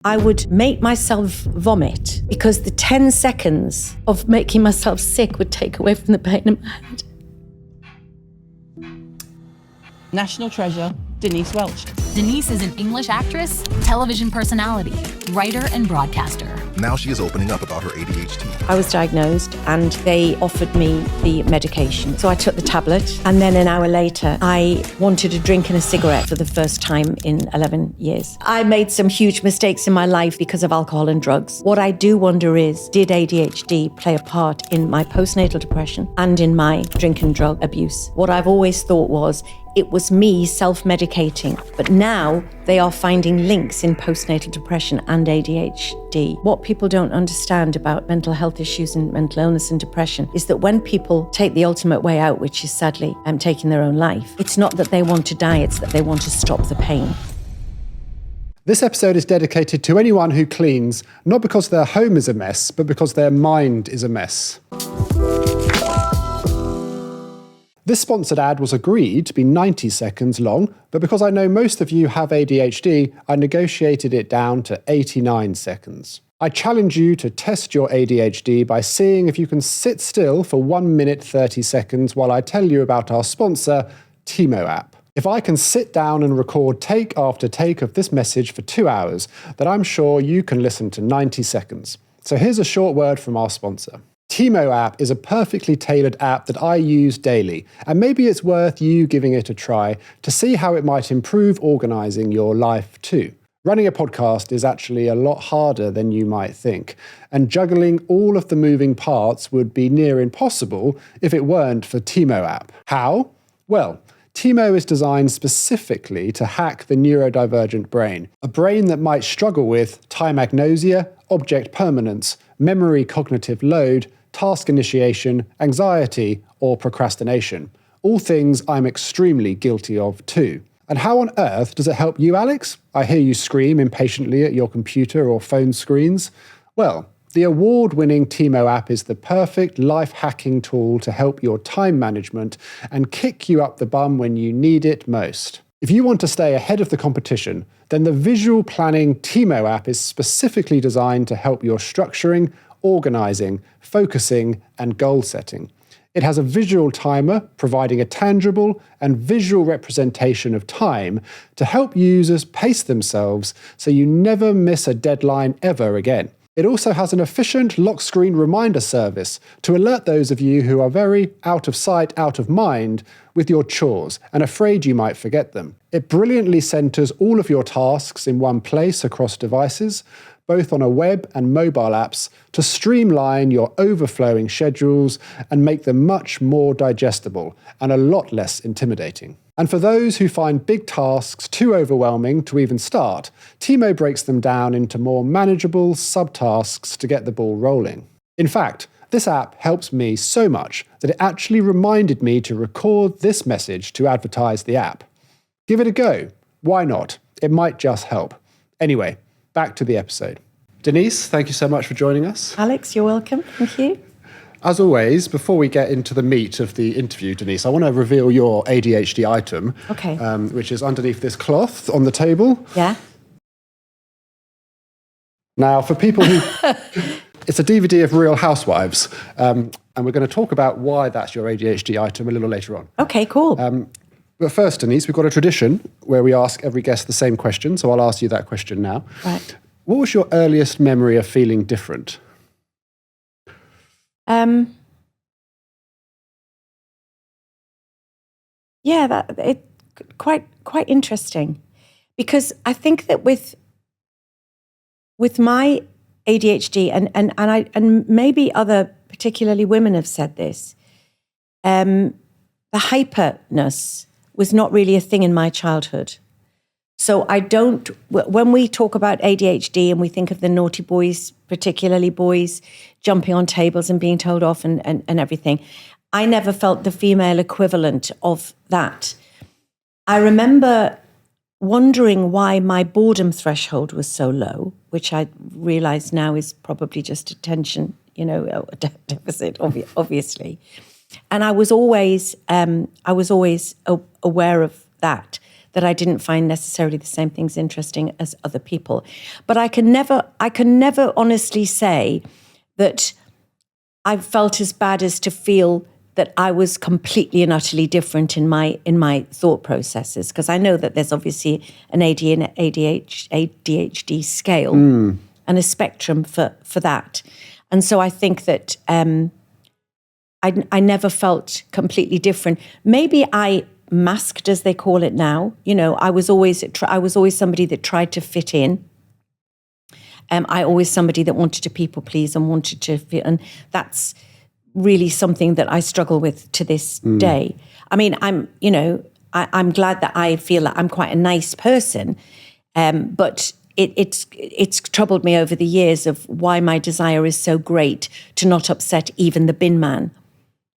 I would make myself vomit because the 10 seconds of making myself sick would take away from the pain in my head. National treasure, Denise Welch. Denise is an English actress, television personality, writer, and broadcaster. Now she is opening up about her ADHD. I was diagnosed and they offered me the medication. So I took the tablet and then an hour later, I wanted a drink and a cigarette for the first time in 11 years. I made some huge mistakes in my life because of alcohol and drugs. What I do wonder is, did ADHD play a part in my postnatal depression and in my drink and drug abuse? What I've always thought was, it was me self-medicating, but now they are finding links in postnatal depression and ADHD. What people don't understand about mental health issues and mental illness and depression is that when people take the ultimate way out, which is sadly taking their own life, it's not that they want to die, it's that they want to stop the pain. This episode is dedicated to anyone who cleans, not because their home is a mess, but because their mind is a mess. This sponsored ad was agreed to be 90 seconds long, but because I know most of you have ADHD, I negotiated it down to 89 seconds. I challenge you to test your ADHD by seeing if you can sit still for 1 minute 30 seconds while I tell you about our sponsor, Tiimo app. If I can sit down and record take after take of this message for 2 hours, then I'm sure you can listen to 90 seconds. So here's a short word from our sponsor. Tiimo app is a perfectly tailored app that I use daily, and maybe it's worth you giving it a try to see how it might improve organising your life too. Running a podcast is actually a lot harder than you might think, and juggling all of the moving parts would be near impossible if it weren't for Tiimo app. How? Well, Tiimo is designed specifically to hack the neurodivergent brain, a brain that might struggle with time agnosia, object permanence, memory cognitive load, task initiation, anxiety, or procrastination. All things I'm extremely guilty of too. And how on earth does it help you, Alex? I hear you scream impatiently at your computer or phone screens. Well, the award-winning Tiimo app is the perfect life-hacking tool to help your time management and kick you up the bum when you need it most. If you want to stay ahead of the competition, then the visual planning Tiimo app is specifically designed to help your structuring, organising, focusing, and goal setting. It has a visual timer providing a tangible and visual representation of time to help users pace themselves so you never miss a deadline ever again. It also has an efficient lock screen reminder service to alert those of you who are very out of sight, out of mind with your chores and afraid you might forget them. It brilliantly centres all of your tasks in one place across devices, both on a web and mobile apps, to streamline your overflowing schedules and make them much more digestible and a lot less intimidating. And for those who find big tasks too overwhelming to even start, Tiimo breaks them down into more manageable subtasks to get the ball rolling. In fact, this app helps me so much that it actually reminded me to record this message to advertise the app. Give it a go. Why not? It might just help. Anyway, back to the episode. Denise, thank you so much for joining us. Alex, you're welcome. Thank you. As always, before we get into the meat of the interview, Denise, I want to reveal your ADHD item, Okay. Which is underneath this cloth on the table. Yeah. Now, for people who... It's a DVD of Real Housewives, and we're going to talk about why that's your ADHD item a little later on. Okay, cool. But first, Denise, we've got a tradition where we ask every guest the same question, so I'll ask you that question now. Right. What was your earliest memory of feeling different? Yeah, quite interesting, because I think that with my ADHD and maybe other, particularly women, have said this, the hyperness was not really a thing in my childhood. So when we talk about ADHD and we think of the naughty boys, particularly boys, jumping on tables and being told off and everything, I never felt the female equivalent of that. I remember wondering why my boredom threshold was so low, which I realize now is probably just attention, a deficit, obviously. And I was always aware of that that I didn't find necessarily the same things interesting as other people. But I can never honestly say that I felt as bad as to feel that I was completely and utterly different in my thought processes, because I know that there's obviously an ADHD scale and a spectrum for that. And so I think that I never felt completely different. Maybe I masked, as they call it now. You know, I was always somebody that tried to fit in. I always somebody that wanted to people please and wanted to fit, and that's really something that I struggle with to this day. I mean, I'm glad that I feel that I'm quite a nice person, but it's troubled me over the years of why my desire is so great to not upset even the bin man.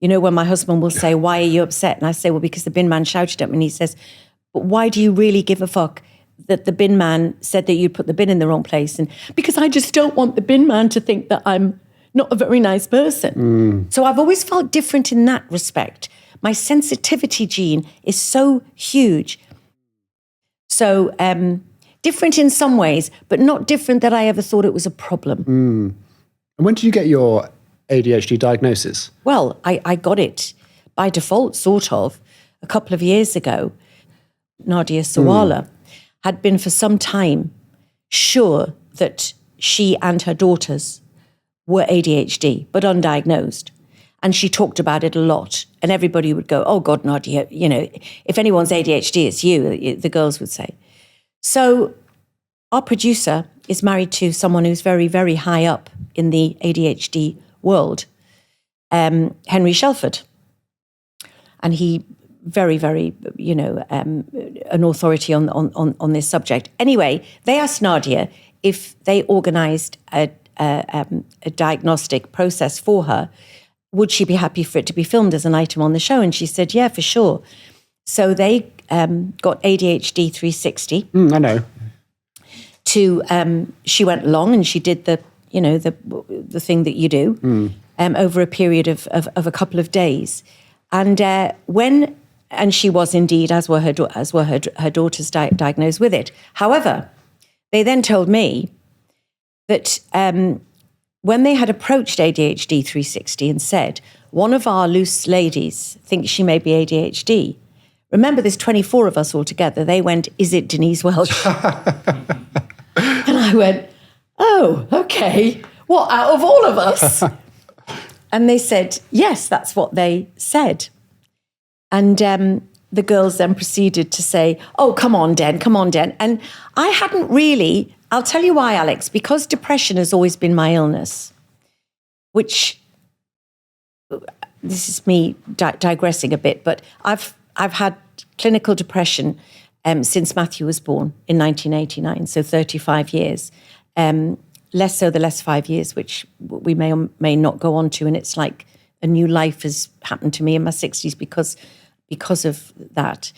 You know, when my husband will say, "Why are you upset?" And I say, "Well, because the bin man shouted at me." And he says, "But why do you really give a fuck that the bin man said that you put the bin in the wrong place?" And because I just don't want the bin man to think that I'm not a very nice person. So I've always felt different in that respect. My sensitivity gene is so huge. So different in some ways, but not different that I ever thought it was a problem. And when did you get your ADHD diagnosis? Well, I got it by default, sort of, a couple of years ago. Nadia Sawala had been for some time sure that she and her daughters were ADHD, but undiagnosed. And she talked about it a lot. And everybody would go, "Oh God, Nadia, you know, if anyone's ADHD, it's you," the girls would say. So our producer is married to someone who's very, very high up in the ADHD world, Henry Shelford. And he very, very, an authority on this subject. Anyway, they asked Nadia if they organised a diagnostic process for her, would she be happy for it to be filmed as an item on the show? And she said, yeah, for sure. So they got ADHD 360. I know. She went along and she did the thing that you do over a period of a couple of days. And she was indeed, as were her daughters, diagnosed with it. However, they then told me that when they had approached ADHD 360 and said, one of our loose ladies thinks she may be ADHD, remember there's 24 of us all together, they went, "Is it Denise Welch?" And I went, "Oh, okay. What, out of all of us?" And they said, yes, that's what they said. And the girls then proceeded to say, "Oh, come on, Den. And I hadn't really, I'll tell you why, Alex, because depression has always been my illness, which, this is me digressing a bit, but I've had clinical depression since Matthew was born in 1989, so 35 years. Less so the last 5 years, which we may or may not go on to, and it's like a new life has happened to me in my 60s because of that.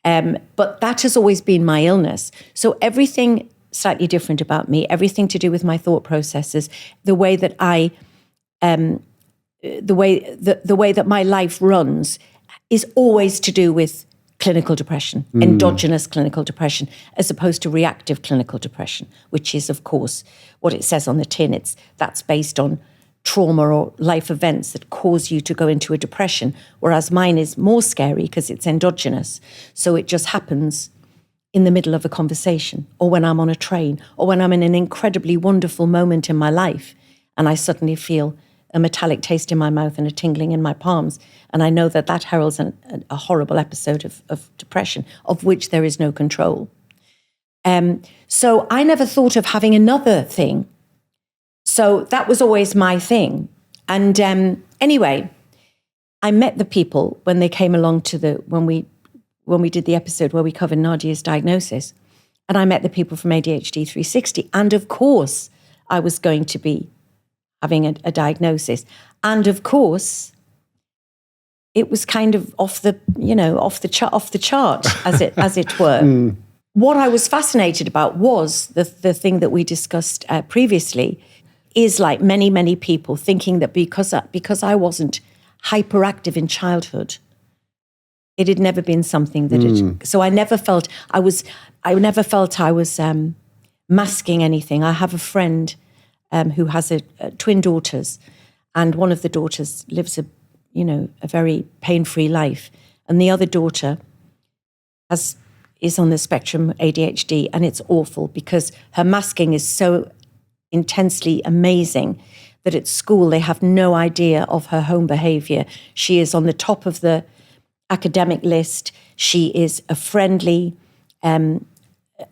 But that has always been my illness. So everything slightly different about me, everything to do with my thought processes, the way that the way that my life runs is always to do with clinical depression, endogenous clinical depression, as opposed to reactive clinical depression, which is, of course, what it says on the tin. That's based on trauma or life events that cause you to go into a depression, whereas mine is more scary because it's endogenous. So it just happens in the middle of a conversation, or when I'm on a train, or when I'm in an incredibly wonderful moment in my life, and I suddenly feel a metallic taste in my mouth and a tingling in my palms. And I know that heralds a horrible episode of depression, of which there is no control. So I never thought of having another thing. So that was always my thing. And anyway, I met the people when they came along to when we did the episode where we covered Nadia's diagnosis. And I met the people from ADHD 360. And of course, I was going to be having a diagnosis. And of course, it was kind of off the chart, as it were. What I was fascinated about was the thing that we discussed previously, is like many, many people thinking that because I wasn't hyperactive in childhood, It had never been something that it. So I never felt I was masking anything. I have a friend who has twin daughters, and one of the daughters lives a very pain-free life, and the other daughter is on the spectrum, ADHD, and it's awful because her masking is so intensely amazing that at school they have no idea of her home behavior. She is on the top of the academic list. She is a friendly,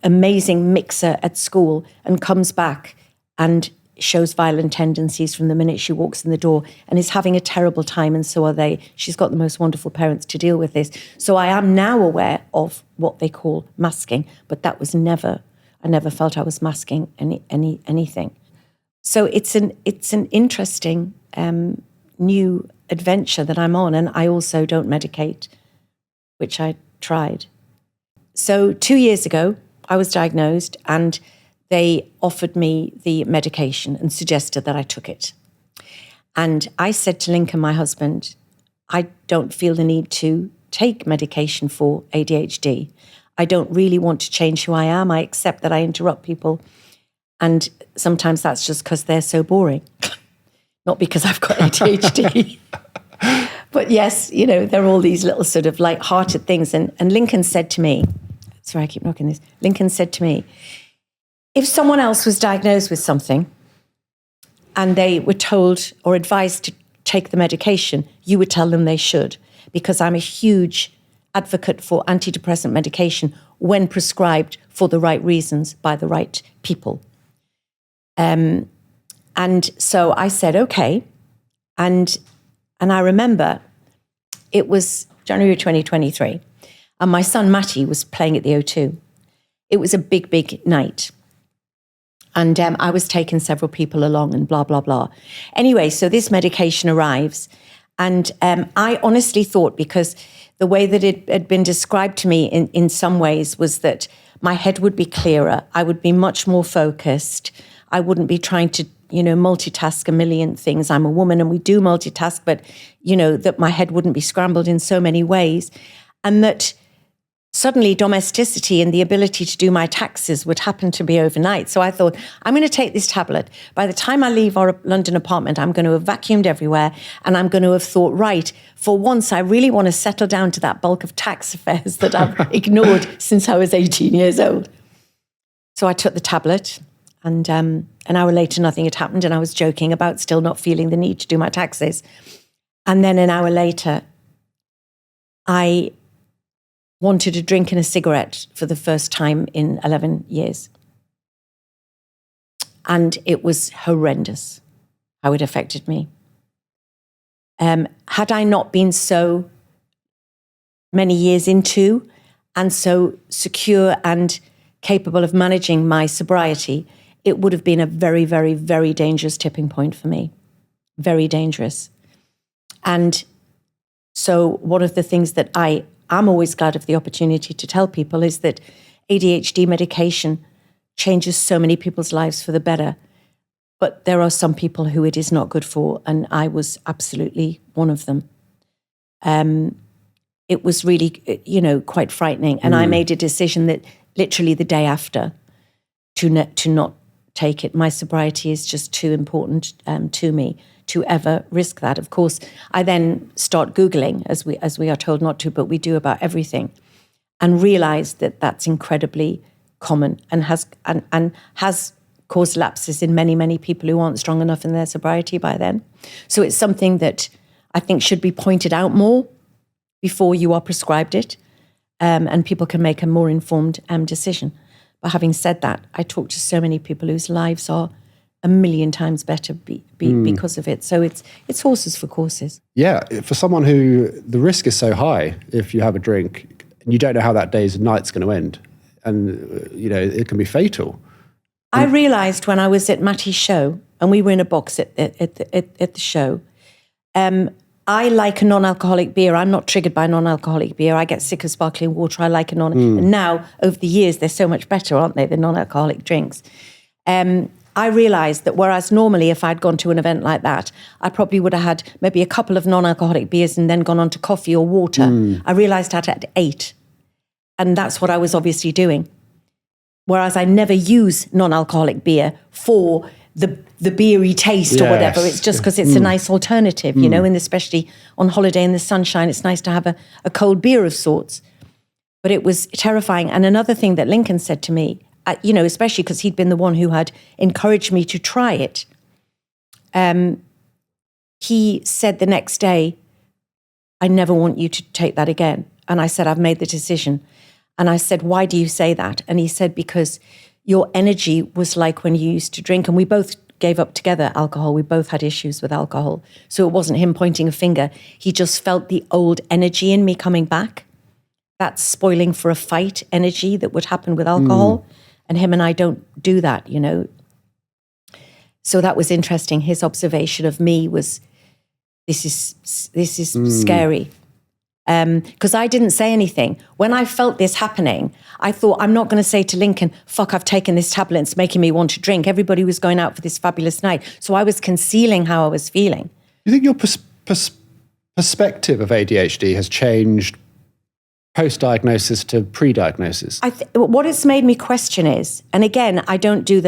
amazing mixer at school, and comes back and shows violent tendencies from the minute she walks in the door and is having a terrible time, and so are they. She's got the most wonderful parents to deal with this. So I am now aware of what they call masking, but that was I never felt I was masking anything. So it's an interesting new adventure that I'm on, and I also don't medicate, which I tried. So 2 years ago, I was diagnosed, and they offered me the medication and suggested that I took it. And I said to Lincoln, my husband, I don't feel the need to take medication for ADHD. I don't really want to change who I am. I accept that I interrupt people, and sometimes that's just because they're so boring, not because I've got ADHD. But yes, there are all these little sort of light-hearted things. And Lincoln said to me, sorry, I keep knocking this. Lincoln said to me, if someone else was diagnosed with something and they were told or advised to take the medication, you would tell them they should, because I'm a huge advocate for antidepressant medication when prescribed for the right reasons by the right people. And so I said, okay. And I remember it was January 2023, and my son Matty was playing at the O2. It was a big, big night. And I was taking several people along and blah, blah, blah. Anyway, so this medication arrives. And I honestly thought, because the way that it had been described to me in some ways was that my head would be clearer. I would be much more focused. I wouldn't be trying to, multitask a million things. I'm a woman and we do multitask, but, that my head wouldn't be scrambled in so many ways. And that suddenly domesticity and the ability to do my taxes would happen to be overnight. So I thought, I'm going to take this tablet. By the time I leave our London apartment, I'm going to have vacuumed everywhere, and I'm going to have thought, right, for once, I really want to settle down to that bulk of tax affairs that I've ignored since I was 18 years old. So I took the tablet, and an hour later, nothing had happened, and I was joking about still not feeling the need to do my taxes. And then an hour later, I wanted a drink and a cigarette for the first time in 11 years. And it was horrendous how it affected me. Had I not been so many years into and so secure and capable of managing my sobriety, it would have been a very, very, very dangerous tipping point for me. Very dangerous. And so one of the things that I'm always glad of the opportunity to tell people is that ADHD medication changes so many people's lives for the better. But there are some people who it is not good for, and I was absolutely one of them. It was really, quite frightening. And I made a decision that literally the day after to not take it. My sobriety is just too important to me to ever risk that. Of course, I then start Googling, as we are told not to, but we do about everything, and realize that that's incredibly common and has caused lapses in many, many people who aren't strong enough in their sobriety by then. So it's something that I think should be pointed out more before you are prescribed it, and people can make a more informed decision. But having said that, I talk to so many people whose lives are a million times better because of it. So it's horses for courses. Yeah, for someone who the risk is so high, if you have a drink, and you don't know how that day's and night's going to end, and it can be fatal. I realised when I was at Matty's show, and we were in a box at the show, I like a non-alcoholic beer. I'm not triggered by non-alcoholic beer. I get sick of sparkling water. I like and now, over the years, they're so much better, aren't they, the non-alcoholic drinks? I realised that whereas normally if I'd gone to an event like that, I probably would have had maybe a couple of non-alcoholic beers and then gone on to coffee or water. I realised I'd had 8. And that's what I was obviously doing. Whereas I never use non-alcoholic beer for the beery taste or whatever. It's just because it's a nice alternative, you know, and especially on holiday in the sunshine, it's nice to have a cold beer of sorts. But it was terrifying. And another thing that Lincoln said to me, you know, especially because he'd been the one who had encouraged me to try it. He said the next day, I never want you to take that again. And I said, I've made the decision. And I said, why do you say that? And he said, because your energy was like when you used to drink. And we both gave up together alcohol. We both had issues with alcohol. So it wasn't him pointing a finger. He just felt the old energy in me coming back. That spoiling for a fight energy that would happen with alcohol. And him and I don't do that, you know. So that was interesting. His observation of me was, this is scary. Because I didn't say anything. When I felt this happening, I thought, I'm not going to say to Lincoln, fuck, I've taken this tablet, it's making me want to drink. Everybody was going out for this fabulous night. So I was concealing how I was feeling. Do you think your perspective of ADHD has changed post-diagnosis to pre-diagnosis? What it's made me question is, and again, I don't do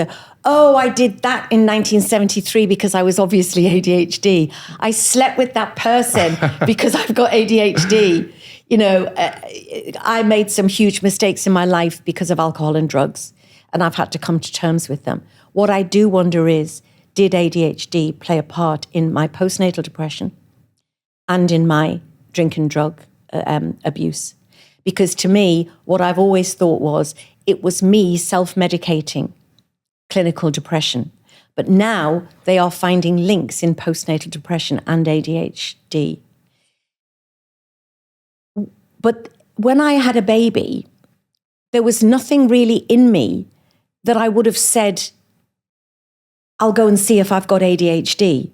I did that in 1973 because I was obviously ADHD. I slept with that person because I've got ADHD. You know, I made some huge mistakes in my life because of alcohol and drugs, and I've had to come to terms with them. What I do wonder is, did ADHD play a part in my postnatal depression and in my drink and drug abuse? Because to me, what I've always thought was, it was me self-medicating clinical depression. But now they are finding links in postnatal depression and ADHD. But when I had a baby, there was nothing really in me that I would have said, I'll go and see if I've got ADHD,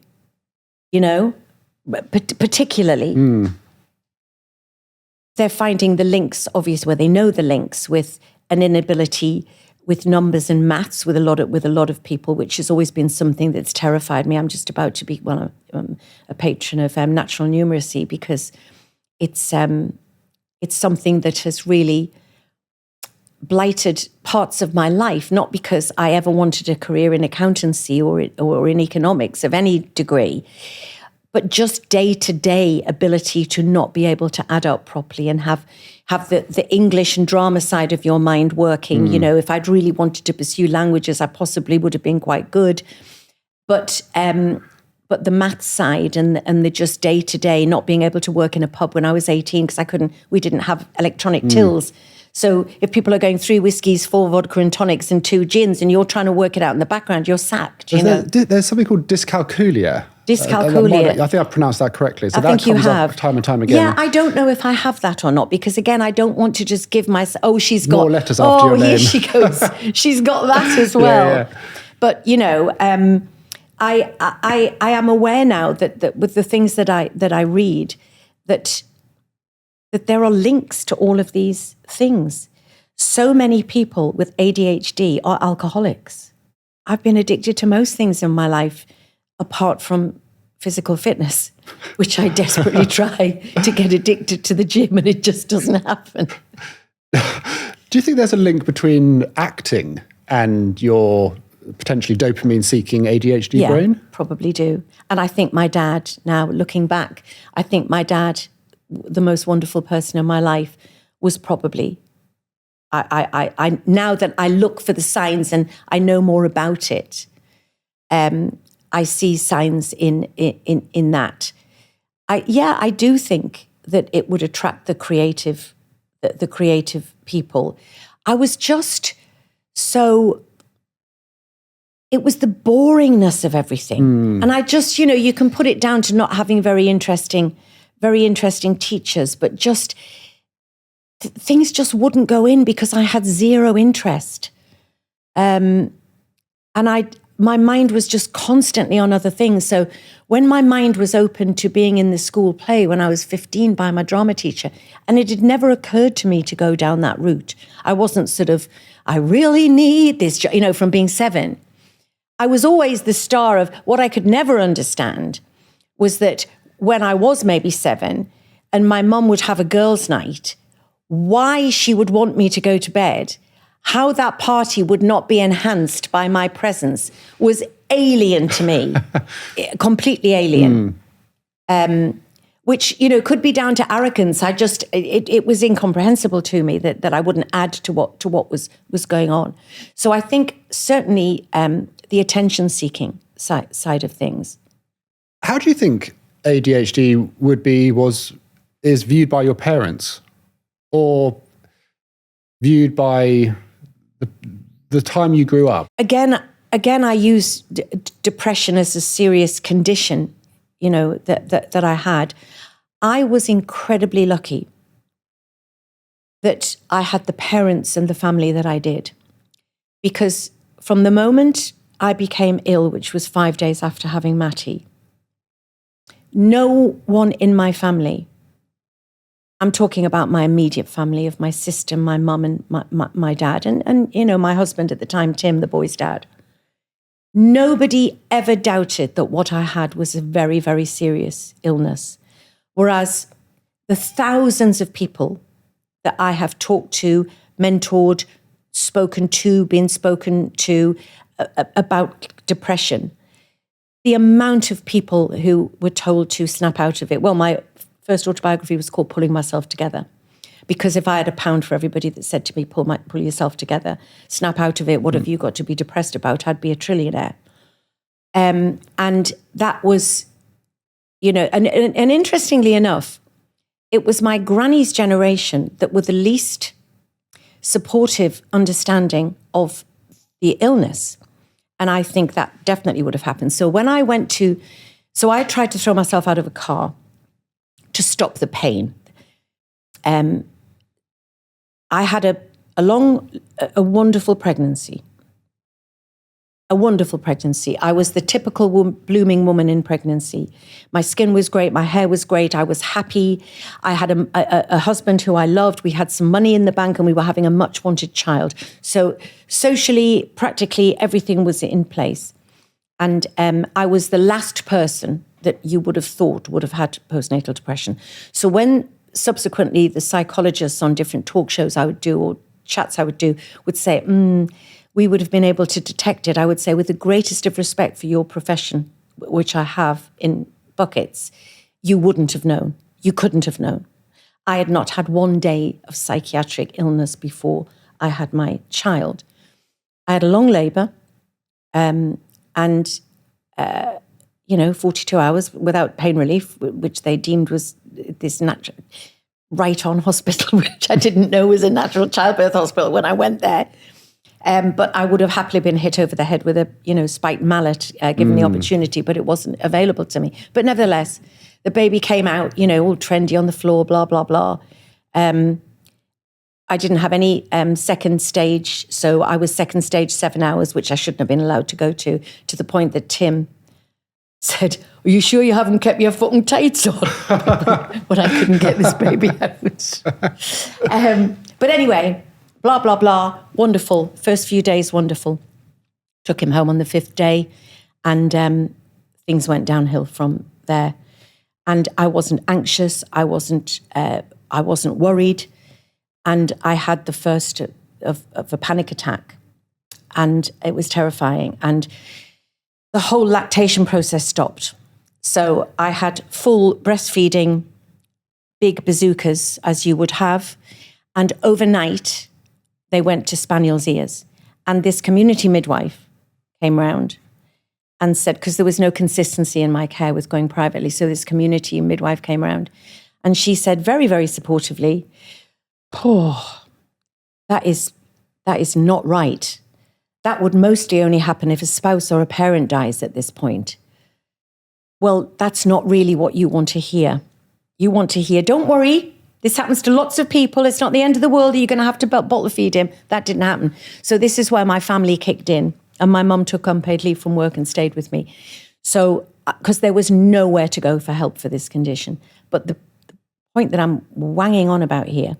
you know, particularly. They're finding the links, obviously, where they know the links with an inability with numbers and maths with a lot of people, which has always been something that's terrified me. I'm just about to be a patron of natural numeracy because it's something that has really blighted parts of my life. Not because I ever wanted a career in accountancy or in economics of any degree, but just day-to-day ability to not be able to add up properly and have the English and drama side of your mind working. You know, if I'd really wanted to pursue languages, I possibly would have been quite good. But the math side and the just day-to-day, not being able to work in a pub when I was 18 because we didn't have electronic tills. So if people are going 3 whiskeys, 4 vodka and tonics and 2 gins and you're trying to work it out in the background, you're sacked, you know. There's something called dyscalculia. Dyscalculia. I think I've pronounced that correctly. So I that think you comes have. up time and time again. Yeah, I don't know if I have that or not because, again, I don't want to just give myself, she's got... More letters after your name. Here she goes. She's got that as well. Yeah. But, you know, I am aware now that with the things that I read, that there are links to all of these things. So many people with ADHD are alcoholics. I've been addicted to most things in my life, apart from physical fitness, which I desperately try to get addicted to the gym, and it just doesn't happen. Do you think there's a link between acting and your potentially dopamine-seeking ADHD brain? Probably do. And I think my dad, now looking back, I think my dad, the most wonderful person in my life, was probably... I now that I look for the signs and I know more about it, I see signs in that. I do think that it would attract the creative people. I was just so. It was the boringness of everything, and I just, you know, you can put it down to not having very interesting teachers, but just. Things just wouldn't go in because I had zero interest. And my mind was just constantly on other things. So when my mind was open to being in the school play when I was 15 by my drama teacher, and it had never occurred to me to go down that route. I wasn't sort of, I really need this, you know, from being 7. I was always the star of what I could never understand was that when I was maybe 7 and my mum would have a girls' night, why she would want me to go to bed, how that party would not be enhanced by my presence was alien to me, completely alien. Which, could be down to arrogance. It was incomprehensible to me that I wouldn't add to what was going on. So I think certainly the attention-seeking side of things. How do you think ADHD is viewed by your parents, or viewed by the time you grew up? Again, I use depression as a serious condition, that I had. I was incredibly lucky that I had the parents and the family that I did, because from the moment I became ill, which was 5 days after having Matty, no one in my family, I'm talking about my immediate family of my sister, my mum and my dad, and my husband at the time, Tim, the boy's dad, nobody ever doubted that what I had was a very, very serious illness. Whereas the thousands of people that I have talked to, mentored, been spoken to about depression, the amount of people who were told to snap out of it. Well, my first autobiography was called Pulling Myself Together, because if I had £1 for everybody that said to me, pull yourself together, snap out of it, what have you got to be depressed about, I'd be a trillionaire. And that was, and interestingly enough, it was my granny's generation that were the least supportive understanding of the illness. And I think that definitely would have happened. So when I I tried to throw myself out of a car to stop the pain. I had a wonderful pregnancy. A wonderful pregnancy. I was the typical blooming woman in pregnancy. My skin was great. My hair was great. I was happy. I had a husband who I loved. We had some money in the bank and we were having a much wanted child. So socially, practically, everything was in place. And I was the last person that you would have thought would have had postnatal depression. So when subsequently the psychologists on different talk shows I would do or chats I would do would say, we would have been able to detect it, I would say, with the greatest of respect for your profession, which I have in buckets, you wouldn't have known. You couldn't have known. I had not had one day of psychiatric illness before I had my child. I had a long labour and 42 hours without pain relief, which they deemed was this natural, right-on hospital, which I didn't know was a natural childbirth hospital when I went there. But I would have happily been hit over the head with a spiked mallet, given the opportunity, but it wasn't available to me. But nevertheless, the baby came out, all trendy on the floor, blah, blah, blah. I didn't have any second stage, so I was second stage 7 hours, which I shouldn't have been allowed to go to the point that Tim said, "Are you sure you haven't kept your fucking tights on?" But I couldn't get this baby out. But anyway, blah, blah, blah, wonderful. First few days, wonderful. Took him home on the 5th day and things went downhill from there. And I wasn't anxious, I wasn't worried. And I had the first of a panic attack. And it was terrifying. And the whole lactation process stopped. So I had full breastfeeding, big bazookas, as you would have. And overnight, they went to spaniel's ears. And this community midwife came round and said, because there was no consistency in my care with going privately, so this community midwife came round. And she said very, very supportively, that is not right. That would mostly only happen if a spouse or a parent dies at this point. Well, that's not really what you want to hear. You want to hear, don't worry, this happens to lots of people. It's not the end of the world. You're going to have to bottle feed him. That didn't happen. So this is where my family kicked in. And my mum took unpaid leave from work and stayed with me. So, because there was nowhere to go for help for this condition. But the point that I'm wanging on about here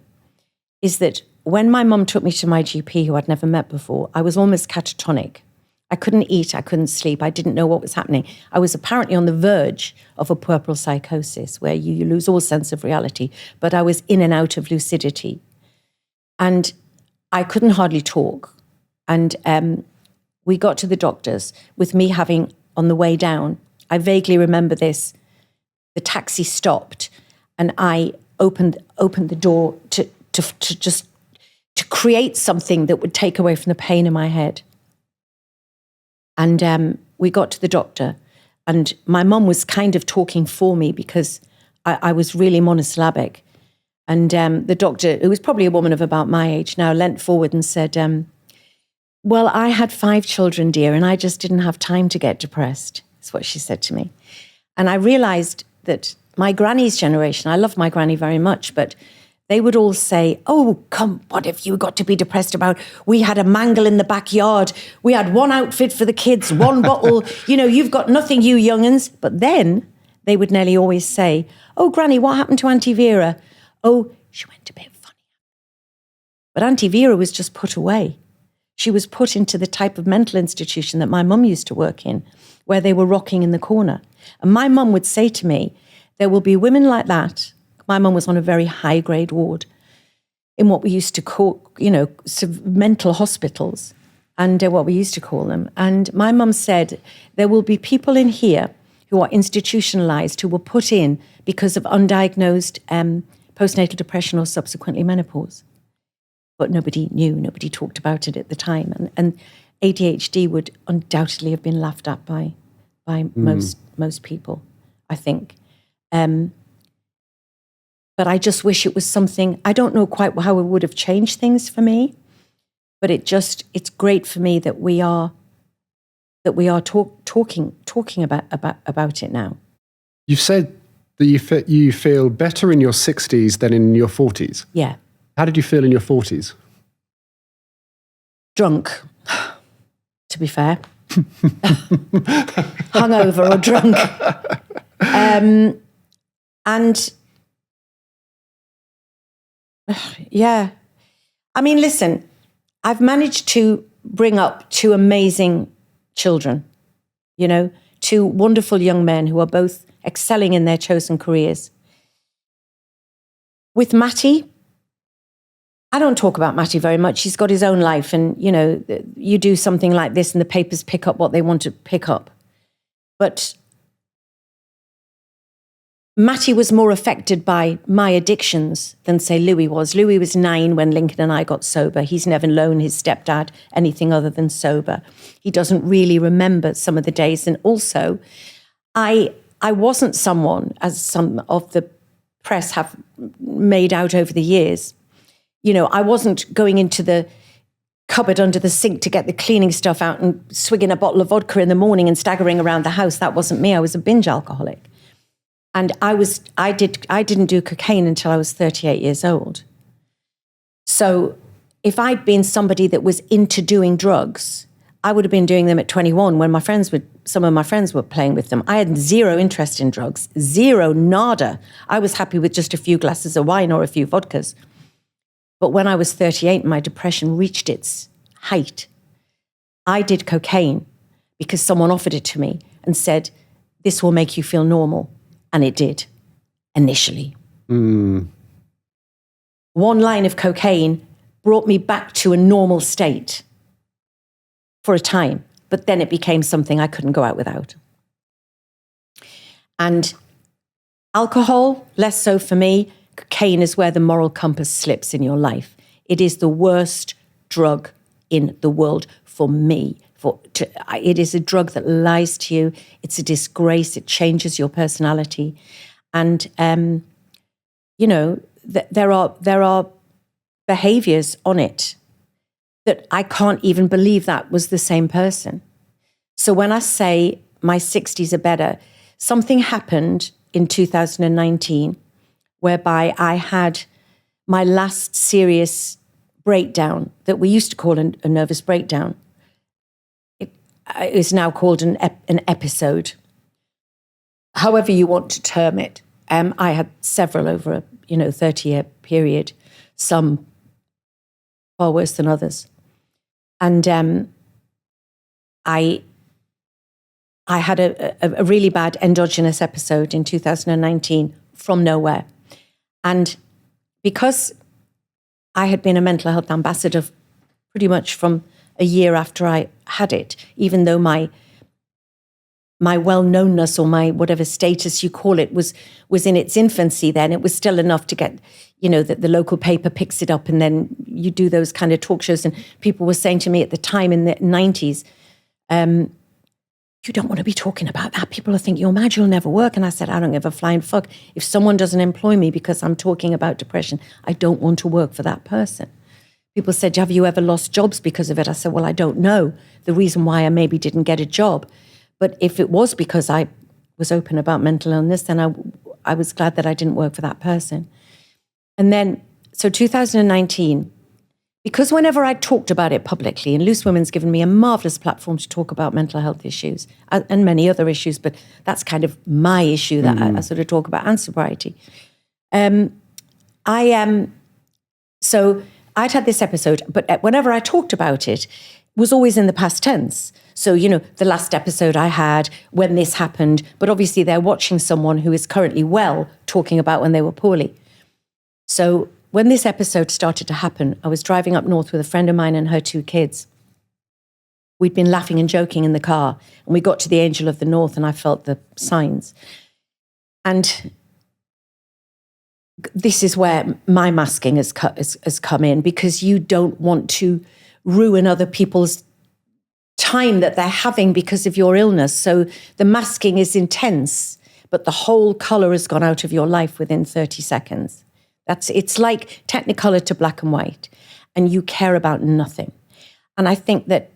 is that when my mum took me to my GP, who I'd never met before, I was almost catatonic. I couldn't eat, I couldn't sleep, I didn't know what was happening. I was apparently on the verge of a puerperal psychosis where you lose all sense of reality, but I was in and out of lucidity. And I couldn't hardly talk. And we got to the doctors with me having, on the way down, I vaguely remember this, the taxi stopped and I opened the door to create something that would take away from the pain in my head. And we got to the doctor and my mum was kind of talking for me because I was really monosyllabic. And the doctor, who was probably a woman of about my age now, leant forward and said, well, I had 5 children, dear, and I just didn't have time to get depressed. That's what she said to me. And I realized that my granny's generation, I love my granny very much, but they would all say, oh, come, what have you got to be depressed about? We had a mangle in the backyard. We had one outfit for the kids, one bottle. You've got nothing, you young'uns. But then they would nearly always say, oh, Granny, what happened to Auntie Vera? Oh, she went a bit funny. But Auntie Vera was just put away. She was put into the type of mental institution that my mum used to work in, where they were rocking in the corner. And my mum would say to me, there will be women like that. My mum was on a very high-grade ward in what we used to call, mental hospitals, and what we used to call them. And my mum said, there will be people in here who are institutionalized, who were put in because of undiagnosed postnatal depression or subsequently menopause. But nobody knew, nobody talked about it at the time. And ADHD would undoubtedly have been laughed at by most people, I think. But I just wish it was something, I don't know quite how it would have changed things for me, but it's great for me that we are talking about it now. You've said that you feel better in your 60s than in your 40s. Yeah. How did you feel in your 40s? Drunk, to be fair. Hungover or drunk. And yeah. I mean, listen, I've managed to bring up 2 amazing children, 2 wonderful young men who are both excelling in their chosen careers. With Matty, I don't talk about Matty very much. He's got his own life and, you do something like this and the papers pick up what they want to pick up. But Matty was more affected by my addictions than, say, Louis was. Louis was 9 when Lincoln and I got sober. He's never known his stepdad anything other than sober. He doesn't really remember some of the days. And also, I wasn't someone, as some of the press have made out over the years, I wasn't going into the cupboard under the sink to get the cleaning stuff out and swigging a bottle of vodka in the morning and staggering around the house. That wasn't me. I was a binge alcoholic. And I didn't do cocaine until I was 38 years old. So if I'd been somebody that was into doing drugs, I would have been doing them at 21 when some of my friends were playing with them. I had zero interest in drugs, zero, nada. I was happy with just a few glasses of wine or a few vodkas. But when I was 38, my depression reached its height. I did cocaine because someone offered it to me and said, this will make you feel normal. And it did, initially. One line of cocaine brought me back to a normal state for a time, but then it became something I couldn't go out without. And alcohol, less so for me. Cocaine is where the moral compass slips in your life. It is the worst drug in the world for me. It is a drug that lies to you. It's a disgrace. It changes your personality. And, there are behaviors on it that I can't even believe that was the same person. So when I say my 60s are better, something happened in 2019 whereby I had my last serious breakdown that we used to call a nervous breakdown. It is now called an episode. However you want to term it. I had several over a 30-year period, some far worse than others. And I had a really bad endogenous episode in 2019 from nowhere. And because I had been a mental health ambassador pretty much from a year after I had it, even though my well-knownness or my whatever status you call it was in its infancy then, it was still enough to get, that the local paper picks it up and then you do those kind of talk shows. And people were saying to me at the time in the 90s, you don't want to be talking about that. People will think you're mad, you'll never work. And I said, I don't give a flying fuck. If someone doesn't employ me because I'm talking about depression, I don't want to work for that person. People said, have you ever lost jobs because of it? I said, well, I don't know the reason why I maybe didn't get a job. But if it was because I was open about mental illness, then I was glad that I didn't work for that person. And then, so 2019, because whenever I talked about it publicly, and Loose Women's given me a marvellous platform to talk about mental health issues and many other issues, but that's kind of my issue that I sort of talk about, and sobriety. So I'd had this episode, but whenever I talked about it, was always in the past tense. So, the last episode I had, when this happened, but obviously they're watching someone who is currently well talking about when they were poorly. So when this episode started to happen, I was driving up north with a friend of mine and her 2 kids. We'd been laughing and joking in the car, and we got to the Angel of the North and I felt the signs. And this is where my masking has come in, because you don't want to ruin other people's time that they're having because of your illness. So the masking is intense, but the whole colour has gone out of your life within 30 seconds. It's like Technicolor to black and white, and you care about nothing. And I think that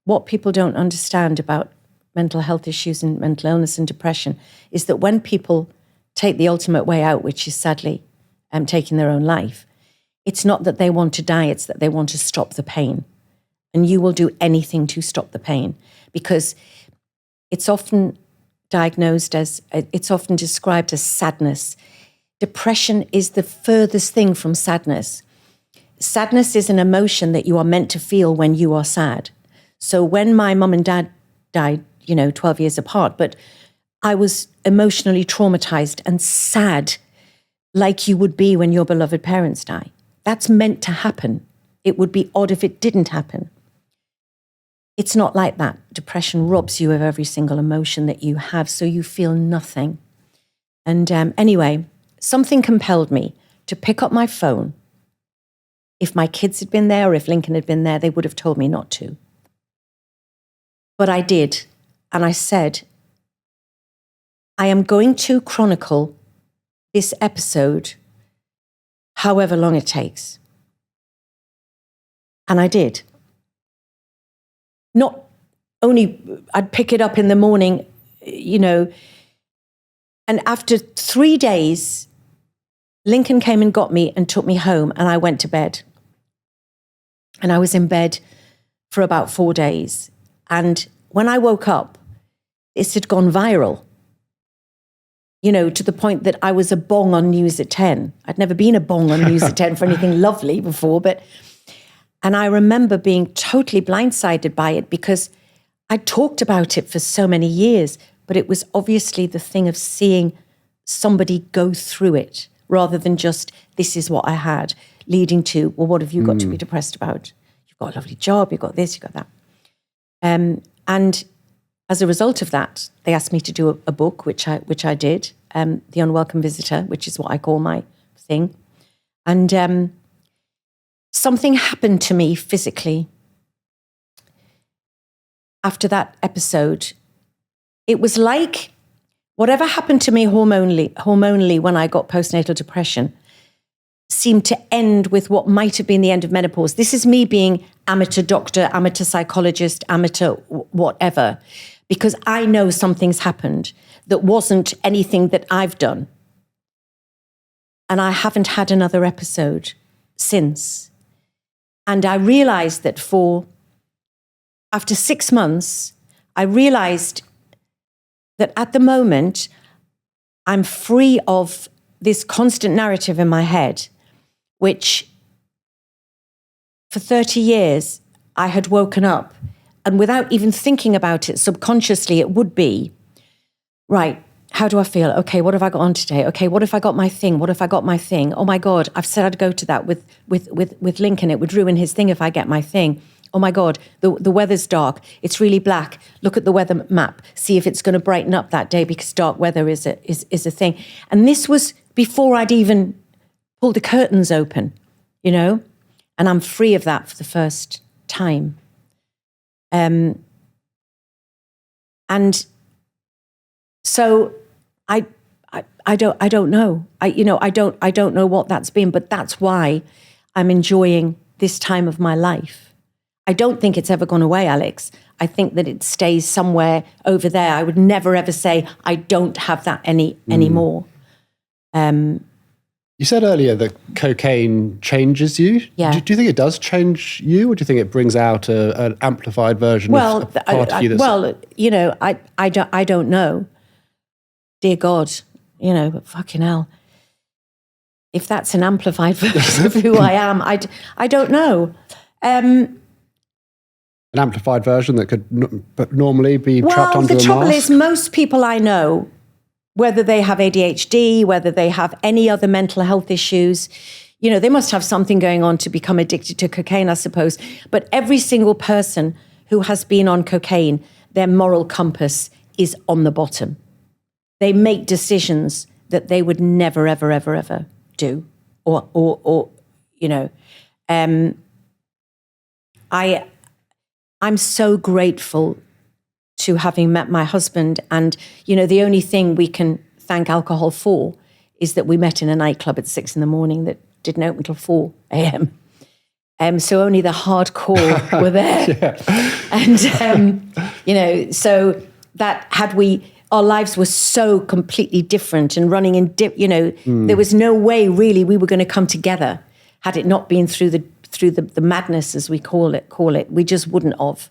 what people don't understand about mental health issues and mental illness and depression is that when people take the ultimate way out, which is sadly taking their own life, it's not that they want to die, it's that they want to stop the pain. And you will do anything to stop the pain, because it's often diagnosed as, it's often described as sadness. Depression is the furthest thing from sadness. Sadness is an emotion that you are meant to feel when you are sad. So when my mum and dad died, 12 years apart, but I was emotionally traumatized and sad like you would be when your beloved parents die. That's meant to happen. It would be odd if it didn't happen. It's not like that. Depression robs you of every single emotion that you have, so you feel nothing. And anyway, something compelled me to pick up my phone. If my kids had been there or if Lincoln had been there, they would have told me not to. But I did. And I said, I am going to chronicle this episode however long it takes. And I did. Not only, I'd pick it up in the morning, and after 3 days, Lincoln came and got me and took me home, and I went to bed. And I was in bed for about 4 days. And when I woke up, this had gone viral, to the point that I was a bong on News at 10. I'd never been a bong on News at 10 for anything lovely before, and I remember being totally blindsided by it, because I talked about it for so many years, but it was obviously the thing of seeing somebody go through it rather than just, this is what I had, leading to, well, what have you got to be depressed about? You've got a lovely job, you've got this, you've got that. And as a result of that, they asked me to do a book, which I did, The Unwelcome Visitor, which is what I call my thing. And something happened to me physically after that episode. It was like whatever happened to me hormonally when I got postnatal depression seemed to end with what might have been the end of menopause. This is me being amateur doctor, amateur psychologist, amateur whatever, because I know something's happened that wasn't anything that I've done. And I haven't had another episode since. And I realized that after 6 months, I realized that at the moment, I'm free of this constant narrative in my head, which for 30 years, I had woken up and without even thinking about it, subconsciously, it would be, right, how do I feel? Okay, what have I got on today? Okay, what if I got my thing? What if I got my thing? Oh my God, I've said I'd go to that with Lincoln. It would ruin his thing if I get my thing. Oh my God, the weather's dark. It's really black. Look at the weather map. See if it's going to brighten up that day because dark weather is a thing. And this was before I'd even pulled the curtains open, you know? And I'm free of that for the first time. And so I don't know. I don't know what that's been, but that's why I'm enjoying this time of my life. I don't think it's ever gone away, Alex. I think that it stays somewhere over there. I would never ever say I don't have that anymore. You said earlier that cocaine changes you. Yeah. Do you think it does change you, or do you think it brings out an amplified version of a part of you? I don't know. Dear God, but fucking hell. If that's an amplified version of who I am, I don't know. An amplified version that could normally be trapped under a mask? Well, the trouble is, most people I know, whether they have ADHD, whether they have any other mental health issues, they must have something going on to become addicted to cocaine, I suppose. But every single person who has been on cocaine, their moral compass is on the bottom. They make decisions that they would never, ever, ever, ever do. I'm so grateful to having met my husband. And, the only thing we can thank alcohol for is that we met in a nightclub at 6 a.m. that didn't open until 4 a.m. So only the hardcore were there. And, so that our lives were so completely different and running in, there was no way really we were going to come together had it not been through the madness, as we call it. We just wouldn't have.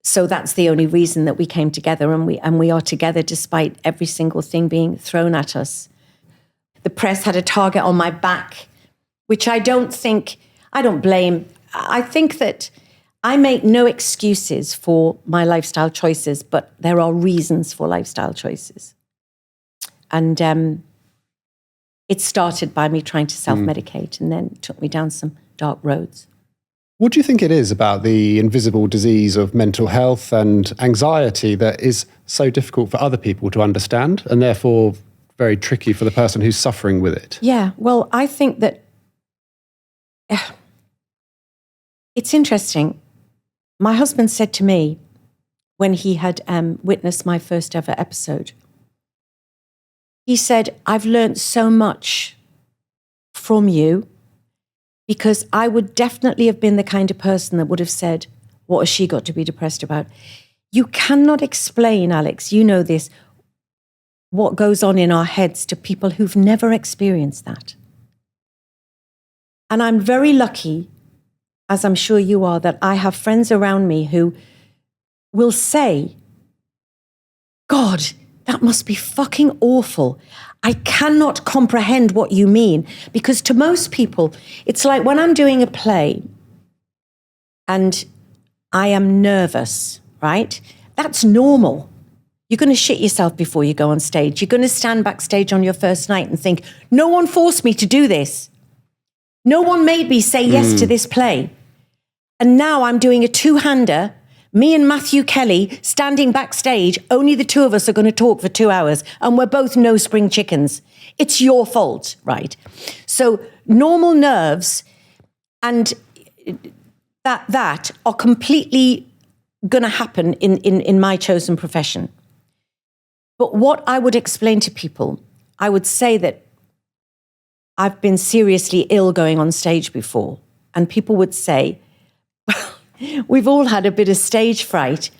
So that's the only reason that we came together, and we are together despite every single thing being thrown at us. The press had a target on my back, which I don't blame. I think that I make no excuses for my lifestyle choices, but there are reasons for lifestyle choices. And it started by me trying to self-medicate and then took me down some dark roads. What do you think it is about the invisible disease of mental health and anxiety that is so difficult for other people to understand and therefore very tricky for the person who's suffering with it? Yeah, well, I think that it's interesting. My husband said to me when he had witnessed my first ever episode, he said, I've learned so much from you, because I would definitely have been the kind of person that would have said, what has she got to be depressed about? You cannot explain, Alex, you know this, what goes on in our heads to people who've never experienced that. And I'm very lucky, as I'm sure you are, that I have friends around me who will say, God, that must be fucking awful. I cannot comprehend what you mean. Because to most people, it's like when I'm doing a play and I am nervous, right? That's normal. You're going to shit yourself before you go on stage. You're going to stand backstage on your first night and think, no one forced me to do this. No one made me say yes to this play. And now I'm doing a two-hander. Me and Matthew Kelly standing backstage, only the two of us are going to talk for 2 hours, and we're both no spring chickens. It's your fault, right? So normal nerves and that are completely going to happen in my chosen profession. But what I would explain to people, I would say that I've been seriously ill going on stage before, and people would say, we've all had a bit of stage fright.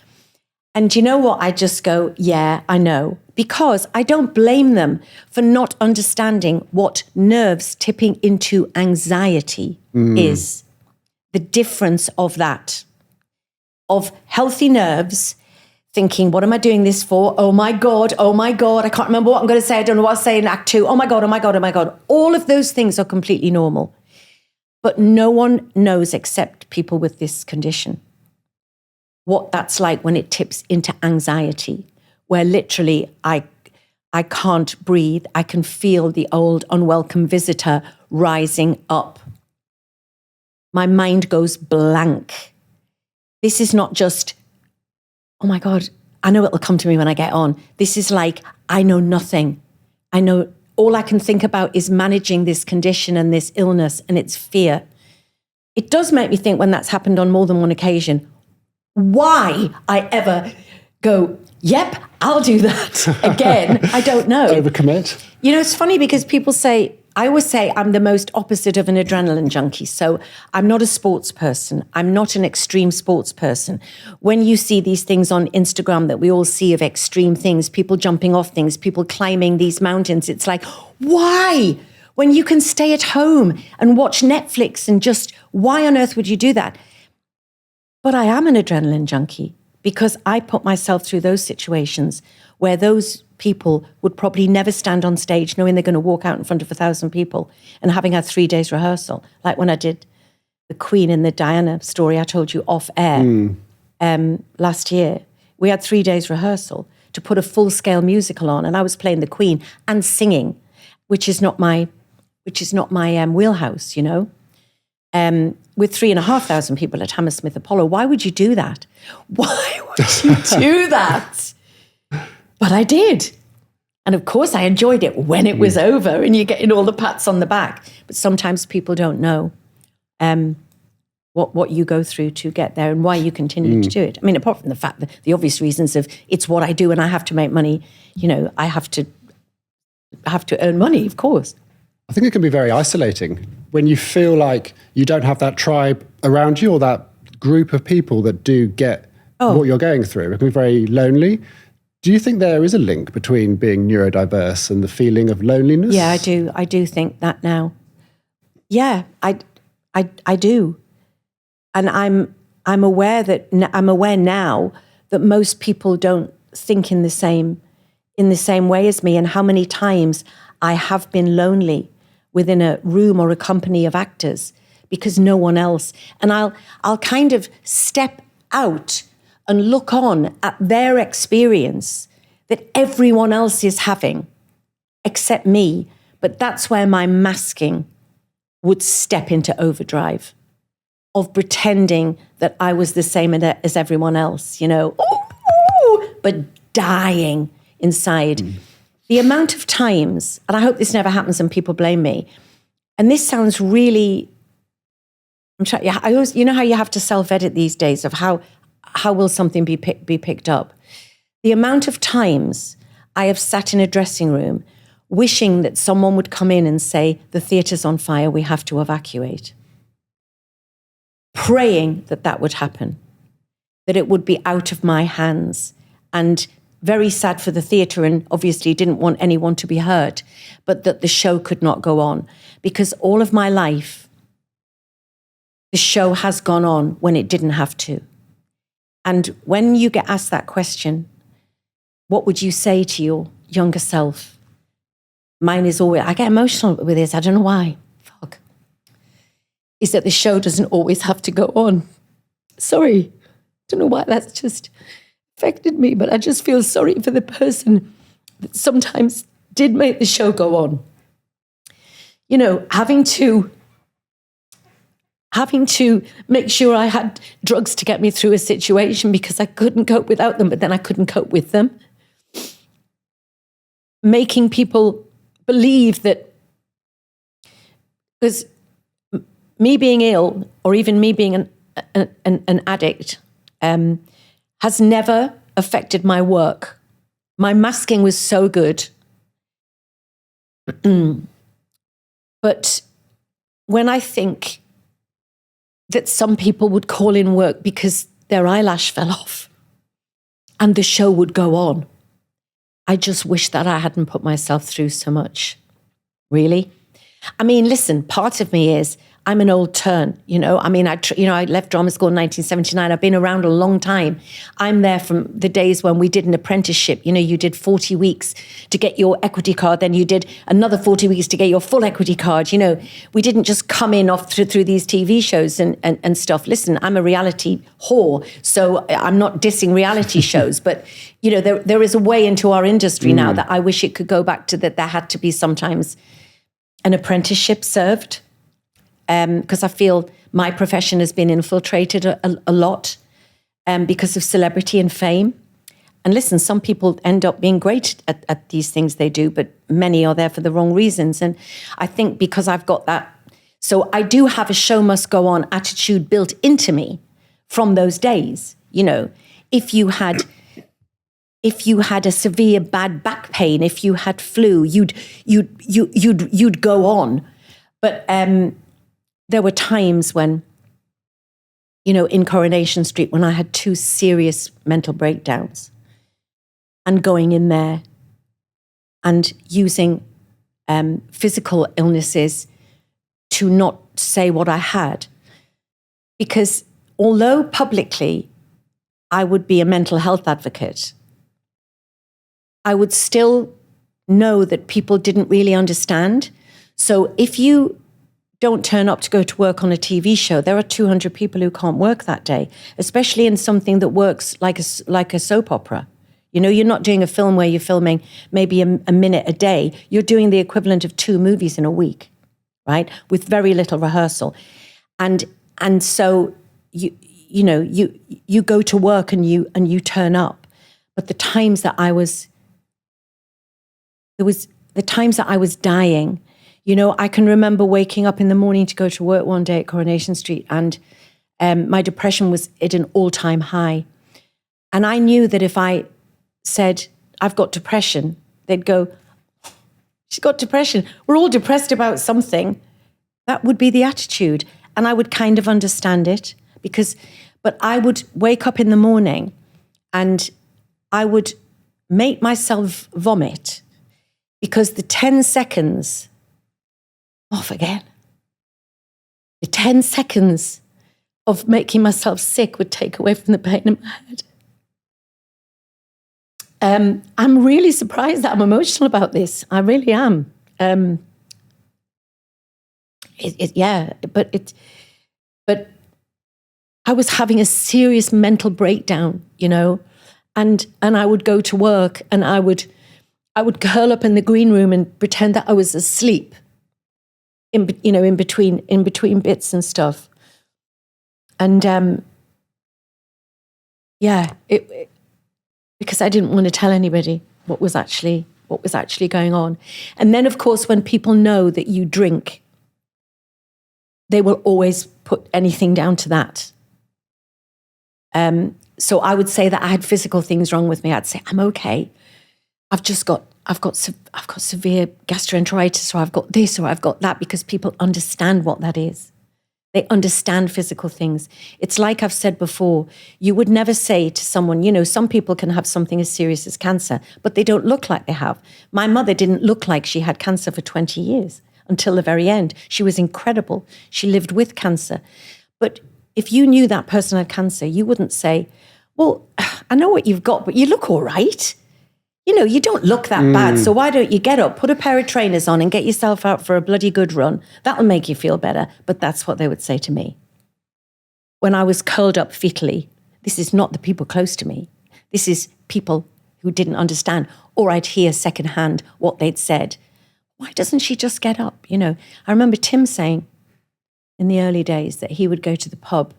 And you know what? I just go, yeah, I know. Because I don't blame them for not understanding what nerves tipping into anxiety is. The difference of that. Of healthy nerves thinking, what am I doing this for? Oh my God, I can't remember what I'm going to say. I don't know what I'll say in Act 2. Oh my God. All of those things are completely normal. But no one knows except people with this condition what that's like when it tips into anxiety, where literally I can't breathe. I can feel the old unwelcome visitor rising up. My mind goes blank. This is not just, oh my God, I know it'll come to me when I get on. This is like, I know nothing. I know all I can think about is managing this condition and this illness, and it's fear. It does make me think, when that's happened on more than one occasion, why I ever go, yep, I'll do that again. I don't know. Overcommit. You know, it's funny because people say, I always say I'm the most opposite of an adrenaline junkie. So I'm not a sports person. I'm not an extreme sports person. When you see these things on Instagram that we all see of extreme things, people jumping off things, people climbing these mountains, it's like, why? When you can stay at home and watch Netflix and just, why on earth would you do that? But I am an adrenaline junkie because I put myself through those situations where those people would probably never stand on stage knowing they're going to walk out in front of 1,000 people and having had 3 days rehearsal. Like when I did the Queen and the Diana story I told you off air last year. We had 3 days rehearsal to put a full-scale musical on, and I was playing the Queen and singing, which is not my wheelhouse, you know. With 3,500 people at Hammersmith Apollo. Why would you do that? Why would you do that? But I did. And of course I enjoyed it when it was over and you're getting all the pats on the back. But sometimes people don't know what you go through to get there and why you continue to do it. I mean, apart from the fact that the obvious reasons of it's what I do and I have to make money, you know, I have to earn money, of course. I think it can be very isolating when you feel like you don't have that tribe around you or that group of people that do get what you're going through. It can be very lonely. Do you think there is a link between being neurodiverse and the feeling of loneliness? Yeah, I do. I do think that now. Yeah, I do. And I'm aware now that most people don't think in the same way as me, and how many times I have been lonely within a room or a company of actors because no one else. And I'll kind of step out and look on at their experience that everyone else is having except me. But that's where my masking would step into overdrive of pretending that I was the same as everyone else, you know, but dying inside. The amount of times, and I hope this never happens and people blame me, and this sounds really, I always, you know how you have to self-edit these days of how will something be picked up? The amount of times I have sat in a dressing room wishing that someone would come in and say, the theatre's on fire, we have to evacuate. Praying that would happen, that it would be out of my hands, and very sad for the theatre, and obviously didn't want anyone to be hurt, but that the show could not go on. Because all of my life, the show has gone on when it didn't have to. And when you get asked that question, what would you say to your younger self? Mine is always, I get emotional with this, I don't know why. Fuck. Is that the show doesn't always have to go on. Sorry, don't know why that's just affected me, but I just feel sorry for the person that sometimes did make the show go on. You know, having to make sure I had drugs to get me through a situation because I couldn't cope without them, but then I couldn't cope with them. Making people believe that, because me being ill or even me being an addict has never affected my work. My masking was so good. But when I think that some people would call in work because their eyelash fell off and the show would go on, I just wish that I hadn't put myself through so much. Really? I mean, listen, part of me is, I'm an old turn, you know. I mean, I left drama school in 1979. I've been around a long time. I'm there from the days when we did an apprenticeship. You know, you did 40 weeks to get your equity card, then you did another 40 weeks to get your full equity card. You know, we didn't just come in off through these TV shows and stuff. Listen, I'm a reality whore, so I'm not dissing reality shows, but, you know, there is a way into our industry now that I wish it could go back to, that there had to be sometimes an apprenticeship served. Because I feel my profession has been infiltrated a lot because of celebrity and fame. And listen, some people end up being great at these things they do, but many are there for the wrong reasons. And I think because I've got that, so I do have a show must go on attitude built into me from those days. You know, if you had a severe bad back pain, if you had flu, you'd go on. But there were times when, you know, in Coronation Street, when I had 2 serious mental breakdowns, and going in there and using physical illnesses to not say what I had. Because although publicly I would be a mental health advocate, I would still know that people didn't really understand. So if you don't turn up to go to work on a TV show, there are 200 people who can't work that day, especially in something that works like a soap opera. You know, you're not doing a film where you're filming maybe a minute a day. You're doing the equivalent of 2 movies in a week, right? With very little rehearsal. And so you go to work and you turn up. But the times that I was dying. You know, I can remember waking up in the morning to go to work one day at Coronation Street, and my depression was at an all-time high. And I knew that if I said, I've got depression, they'd go, she's got depression. We're all depressed about something. That would be the attitude. And I would kind of understand it but I would wake up in the morning and I would make myself vomit because the 10 seconds off again. The 10 seconds of making myself sick would take away from the pain in my head. I'm really surprised that I'm emotional about this. I really am. But I was having a serious mental breakdown, you know, and I would go to work and I would curl up in the green room and pretend that I was asleep. In between bits and stuff, and because I didn't want to tell anybody what was actually going on. And then, of course, when people know that you drink, they will always put anything down to that. So I would say that I had physical things wrong with me. I'd say I'm okay. I've got severe gastroenteritis, or I've got this, or I've got that, because people understand what that is. They understand physical things. It's like I've said before, you would never say to someone, you know, some people can have something as serious as cancer, but they don't look like they have. My mother didn't look like she had cancer for 20 years until the very end. She was incredible. She lived with cancer. But if you knew that person had cancer, you wouldn't say, well, I know what you've got, but you look all right. You know, you don't look that bad, so why don't you get up, put a pair of trainers on and get yourself out for a bloody good run? That'll make you feel better. But that's what they would say to me. When I was curled up fetally, this is not the people close to me. This is people who didn't understand, or I'd hear secondhand what they'd said. Why doesn't she just get up? You know, I remember Tim saying in the early days that he would go to the pub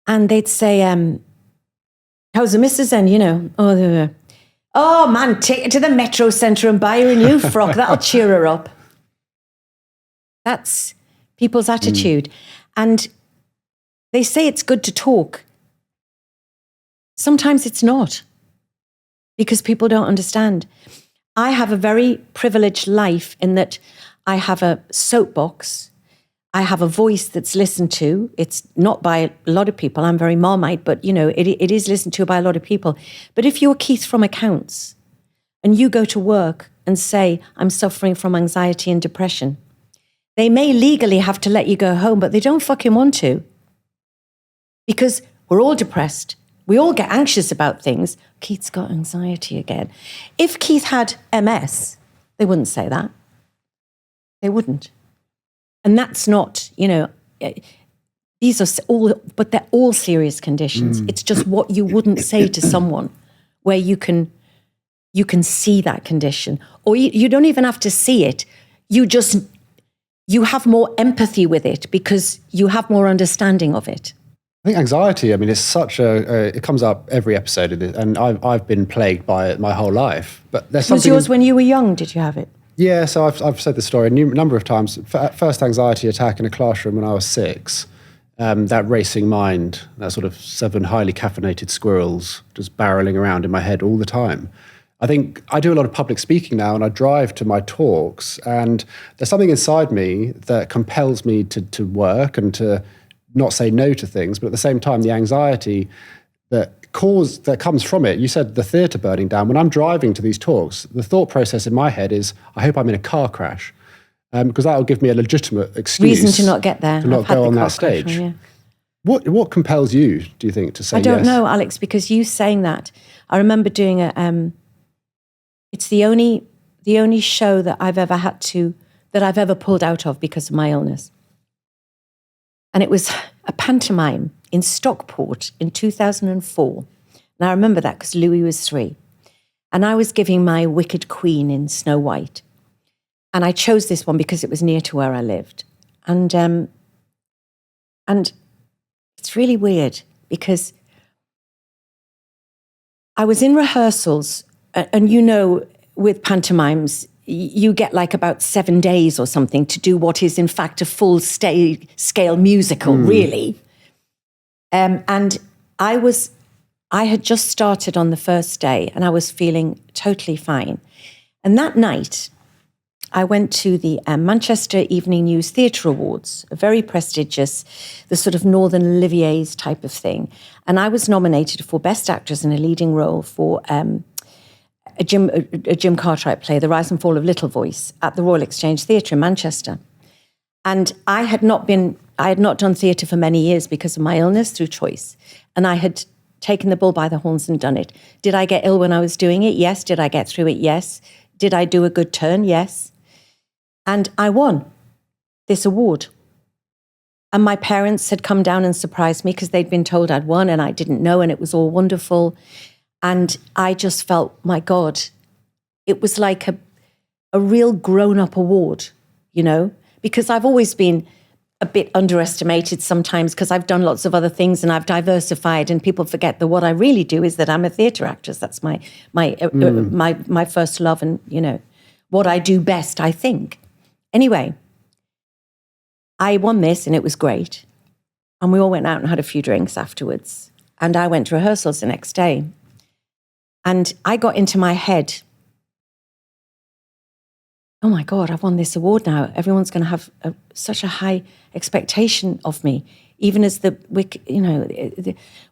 and they'd say, how's the missus then? You know, oh man, take her to the Metro Centre and buy her a new frock. That'll cheer her up. That's people's attitude. And they say it's good to talk. Sometimes it's not, because people don't understand. I have a very privileged life in that I have a soapbox. I have a voice that's listened to. It's not by a lot of people. I'm very Marmite, but, you know, it is listened to by a lot of people. But if you're Keith from accounts and you go to work and say, I'm suffering from anxiety and depression, They may legally have to let you go home, but they don't fucking want to. Because we're all depressed. We all get anxious about things. Keith's got anxiety again. If Keith had MS, they wouldn't say that. They wouldn't. And that's not, these are all, but they're all serious conditions. It's just what you wouldn't say to someone where you can see that condition. Or you don't even have to see it. You have more empathy with it because you have more understanding of it. I think anxiety, it's such it comes up every episode of it, and I've been plagued by it my whole life. But there's something. Was yours when you were young, did you have it? Yeah, so I've said the story a number of times. First anxiety attack in a classroom when I was 6. That racing mind, that sort of 7 highly caffeinated squirrels just barreling around in my head all the time. I think I do a lot of public speaking now, and I drive to my talks, and there's something inside me that compels me to work and to not say no to things, but at the same time, the anxiety that comes from it. You said the theatre burning down. When I'm driving to these talks, the thought process in my head is, I hope I'm in a car crash, because that will give me a legitimate excuse. Reason to not get there. To not go on that stage. Yeah. What compels you, do you think, to say yes? I don't know, Alex, because you saying that, I remember doing it's the only show that I've ever pulled out of because of my illness. And it was a pantomime in Stockport in 2004. And I remember that because Louis was 3. And I was giving my Wicked Queen in Snow White. And I chose this one because it was near to where I lived. And it's really weird because I was in rehearsals, and with pantomimes, you get like about 7 days or something to do what is in fact a full scale musical, really. And I had just started on the first day and I was feeling totally fine. And that night, I went to the Manchester Evening News Theatre Awards, a very prestigious, the sort of Northern Olivier's type of thing. And I was nominated for Best Actress in a Leading Role for a Jim Cartwright play, The Rise and Fall of Little Voice, at the Royal Exchange Theatre in Manchester. And I had not done theatre for many years because of my illness through choice. And I had taken the bull by the horns and done it. Did I get ill when I was doing it? Yes. Did I get through it? Yes. Did I do a good turn? Yes. And I won this award. And my parents had come down and surprised me because they'd been told I'd won and I didn't know, and it was all wonderful. And I just felt, my God, it was like a real grown-up award, because I've always been a bit underestimated sometimes because I've done lots of other things and I've diversified, and people forget that what I really do is that I'm a theatre actress. That's my first love and, what I do best, I think. Anyway, I won this and it was great. And we all went out and had a few drinks afterwards. And I went to rehearsals the next day. And I got into my head, oh my God, I've won this award now. Everyone's going to have such a high expectation of me, even as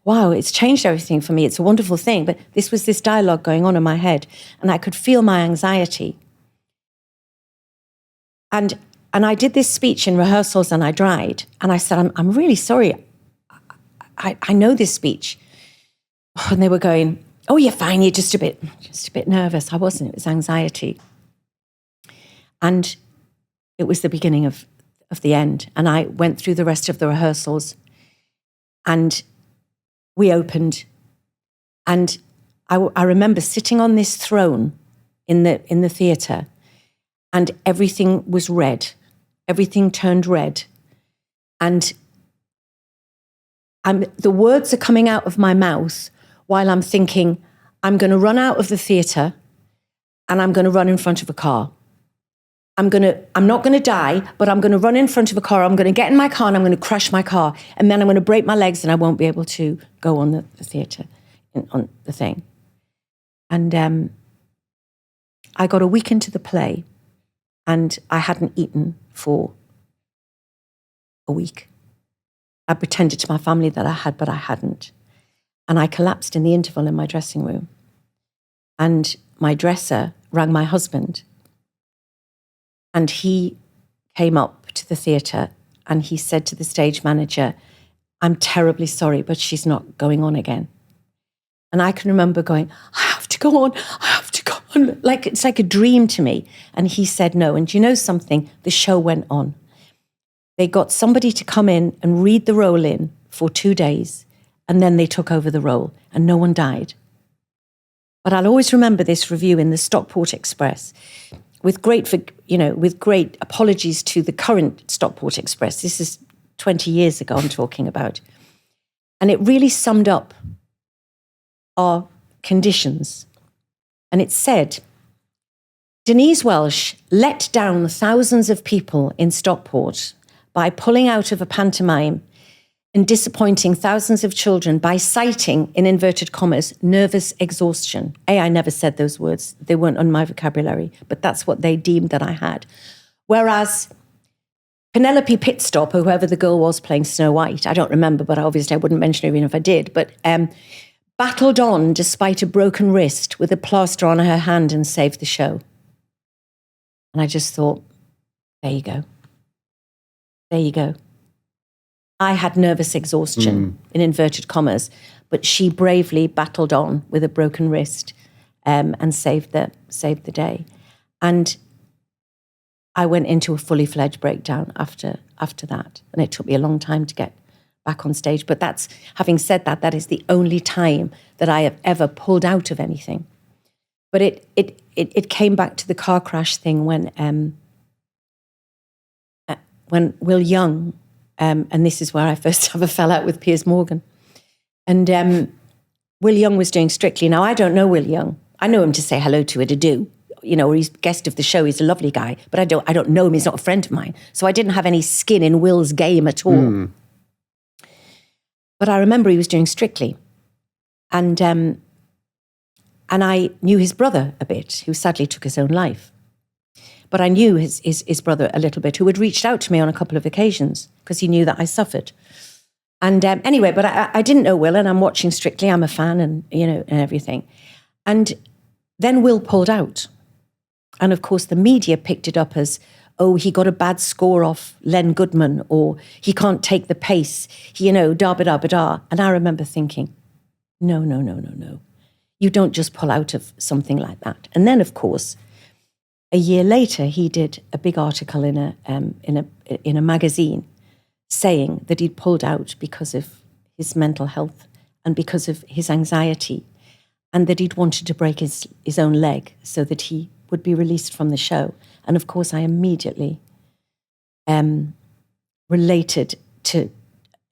wow, it's changed everything for me. It's a wonderful thing. But this was this dialogue going on in my head, and I could feel my anxiety. And I did this speech in rehearsals and I dried. And I said, I'm really sorry. I know this speech. And they were going, oh, you're fine. You're just a bit nervous. I wasn't. It was anxiety. And it was the beginning of the end. And I went through the rest of the rehearsals and we opened. And I remember sitting on this throne in the theatre, and everything was red. Everything turned red. And the words are coming out of my mouth while I'm thinking, I'm going to run out of the theatre and I'm going to run in front of a car. I'm not going to die, but I'm going to run in front of a car. I'm going to get in my car and I'm going to crash my car. And then I'm going to break my legs and I won't be able to go on the theatre, on the thing. And I got a week into the play and I hadn't eaten for a week. I pretended to my family that I had, but I hadn't. And I collapsed in the interval in my dressing room. And my dresser rang my husband. And he came up to the theatre and he said to the stage manager, "I'm terribly sorry, but she's not going on again." And I can remember going, "I have to go on, I have to go on." Like, it's like a dream to me. And he said no. And do you know something? The show went on. They got somebody to come in and read the role in for 2 days, and then they took over the role, and no one died. But I'll always remember this review in the Stockport Express, with great apologies to the current Stockport Express. This is 20 years ago I'm talking about. And it really summed up our conditions. And it said, "Denise Welch let down thousands of people in Stockport by pulling out of a pantomime and disappointing thousands of children by citing, in inverted commas, nervous exhaustion." I never said those words. They weren't on my vocabulary, but that's what they deemed that I had. Whereas Penelope Pitstop, or whoever the girl was playing Snow White, I don't remember, but obviously I wouldn't mention her even if I did, but battled on despite a broken wrist with a plaster on her hand and saved the show. And I just thought, there you go. There you go. I had nervous exhaustion, in inverted commas, but she bravely battled on with a broken wrist and saved the day. And I went into a fully fledged breakdown after that. And it took me a long time to get back on stage. But having said that, that is the only time that I have ever pulled out of anything. But it came back to the car crash thing when Will Young, and this is where I first ever fell out with Piers Morgan. And Will Young was doing Strictly. Now, I don't know Will Young. I know him to say hello to, to do. Or he's guest of the show. He's a lovely guy, but I don't know him. He's not a friend of mine. So I didn't have any skin in Will's game at all. But I remember he was doing Strictly. And I knew his brother a bit, who sadly took his own life. But I knew his brother a little bit, who had reached out to me on a couple of occasions because he knew that I suffered. And anyway, but I didn't know Will, and I'm watching Strictly. I'm a fan, and and everything. And then Will pulled out, and of course the media picked it up as, "Oh, he got a bad score off Len Goodman," or "He can't take the pace." Da-ba-da-ba-da. And I remember thinking, no. You don't just pull out of something like that. And then, of course, a year later, he did a big article in a magazine saying that he'd pulled out because of his mental health and because of his anxiety, and that he'd wanted to break his own leg so that he would be released from the show. And of course, I immediately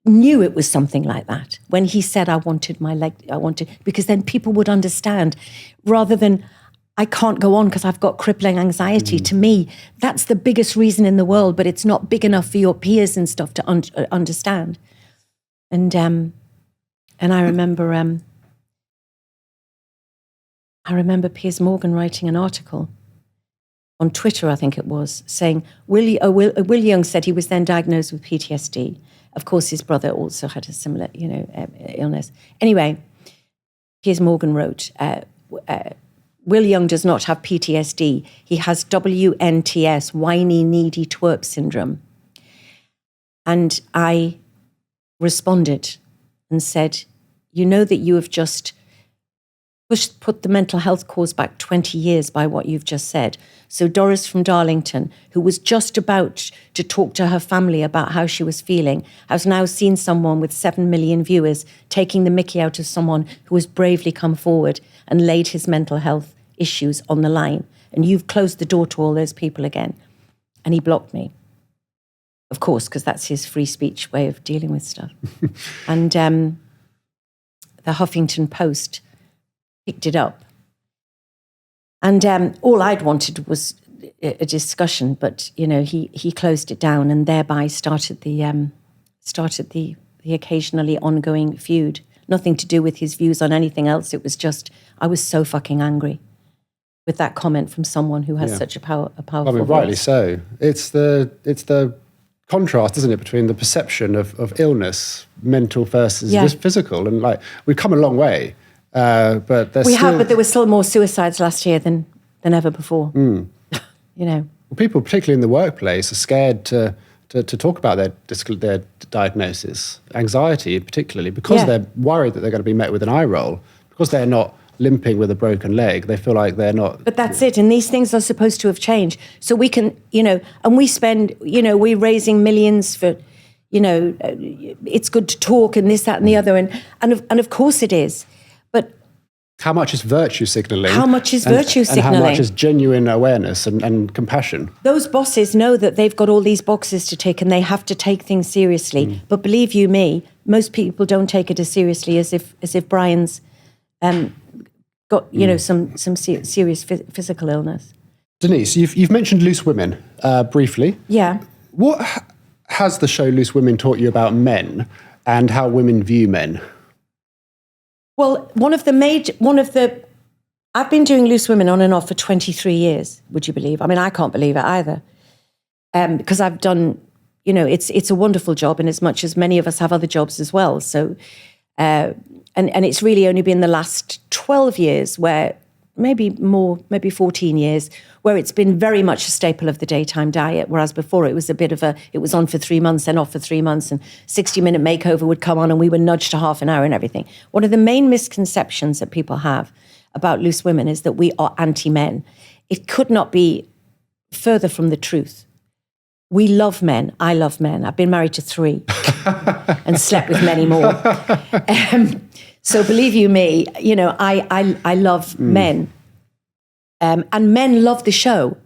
knew it was something like that. When he said, "I wanted my leg," because then people would understand, rather than, "I can't go on because I've got crippling anxiety." To me, that's the biggest reason in the world, but it's not big enough for your peers and stuff to understand. And I remember Piers Morgan writing an article on Twitter, I think it was, saying Will Young said he was then diagnosed with PTSD. Of course, his brother also had a similar, illness. Anyway, Piers Morgan wrote, "Will Young does not have PTSD. He has WNTS, whiny, needy twerp syndrome." And I responded and said, "You know that you have just put the mental health cause back 20 years by what you've just said. So Doris from Darlington, who was just about to talk to her family about how she was feeling, has now seen someone with 7 million viewers taking the mickey out of someone who has bravely come forward and laid his mental health issues on the line. And you've closed the door to all those people again." And he blocked me, of course, because that's his free speech way of dealing with stuff. And the Huffington Post picked it up. And all I'd wanted was a discussion, but, he closed it down and thereby started the occasionally ongoing feud. Nothing to do with his views on anything else. It was just, I was so fucking angry with that comment from someone who has such a powerful voice. Rightly so. It's the contrast, isn't it, between the perception of illness, mental versus just physical. And we've come a long way. But there were still more suicides last year than ever before. Well, people, particularly in the workplace, are scared to to talk about their diagnosis, anxiety particularly, because they're worried that they're going to be met with an eye roll, because they're not limping with a broken leg. They feel like they're not. But that's it. And these things are supposed to have changed. So we can, and we spend, we're raising millions for, it's good to talk and this, that, and the other. And of course it is. But how much is virtue signalling? How much is virtue signalling? And how much is genuine awareness and compassion? Those bosses know that they've got all these boxes to tick and they have to take things seriously. But believe you me, most people don't take it as seriously as if Brian's got some serious physical illness. Denise, you've mentioned Loose Women briefly. Yeah. What has the show Loose Women taught you about men and how women view men? Well, I've been doing Loose Women on and off for 23 years, would you believe? I mean, I can't believe it either. Because I've done, it's a wonderful job in as much as many of us have other jobs as well. So, and it's really only been the last 12 years where, maybe 14 years, where it's been very much a staple of the daytime diet, whereas before it was it was on for 3 months, then off for 3 months, and 60-minute makeover would come on and we were nudged to half an hour and everything. One of the main misconceptions that people have about Loose Women is that we are anti-men. It could not be further from the truth. We love men. I love men. I've been married to 3 and slept with many more. So believe you me, I love men. And men love the show.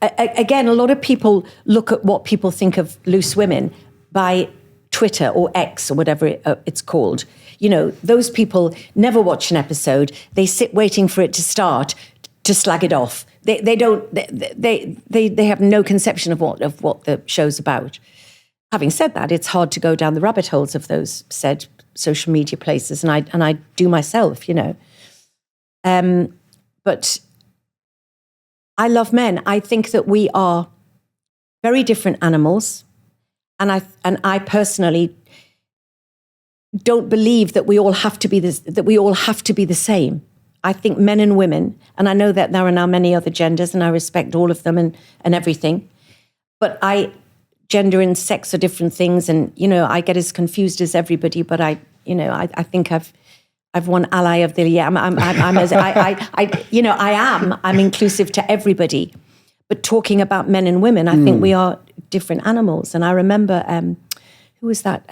Again, a lot of people look at what people think of Loose Women by Twitter or X or whatever it's called. Those people never watch an episode. They sit waiting for it to start to slag it off. They have no conception of what the show's about. Having said that, it's hard to go down the rabbit holes of those said social media places, and I do myself, But I love men. I think that we are very different animals, and I personally don't believe that we all have to be the same. I think men and women, and I know that there are now many other genders, and I respect all of them and everything, but gender and sex are different things, and I get as confused as everybody. But I think I've won ally of the year. I'm inclusive to everybody. But talking about men and women, I think we are different animals. And I remember who was that?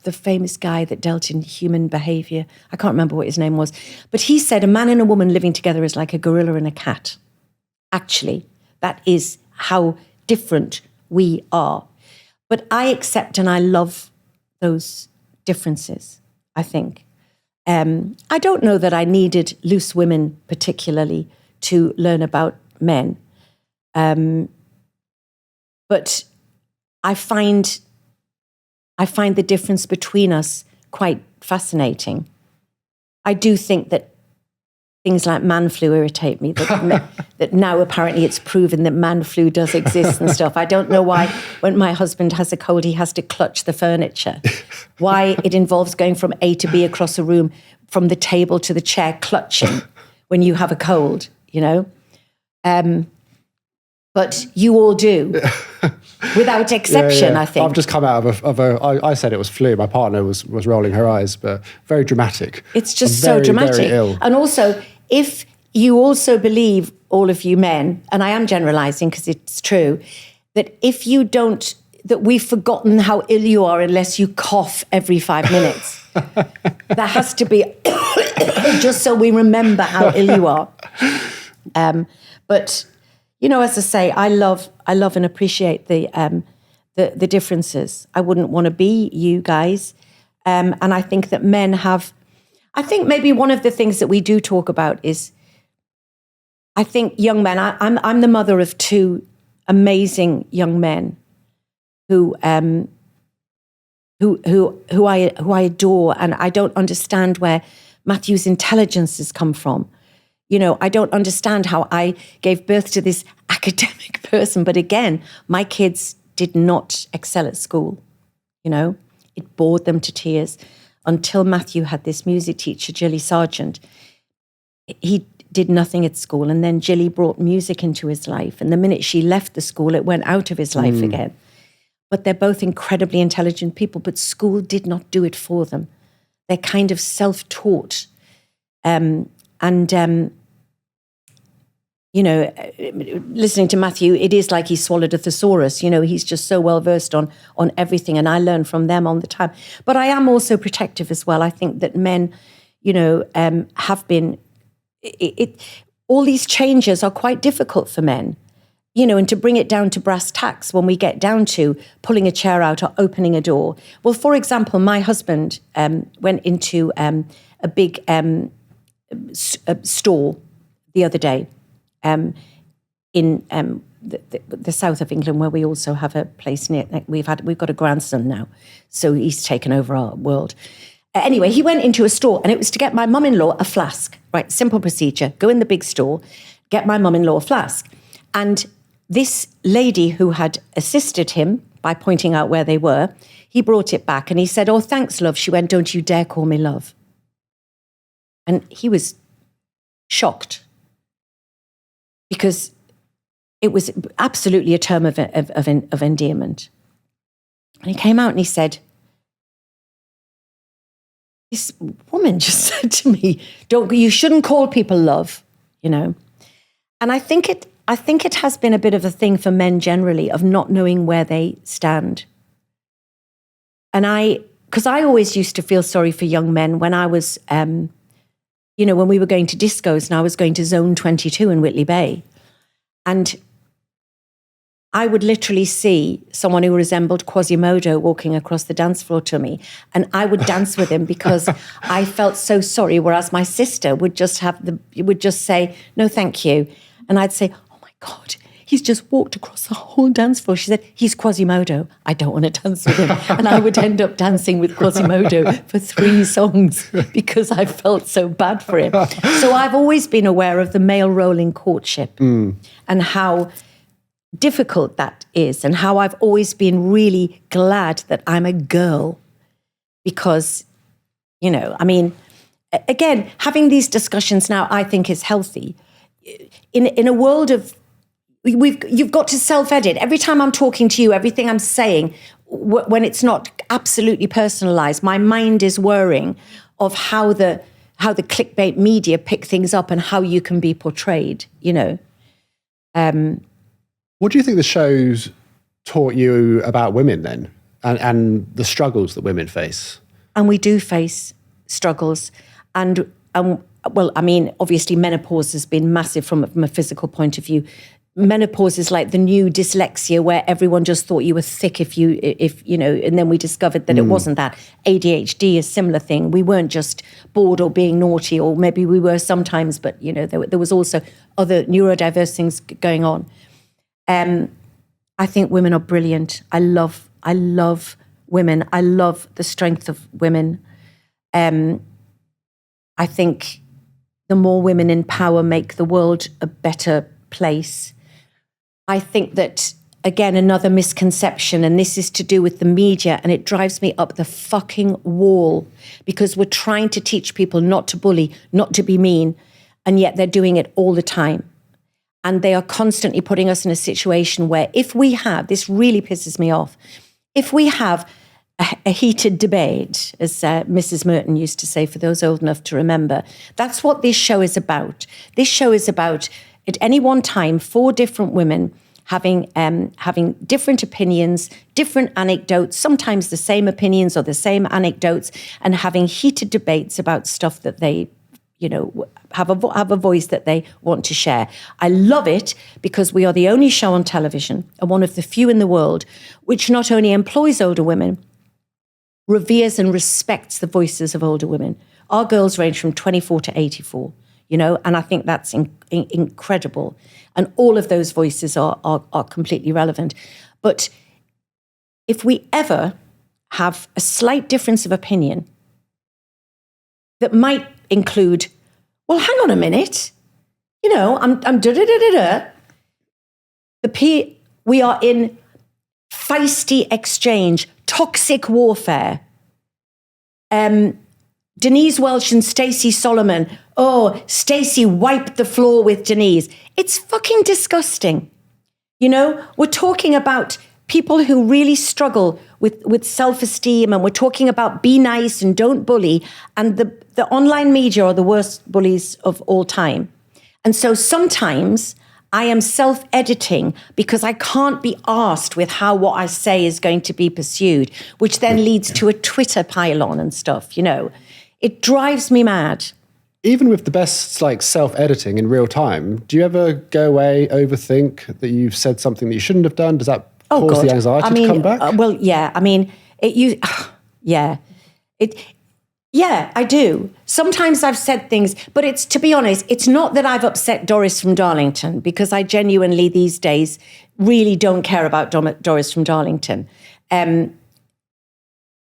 The famous guy that dealt in human behavior. I can't remember what his name was, but he said a man and a woman living together is like a gorilla and a cat. Actually, that is how different we are. But I accept and I love those differences, I think. I don't know that I needed Loose Women particularly to learn about men. But I find the difference between us quite fascinating. I do think that things like man flu irritate me, that now apparently it's proven that man flu does exist and stuff. I don't know why when my husband has a cold, he has to clutch the furniture. Why it involves going from A to B across a room, from the table to the chair, clutching when you have a cold, But you all do, without exception, I think. I've just come out of I said it was flu. My partner was rolling her eyes, but very dramatic. It's just so dramatic. Very ill. And also, if you also believe, all of you men, and I am generalising because it's true, that if you don't, that we've forgotten how ill you are unless you cough every 5 minutes. There has to be, just so we remember how ill you are. But as I say, I love and appreciate the differences. I wouldn't want to be you guys, and I think that men have. I think maybe one of the things that we do talk about is, I think young men. I'm the mother of 2 amazing young men who I adore, and I don't understand where Matthew's intelligence has come from. I don't understand how I gave birth to this academic person. But again, my kids did not excel at school. It bored them to tears until Matthew had this music teacher, Jilly Sargent. did nothing at school. And then Jilly brought music into his life. And the minute she left the school, it went out of his life again. But they're both incredibly intelligent people, but school did not do it for them. They're kind of self-taught. You know, listening to Matthew, it is like he swallowed a thesaurus. You know, he's just so well versed on everything, and I learn from them all the time. But I am also protective as well. I think that men, you know, have been. All these changes are quite difficult for men, you know, and to bring it down to brass tacks when we get down to pulling a chair out or opening a door. Well, for example, my husband went into a big store the other day. In the south of England, where we also have a place near, we've got a grandson now, so he's taken over our world. Anyway, he went into a store, and it was to get my mum-in-law a flask. Right, simple procedure: go in the big store, get my mum-in-law a flask. And this lady who had assisted him by pointing out where they were, he brought it back, and he said, "Oh, thanks, love." She went, "Don't you dare call me love." And he was shocked, because it was absolutely a term of endearment. And he came out and he said, "This woman just said to me, you shouldn't call people love," you know. And I think it has been a bit of a thing for men generally, of not knowing where they stand. And because I always used to feel sorry for young men when I was, you know, when we were going to discos and I was going to Zone 22 in Whitley Bay. And I would literally see someone who resembled Quasimodo walking across the dance floor to me, and I would dance with him because I felt so sorry, whereas my sister would just say, "No, thank you." And I'd say, "Oh my God, he's just walked across the whole dance floor." She said, "He's Quasimodo. I don't want to dance with him." And I would end up dancing with Quasimodo for 3 songs because I felt so bad for him. So I've always been aware of the male role in courtship and how difficult that is, and how I've always been really glad that I'm a girl, because, you know, I mean, again, having these discussions now, I think, is healthy. In a world of, you've got to self-edit. Every time I'm talking to you, everything I'm saying, when it's not absolutely personalized, my mind is worrying of how the clickbait media pick things up and how you can be portrayed, you know. What do you think the show's taught you about women then, and the struggles that women face? And we do face struggles. And, well, I mean, obviously menopause has been massive from a physical point of view. Menopause is like the new dyslexia, where everyone just thought you were thick if you know, and then we discovered that it wasn't that. ADHD is a similar thing. We weren't just bored or being naughty, or maybe we were sometimes, but, you know, there was also other neurodiverse things going on. I think women are brilliant. I love women. I love the strength of women. I think the more women in power make the world a better place. I think that, again, another misconception, and this is to do with the media, and it drives me up the fucking wall, because we're trying to teach people not to bully, not to be mean, and yet they're doing it all the time. And they are constantly putting us in a situation where, if we have, this really pisses me off, if we have a heated debate, as Mrs. Merton used to say, for those old enough to remember, that's what this show is about. This show is about, at any one time, 4 different women having different opinions, different anecdotes, sometimes the same opinions or the same anecdotes, and having heated debates about stuff that they, you know, have a voice that they want to share. I love it because we are the only show on television, and one of the few in the world, which not only employs older women, reveres and respects the voices of older women. Our girls range from 24 to 84, you know, and I think that's incredible. And all of those voices are completely relevant. But if we ever have a slight difference of opinion that might include, well, hang on a minute, you know, I'm da-da-da-da-da. We are in feisty exchange, toxic warfare. Denise Welch and Stacey Solomon. Oh, Stacey wiped the floor with Denise. It's fucking disgusting. You know, we're talking about people who really struggle with self-esteem, and we're talking about be nice and don't bully. And the online media are the worst bullies of all time. And so sometimes I am self-editing because I can't be asked with how what I say is going to be pursued, which then leads to a Twitter pylon and stuff, you know. It drives me mad. Even with the best like self-editing in real time, do you ever go away, overthink that you've said something that you shouldn't have done? Does that cause the anxiety to come back? Well, yeah. I mean, yeah, I do. Sometimes I've said things, but it's, to be honest, it's not that I've upset Doris from Darlington, because I genuinely these days really don't care about Doris from Darlington.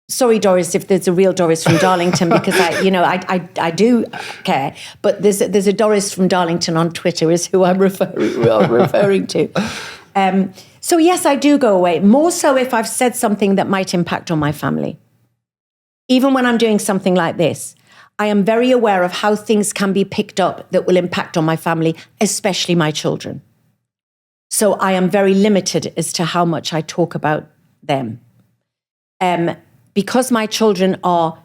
Sorry, Doris, if there's a real Doris from Darlington, because I do care. But there's a Doris from Darlington on Twitter is who I'm referring to. So yes, I do go away. More so if I've said something that might impact on my family. Even when I'm doing something like this, I am very aware of how things can be picked up that will impact on my family, especially my children. So I am very limited as to how much I talk about them. Because my children are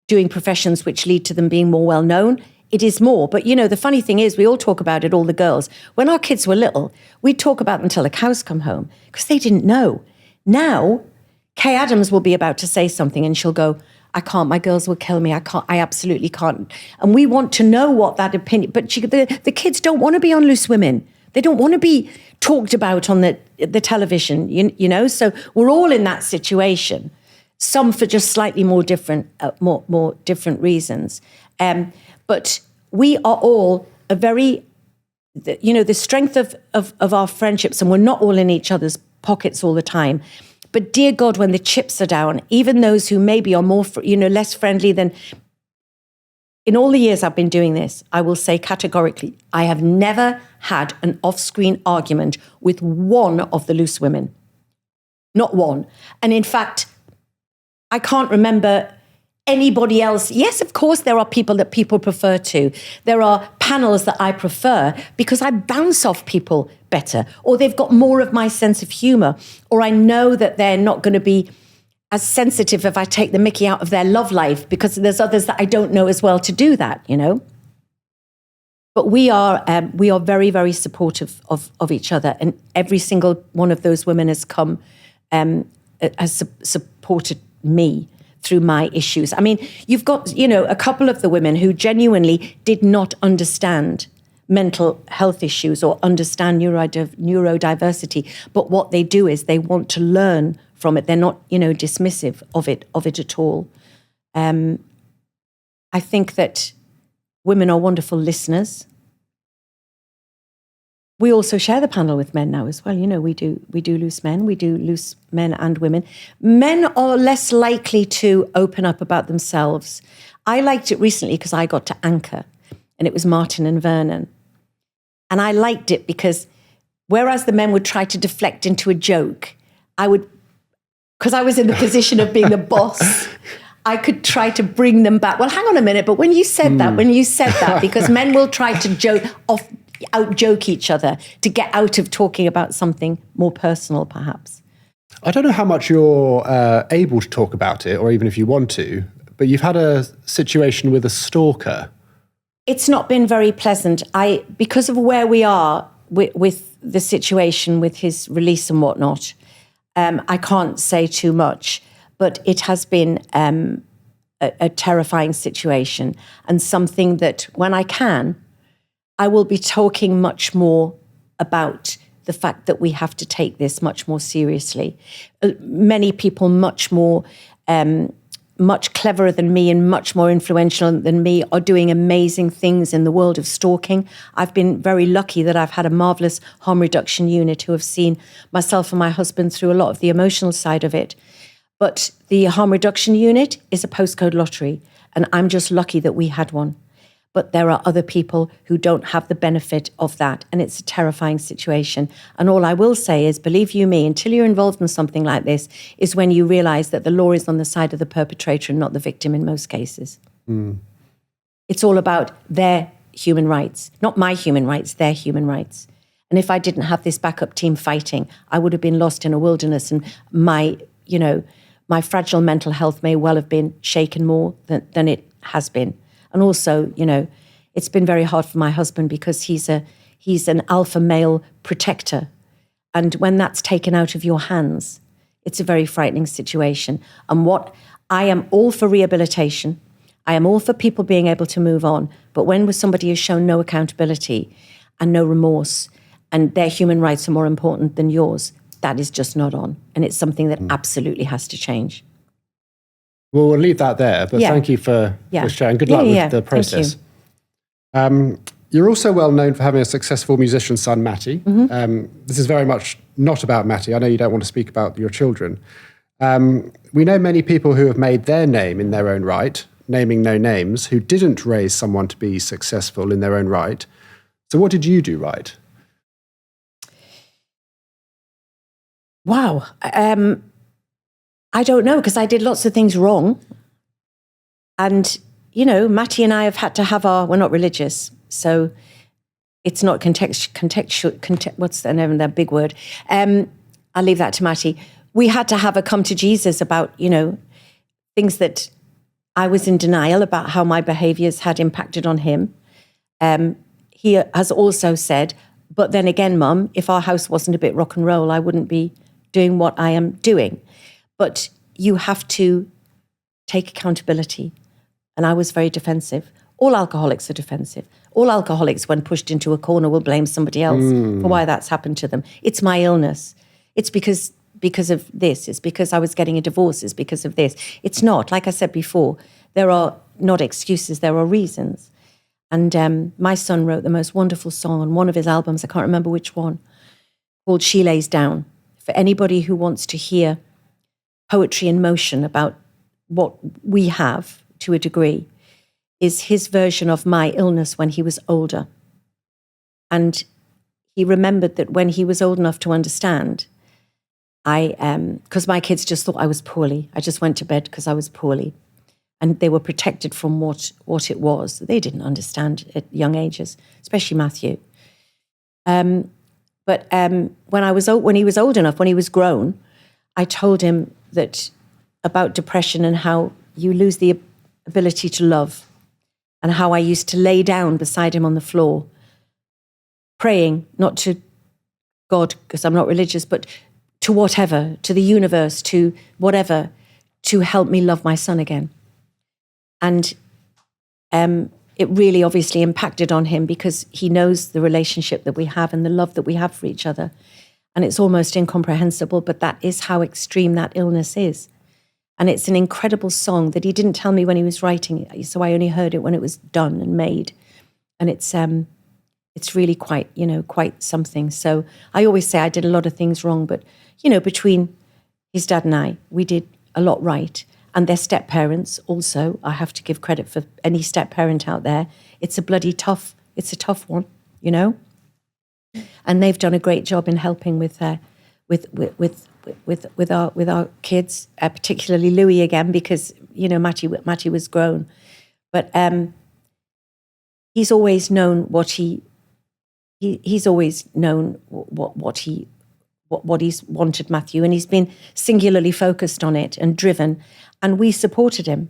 doing professions which lead to them being more well-known, it is more. But, you know, the funny thing is we all talk about it, all the girls. When our kids were little, we'd talk about them until the cows come home because they didn't know. Now, Kay Adams will be about to say something and she'll go, I can't, my girls will kill me. I absolutely can't. And we want to know what that opinion, but the kids don't want to be on Loose Women. They don't want to be talked about on the television, you know? So we're all in that situation. Some for just slightly more different reasons. But we are all a very, the strength of our friendships, and we're not all in each other's pockets all the time. But dear God, when the chips are down, even those who maybe are more, less friendly than, in all the years I've been doing this, I will say categorically, I have never had an off-screen argument with one of the Loose Women. Not one. And in fact, I can't remember anybody else. Yes, of course, there are people that people prefer to. There are panels that I prefer because I bounce off people better, or they've got more of my sense of humor, or I know that they're not going to be as sensitive if I take the mickey out of their love life, because there's others that I don't know as well to do that, you know. But we are very, very supportive of each other, and every single one of those women has come, has supported me through my issues. I mean, you've got, a couple of the women who genuinely did not understand mental health issues or understand neurodiversity, but what they do is they want to learn from it. They're not, dismissive of it at all. I think that women are wonderful listeners. We also share the panel with men now as well. We do Loose Men. We do Loose Men and women. Men are less likely to open up about themselves. I liked it recently because I got to anchor, and it was Martin and Vernon. And I liked it because whereas the men would try to deflect into a joke, because I was in the position of being the boss, I could try to bring them back. Well, hang on a minute, but when you said that, because men will try to out-joke each other to get out of talking about something more personal, perhaps. I don't know how much you're able to talk about it, or even if you want to, but you've had a situation with a stalker. It's not been very pleasant. Because of where we are with the situation, with his release and whatnot, I can't say too much, but it has been a terrifying situation, and something that when I will be talking much more about the fact that we have to take this much more seriously. Many people much cleverer than me and much more influential than me are doing amazing things in the world of stalking. I've been very lucky that I've had a marvellous harm reduction unit who have seen myself and my husband through a lot of the emotional side of it. But the harm reduction unit is a postcode lottery, and I'm just lucky that we had one. But there are other people who don't have the benefit of that, and it's a terrifying situation. And all I will say is, believe you me, until you're involved in something like this, is when you realise that the law is on the side of the perpetrator and not the victim in most cases. It's all about their human rights, not my human rights, their human rights. And if I didn't have this backup team fighting, I would have been lost in a wilderness, and my fragile mental health may well have been shaken more than it has been. And also, it's been very hard for my husband because he's an alpha male protector. And when that's taken out of your hands, it's a very frightening situation. And I am all for rehabilitation. I am all for people being able to move on. But when somebody has shown no accountability and no remorse, and their human rights are more important than yours, that is just not on. And it's something that absolutely has to change. Well, we'll leave that there, but thank you for sharing. Good luck with the process. You're also well known for having a successful musician son, Matty. This is very much not about Matty. I know you don't want to speak about your children. We know many people who have made their name in their own right, naming no names, who didn't raise someone to be successful in their own right. So what did you do right? Wow. I don't know, because I did lots of things wrong. And, Matty and I have had to have we're not religious, so it's not what's that big word? I'll leave that to Matty. We had to have a come to Jesus about, things that I was in denial about how my behaviors had impacted on him. He has also said, but then again, Mum, if our house wasn't a bit rock and roll, I wouldn't be doing what I am doing. But you have to take accountability. And I was very defensive. All alcoholics are defensive. All alcoholics, when pushed into a corner, will blame somebody else for why that's happened to them. It's my illness. It's because of this. It's because I was getting a divorce. It's because of this. It's not. Like I said before, there are not excuses. There are reasons. And my son wrote the most wonderful song on one of his albums, I can't remember which one, called She Lays Down. For anybody who wants to hear poetry in motion about what we have to a degree, is his version of my illness when he was older. And he remembered that when he was old enough to understand, because my kids just thought I was poorly. I just went to bed because I was poorly. And they were protected from what it was. They didn't understand at young ages, especially Matthew. But when he was old enough, when he was grown, I told him that about depression and how you lose the ability to love, and how I used to lay down beside him on the floor, praying, not to God, because I'm not religious, but to whatever, to the universe, to whatever, to help me love my son again. And it really obviously impacted on him, because he knows the relationship that we have and the love that we have for each other. And it's almost incomprehensible, but that is how extreme that illness is. And it's an incredible song that he didn't tell me when he was writing it, so I only heard it when it was done and made. And it's really quite something. So I always say I did a lot of things wrong, but, between his dad and I, we did a lot right. And their step-parents also, I have to give credit for any step-parent out there. It's a tough one, And they've done a great job in helping with our kids, particularly Louis again, because Matty was grown, but he's always known he's always known what he's wanted, Matthew, and he's been singularly focused on it and driven, and we supported him.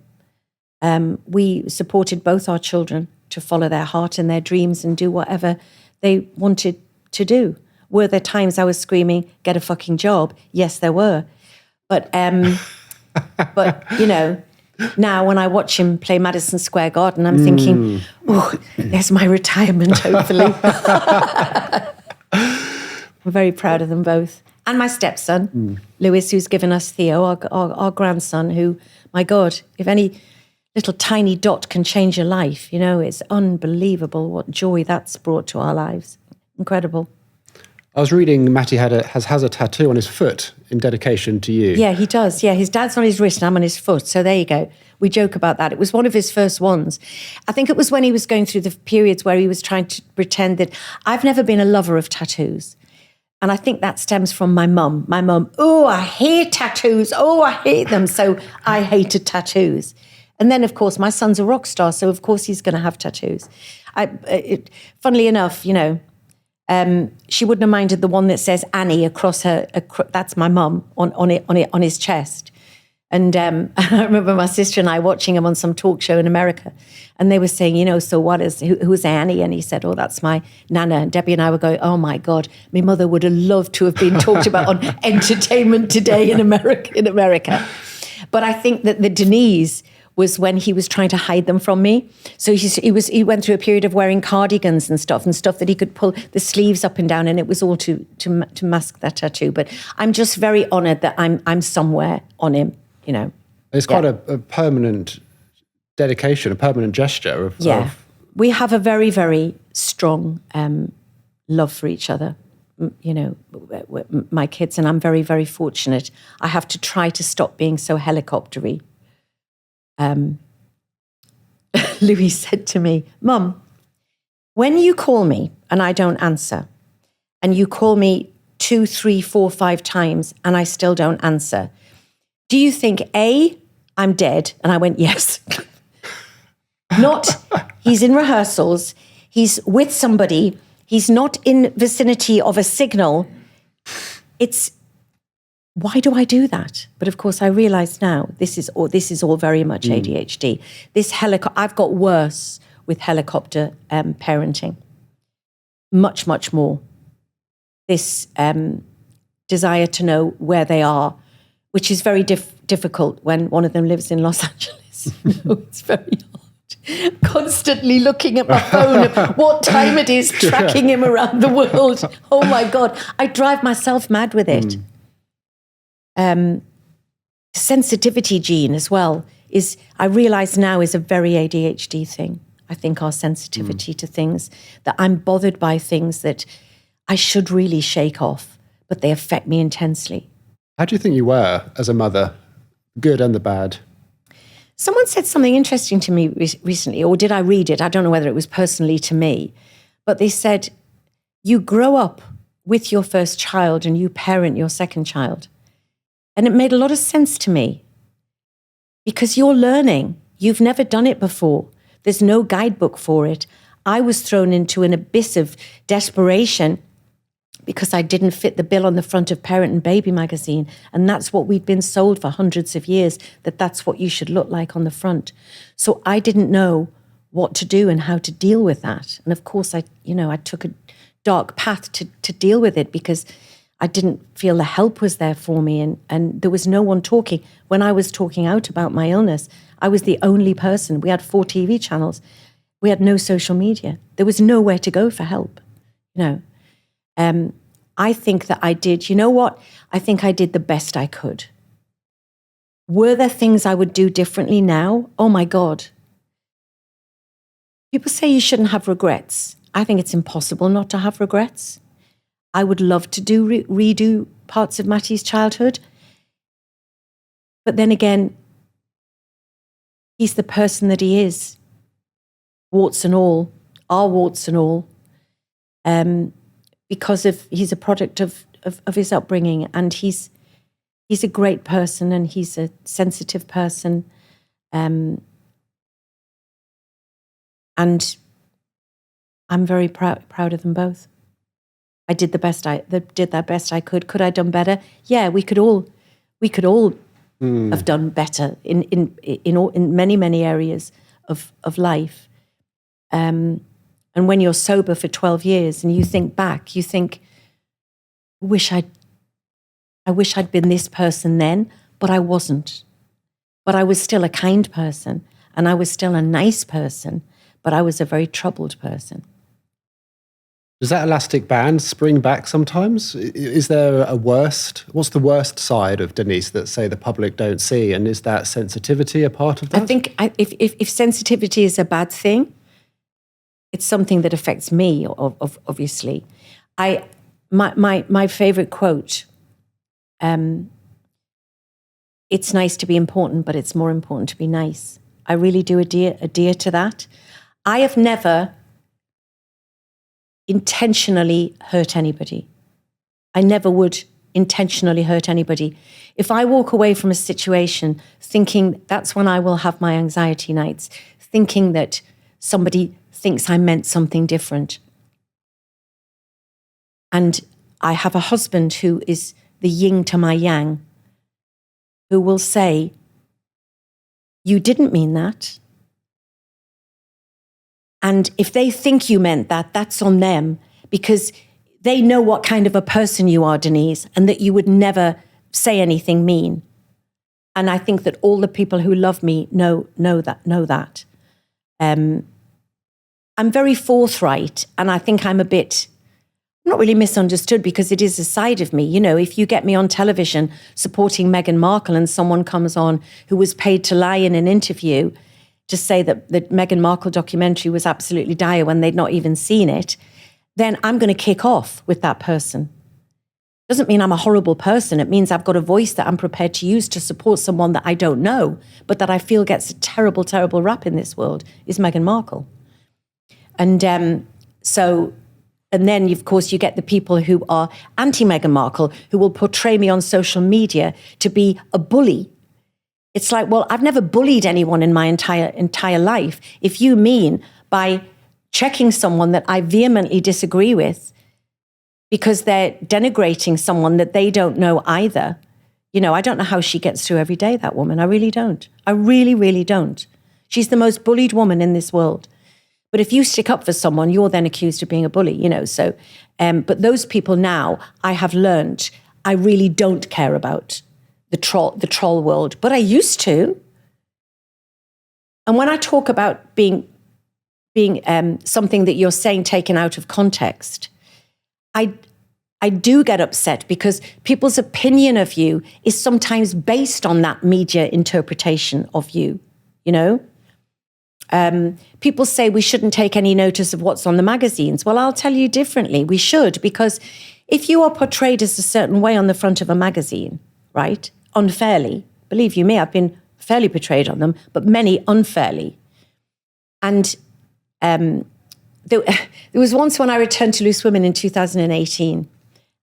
We supported both our children to follow their heart and their dreams and do whatever they wanted to do. Were there times I was screaming, get a fucking job? Yes, there were. But now when I watch him play Madison Square Garden, I'm thinking, oh, there's my retirement, hopefully. I'm very proud of them both. And my stepson, Lewis, who's given us Theo, our grandson, who, my God, if any little tiny dot can change your life, it's unbelievable what joy that's brought to our lives. Incredible. I was reading Matty has a tattoo on his foot in dedication to you. Yeah, he does. Yeah, his dad's on his wrist and I'm on his foot. So there you go. We joke about that. It was one of his first ones. I think it was when he was going through the periods where he was trying to pretend that I've never been a lover of tattoos. And I think that stems from my mum. My mum, oh, I hate tattoos. Oh, I hate them. So I hated tattoos. And then, of course, my son's a rock star, so of course he's going to have tattoos. Funnily enough, she wouldn't have minded the one that says Annie across her. That's my mum on his chest. And I remember my sister and I watching him on some talk show in America, and they were saying, so who's Annie? And he said, oh, that's my nana. And Debbie and I were going, oh my God, my mother would have loved to have been talked about on Entertainment Today in America. But I think that the Denise was when he was trying to hide them from me. So he went through a period of wearing cardigans and stuff that he could pull the sleeves up and down, and it was all to mask that tattoo. But I'm just very honoured that I'm somewhere on him. It's quite a permanent dedication, a permanent gesture of we have a very, very strong love for each other, my kids, and I'm very, very fortunate. I have to try to stop being so helicoptery. Louis said to me, Mum, when you call me and I don't answer, and you call me 2, 3, 4, 5 times and I still don't answer, do you think, A, I'm dead? And I went, yes. Not, he's in rehearsals, he's with somebody, he's not in vicinity of a signal. It's, why do I do that? But of course, I realise now this is all very much ADHD. I've got worse with helicopter parenting. Much, much more. This desire to know where they are, which is very difficult when one of them lives in Los Angeles. It's very hard. Constantly looking at my phone at what time it is, tracking him around the world. Oh my God, I drive myself mad with it. Sensitivity gene as well I realise now is a very ADHD thing. I think our sensitivity to things, that I'm bothered by things that I should really shake off, but they affect me intensely. How do you think you were as a mother, good and the bad? Someone said something interesting to me recently, or did I read it? I don't know whether it was personally to me, but they said, you grow up with your first child and you parent your second child. And it made a lot of sense to me because you're learning. You've never done it before. There's no guidebook for it. I was thrown into an abyss of desperation because I didn't fit the bill on the front of Parent and Baby magazine. And that's what we'd been sold for hundreds of years, that's what you should look like on the front. So I didn't know what to do and how to deal with that. And of course, I took a dark path to deal with it because I didn't feel the help was there for me. And there was no one talking. When I was talking out about my illness, I was the only person. We had 4 TV channels. We had no social media. There was nowhere to go for help, I think that I did, I think I did the best I could. Were there things I would do differently now? Oh my God. People say you shouldn't have regrets. I think it's impossible not to have regrets. I would love to redo parts of Matty's childhood. But then again, he's the person that he is. Warts and all, our warts and all. Because he's a product of his upbringing, and he's a great person and he's a sensitive person, and I'm very proud of them both. I did the best I could. Could I have done better? Yeah, we could all have done better in many areas of life. And when you're sober for 12 years and you think back, you think, I wish I'd been this person then, but I wasn't. But I was still a kind person and I was still a nice person, but I was a very troubled person. Does that elastic band spring back sometimes? Is there what's the worst side of Denise that, say, the public don't see? And is that sensitivity a part of that? I think if sensitivity is a bad thing, it's something that affects me, obviously. My favorite quote, it's nice to be important, but it's more important to be nice. I really do adhere to that. I have never intentionally hurt anybody. I never would intentionally hurt anybody. If I walk away from a situation thinking that's when I will have my anxiety nights, thinking that somebody thinks I meant something different. And I have a husband who is the yin to my yang, who will say, you didn't mean that. And if they think you meant that, that's on them, because they know what kind of a person you are, Denise, and that you would never say anything mean. And I think that all the people who love me know that. I'm very forthright, and I think I'm not really misunderstood, because it is a side of me. You know, if you get me on television supporting Meghan Markle and someone comes on who was paid to lie in an interview to say that the Meghan Markle documentary was absolutely dire when they'd not even seen it, then I'm going to kick off with that person. Doesn't mean I'm a horrible person. It means I've got a voice that I'm prepared to use to support someone that I don't know, but that I feel gets a terrible, terrible rap in this world, is Meghan Markle. And and then, of course, you get the people who are anti-Meghan Markle, who will portray me on social media to be a bully. It's like, well, I've never bullied anyone in my entire life. If you mean by checking someone that I vehemently disagree with because they're denigrating someone that they don't know either, you know, I don't know how she gets through every day, that woman. I really don't. I really, really don't. She's the most bullied woman in this world. But if you stick up for someone, you're then accused of being a bully, you know. So, but those people now, I have learned, I really don't care about the troll world, but I used to. And when I talk about being something that you're saying taken out of context, I do get upset, because people's opinion of you is sometimes based on that media interpretation of you, you know. People say we shouldn't take any notice of what's on the magazines. Well, I'll tell you differently. We should, because if you are portrayed as a certain way on the front of a magazine, right, unfairly, believe you me, I've been fairly portrayed on them, but many unfairly. And there was once when I returned to Loose Women in 2018,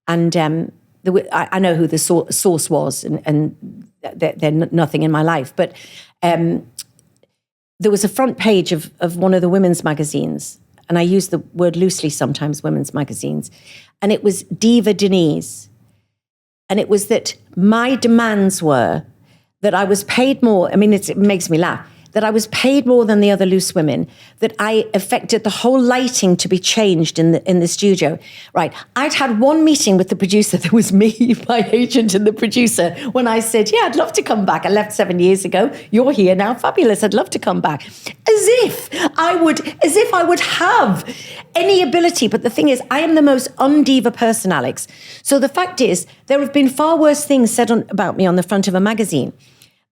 and I know who the source was, and they're nothing in my life, but there was a front page of one of the women's magazines, and I use the word loosely sometimes, women's magazines, and it was Diva Denise. And it was that my demands were that I was paid more. I mean, it makes me laugh. That I was paid more than the other loose women, that I affected the whole lighting to be changed in the studio. Right. I'd had one meeting with the producer. That was me, my agent and the producer, when I said, yeah, I'd love to come back. I left 7 years ago. You're here now. Fabulous. I'd love to come back. As if I would have any ability. But the thing is, I am the most undiva person, Alex. So the fact is, there have been far worse things said about me on the front of a magazine.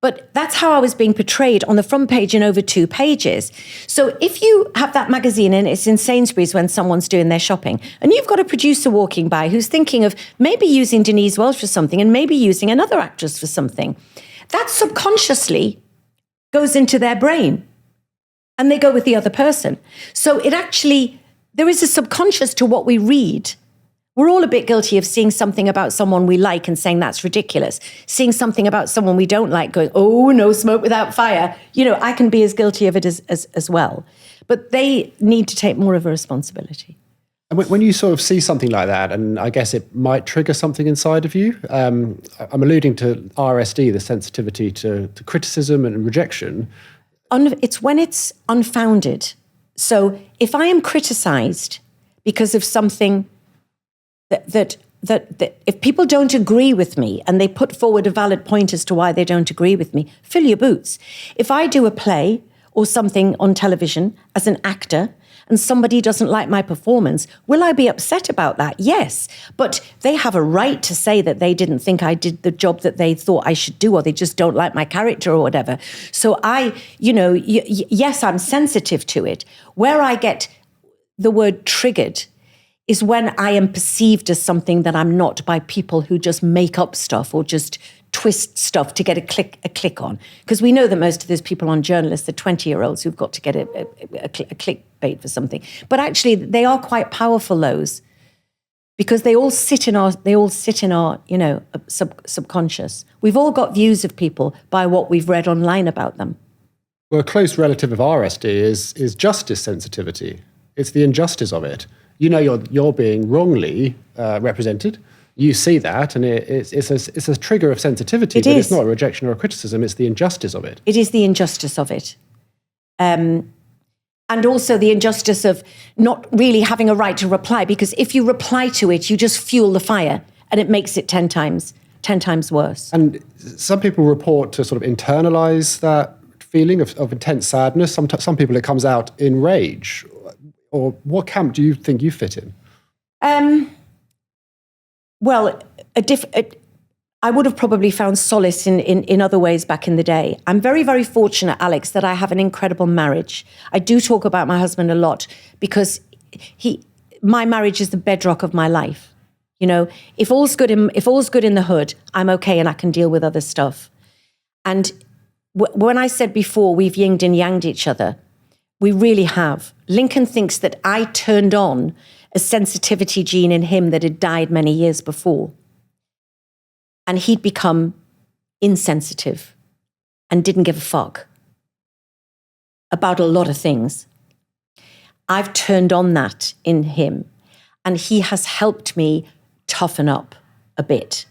But that's how I was being portrayed on the front page in over 2 pages. So if you have that magazine and it's in Sainsbury's when someone's doing their shopping, and you've got a producer walking by who's thinking of maybe using Denise Welch for something and maybe using another actress for something, that subconsciously goes into their brain and they go with the other person. So there is a subconscious to what we read. We're all a bit guilty of seeing something about someone we like and saying that's ridiculous. Seeing something about someone we don't like going, oh, no smoke without fire. You know, I can be as guilty of it as well. But they need to take more of a responsibility. And when you sort of see something like that, and I guess it might trigger something inside of you, I'm alluding to RSD, the sensitivity to criticism and rejection. It's when it's unfounded. So if I am criticized because of something that if people don't agree with me and they put forward a valid point as to why they don't agree with me, fill your boots. If I do a play or something on television as an actor and somebody doesn't like my performance, will I be upset about that? Yes. But they have a right to say that they didn't think I did the job that they thought I should do, or they just don't like my character or whatever. So yes, I'm sensitive to it. Where I get the word triggered is when I am perceived as something that I'm not by people who just make up stuff or just twist stuff to get a click on. Because we know that most of those people on journalists are 20-year-olds who've got to get a clickbait for something. But actually, they are quite powerful, those. because they all sit in our subconscious. We've all got views of people by what we've read online about them. Well, a close relative of RSD is justice sensitivity. It's the injustice of it. You know you're being wrongly represented. You see that, and it's a trigger of sensitivity, but it's not a rejection or a criticism. It's the injustice of it. It is the injustice of it. And also the injustice of not really having a right to reply, because if you reply to it, you just fuel the fire, and it makes it 10 times worse. And some people report to sort of internalize that feeling of intense sadness. Some people, it comes out in rage. Or what camp do you think you fit in? Well, I would have probably found solace in other ways back in the day. I'm very, very fortunate, Alex, that I have an incredible marriage. I do talk about my husband a lot because my marriage is the bedrock of my life. You know, if all's good in the hood, I'm okay and I can deal with other stuff. And when I said before we've yinged and yanged each other, we really have. Lincoln thinks that I turned on a sensitivity gene in him that had died many years before. And he'd become insensitive and didn't give a fuck about a lot of things. I've turned on that in him, and he has helped me toughen up a bit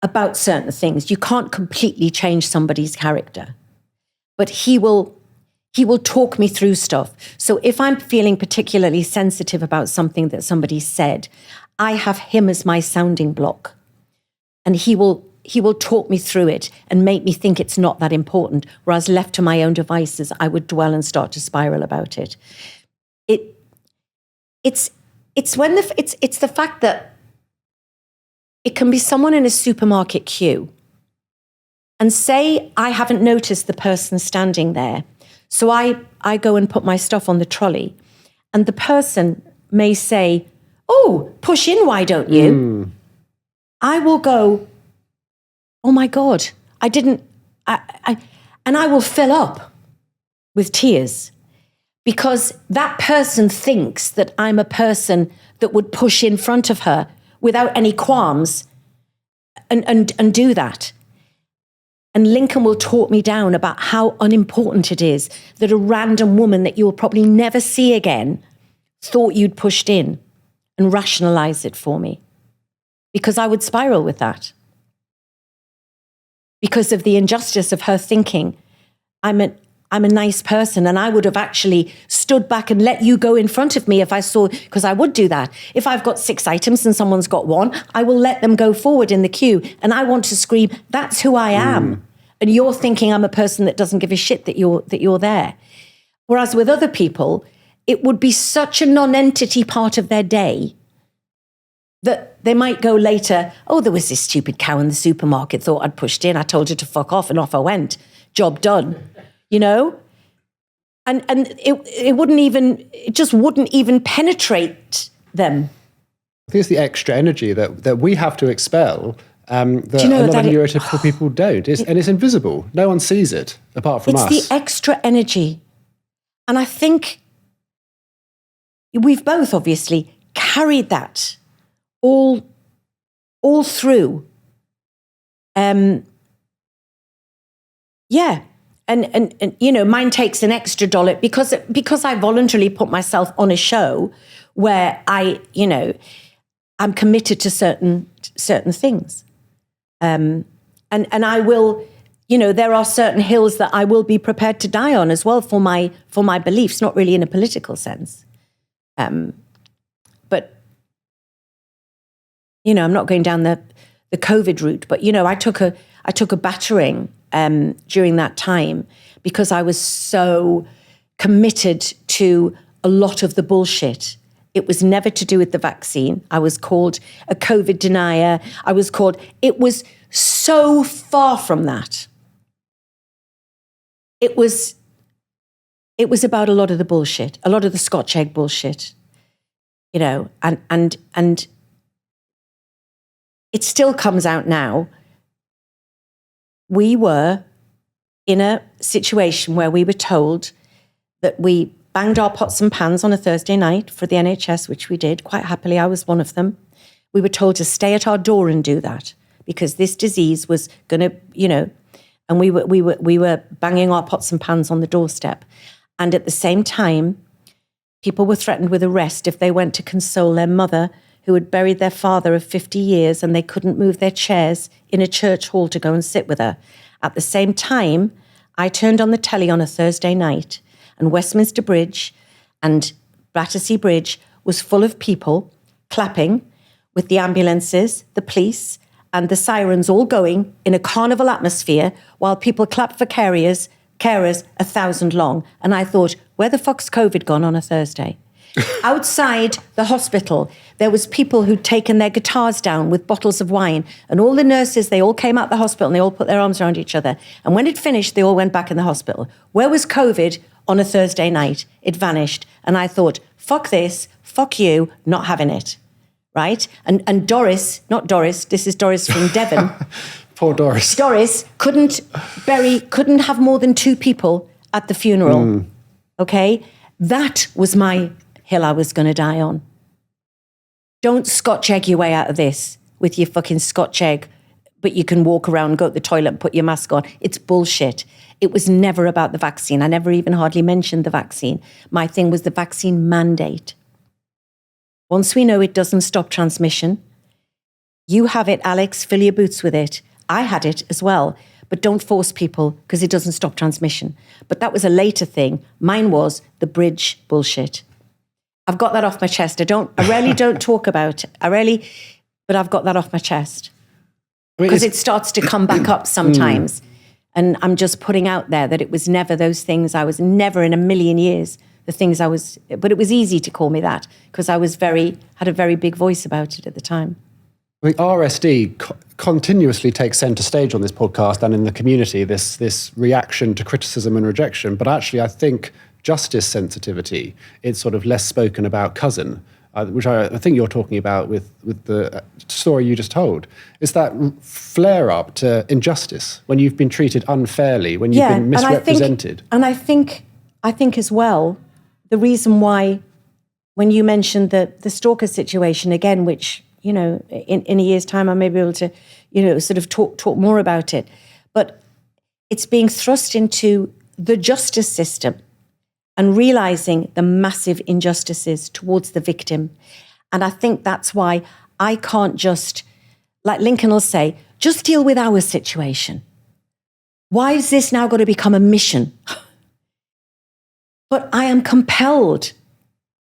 about certain things. You can't completely change somebody's character, but he will talk me through stuff. So if I'm feeling particularly sensitive about something that somebody said, I have him as my sounding block. And he will talk me through it and make me think it's not that important. Whereas left to my own devices, I would dwell and start to spiral about it. It's the fact that it can be someone in a supermarket queue, and say I haven't noticed the person standing there. So I go and put my stuff on the trolley, and the person may say, "Oh, push in, why don't you?" I will go, "Oh my God, I didn't," and I will fill up with tears because that person thinks that I'm a person that would push in front of her without any qualms and do that. And Lincoln will talk me down about how unimportant it is that a random woman that you will probably never see again thought you'd pushed in, and rationalize it for me. Because I would spiral with that. Because of the injustice of her thinking, I'm a nice person, and I would have actually stood back and let you go in front of me if I saw, because I would do that. If I've got 6 items and someone's got 1, I will let them go forward in the queue, and I want to scream, "That's who I am." And you're thinking I'm a person that doesn't give a shit that you're there. Whereas with other people, it would be such a non-entity part of their day that they might go later, "Oh, there was this stupid cow in the supermarket, thought I'd pushed in. I told her to fuck off and off I went. Job done." You know? And it just wouldn't even penetrate them. I think it's the extra energy that we have to expel that you know a lot that of neurotypical people don't. And it's invisible. No one sees it apart from us. It's the extra energy. And I think we've both obviously carried that all through. Yeah. And you know, mine takes an extra dollop because I voluntarily put myself on a show where I'm committed to certain things. And I will, there are certain hills that I will be prepared to die on as well for my beliefs, not really in a political sense. But I'm not going down the COVID route, but I took a battering during that time because I was so committed to a lot of the bullshit. It was never to do with the vaccine. I was called a COVID denier. It was so far from that. It was about a lot of the bullshit, a lot of the Scotch egg bullshit, and it still comes out now. We were in a situation where we were told that we banged our pots and pans on a Thursday night for the NHS, which we did quite happily. I was one of them. We were told to stay at our door and do that because this disease was going to, and we were banging our pots and pans on the doorstep. And at the same time, people were threatened with arrest if they went to console their mother who had buried their father of 50 years and they couldn't move their chairs in a church hall to go and sit with her. At the same time, I turned on the telly on a Thursday night and Westminster Bridge and Battersea Bridge was full of people clapping with the ambulances, the police, and the sirens all going in a carnival atmosphere while people clapped for carers 1,000 long. And I thought, where the fuck's COVID gone on a Thursday? Outside the hospital, there was people who'd taken their guitars down with bottles of wine, and all the nurses, they all came out the hospital and they all put their arms around each other. And when it finished, they all went back in the hospital. Where was COVID on a Thursday night? It vanished. And I thought, fuck this, fuck you, not having it. Right? And Doris, not Doris, this is Doris from Devon. Poor Doris. Doris couldn't have more than 2 people at the funeral. Okay? That was my hill I was going to die on. Don't Scotch egg your way out of this with your fucking Scotch egg, but you can walk around, go to the toilet and put your mask on. It's bullshit. It was never about the vaccine. I never even hardly mentioned the vaccine. My thing was the vaccine mandate. Once we know it doesn't stop transmission, you have it, Alex, fill your boots with it. I had it as well, but don't force people because it doesn't stop transmission. But that was a later thing. Mine was the bridge bullshit. I've got that off my chest. I rarely don't talk about it. But I've got that off my chest. Because it starts to come back up sometimes. And I'm just putting out there that it was never those things. I was never in a million years the things I was, but it was easy to call me that because I was had a very big voice about it at the time. I think RSD continuously takes centre stage on this podcast and in the community, this reaction to criticism and rejection. But actually, I think justice sensitivity, it's sort of less spoken about cousin, which I think you're talking about with the story you just told. It's that flare-up to injustice when you've been treated unfairly, when you've been misrepresented. I think as well, the reason why, when you mentioned the stalker situation again, which, in a year's time I may be able to, sort of talk more about it. But it's being thrust into the justice system and realizing the massive injustices towards the victim. And I think that's why I can't just, like Lincoln will say, just deal with our situation. Why is this now got to become a mission? But I am compelled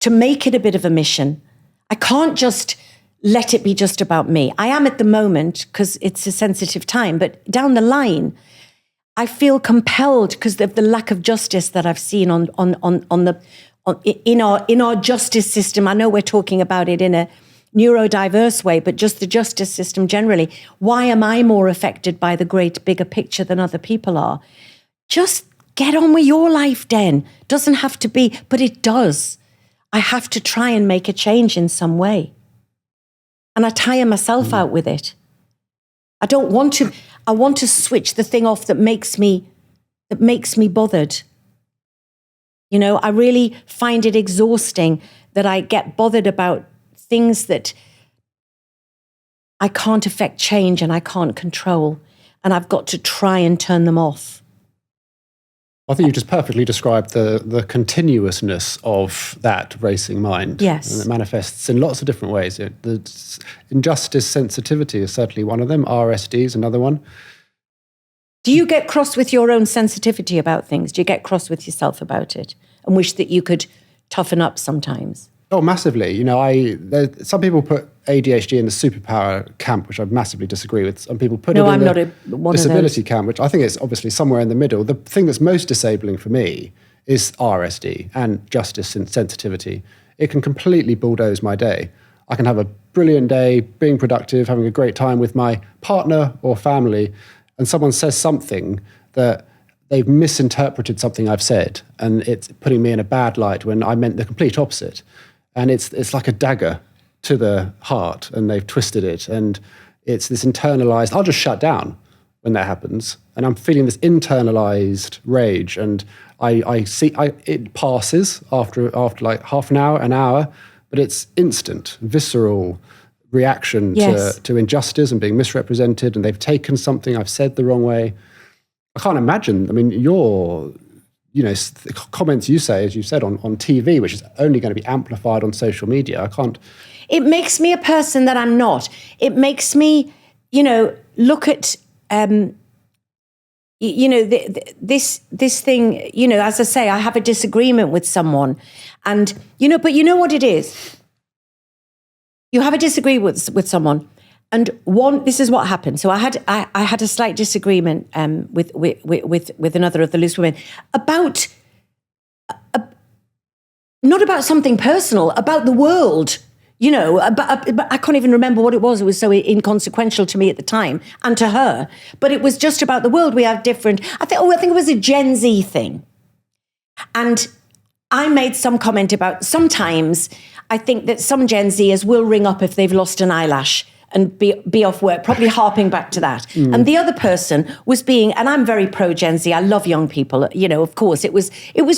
to make it a bit of a mission. I can't just let it be just about me. I am at the moment because it's a sensitive time, but down the line, I feel compelled because of the lack of justice that I've seen in our justice system. I know we're talking about it in a neurodiverse way, but just the justice system generally. Why am I more affected by the great bigger picture than other people are? Just get on with your life, Den. Doesn't have to be, but it does. I have to try and make a change in some way. And I tire myself out with it. I don't want to, I want to switch the thing off that makes me bothered. I really find it exhausting that I get bothered about things that I can't affect change and I can't control. And I've got to try and turn them off. I think you just perfectly described the continuousness of that racing mind. Yes. And it manifests in lots of different ways. The injustice sensitivity is certainly one of them. RSD is another one. Do you get cross with your own sensitivity about things? Do you get cross with yourself about it and wish that you could toughen up sometimes? Oh, massively. Some people put ADHD in the superpower camp, which I massively disagree with. Some people put it in the disability camp, which I think is obviously somewhere in the middle. The thing that's most disabling for me is RSD and justice and sensitivity. It can completely bulldoze my day. I can have a brilliant day, being productive, having a great time with my partner or family, and someone says something that they've misinterpreted something I've said, and it's putting me in a bad light when I meant the complete opposite. And it's like a dagger to the heart, and they've twisted it. And it's this internalized, I'll just shut down when that happens. And I'm feeling this internalized rage, and I see it passes after like half an hour, but it's instant, visceral reaction to injustice and being misrepresented, and they've taken something I've said the wrong way. I can't imagine. I mean, the comments you say, as you said, on TV, which is only going to be amplified on social media. I can't. It makes me a person that I'm not. It makes me, look at, this thing, as I say, I have a disagreement with someone, and, but you know what it is? You have a disagreement with someone, and this is what happened. So I had a slight disagreement with another of the loose women about not about something personal, about the world. I can't even remember what it was. It was so inconsequential to me at the time and to her. But it was just about the world. We have different. I think it was a Gen Z thing, and I made some comment about sometimes I think that some Gen Zers will ring up if they've lost an eyelash and be off work, probably harping back to that. And the other person was and I'm very pro Gen Z, I love young people, of course, it was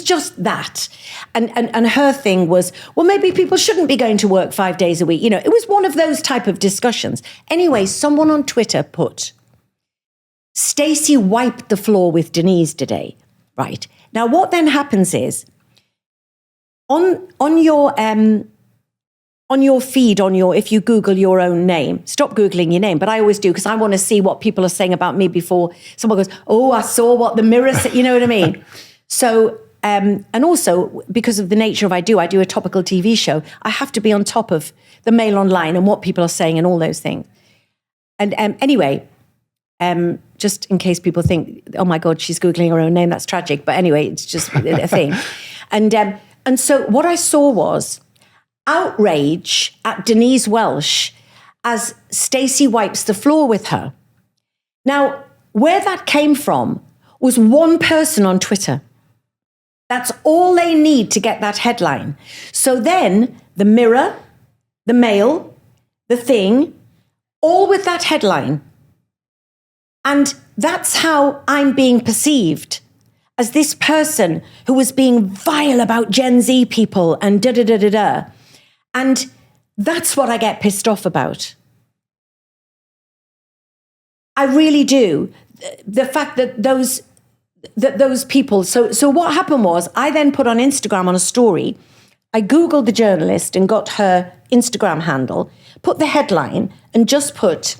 just that. And her thing was, well, maybe people shouldn't be going to work 5 days a week. It was one of those type of discussions. Anyway, someone on Twitter put, Stacey wiped the floor with Denise today, right? Now, what then happens is, on your feed, if you Google your own name, stop Googling your name, but I always do because I want to see what people are saying about me before someone goes, oh, I saw what the mirror said, you know what I mean? So, and also because of the nature of I do a topical TV show, I have to be on top of the Mail Online and what people are saying and all those things. And anyway, just in case people think, oh my God, she's Googling her own name, that's tragic. But anyway, it's just a thing. And so what I saw was outrage at Denise Welch as Stacey wipes the floor with her. Now, where that came from was one person on Twitter. That's all they need to get that headline. So then the Mirror, the Mail, the Thing, all with that headline. And that's how I'm being perceived, as this person who was being vile about Gen Z people and da-da-da-da-da. And that's what I get pissed off about. I really do. The fact that those people, so what happened was I then put on Instagram on a story, I Googled the journalist and got her Instagram handle, put the headline and just put,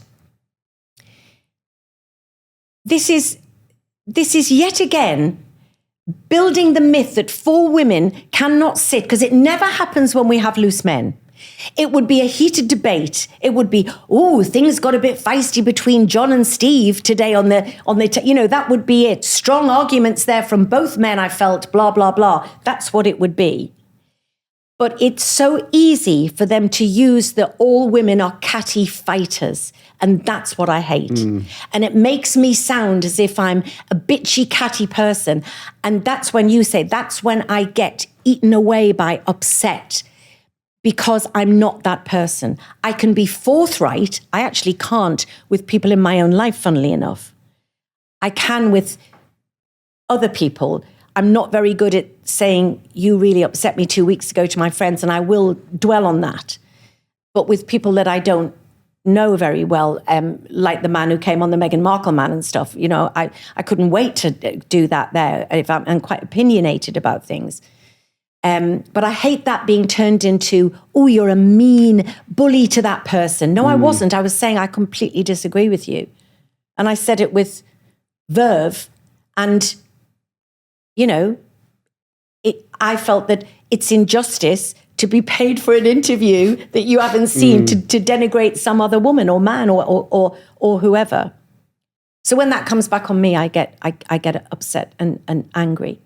this is yet again building the myth that 4 women cannot sit, because it never happens when we have loose men. It would be a heated debate. It would be, things got a bit feisty between John and Steve today on the that would be it. Strong arguments there from both men, I felt, blah, blah, blah. That's what it would be. But it's so easy for them to use the all women are catty fighters. And that's what I hate. And it makes me sound as if I'm a bitchy, catty person. And that's when I get eaten away by upset, because I'm not that person. I can be forthright. I actually can't with people in my own life, funnily enough. I can with other people. I'm not very good at saying, you really upset me 2 weeks ago to my friends, and I will dwell on that. But with people that I don't know very well, like the man who came on the Meghan Markle man and stuff, I couldn't wait to do that there. I'm quite opinionated about things. But I hate that being turned into, you're a mean bully to that person. No, I wasn't. I was saying I completely disagree with you. And I said it with verve. And, I felt that it's injustice to be paid for an interview that you haven't seen to denigrate some other woman or man or whoever. So when that comes back on me, I get upset and angry.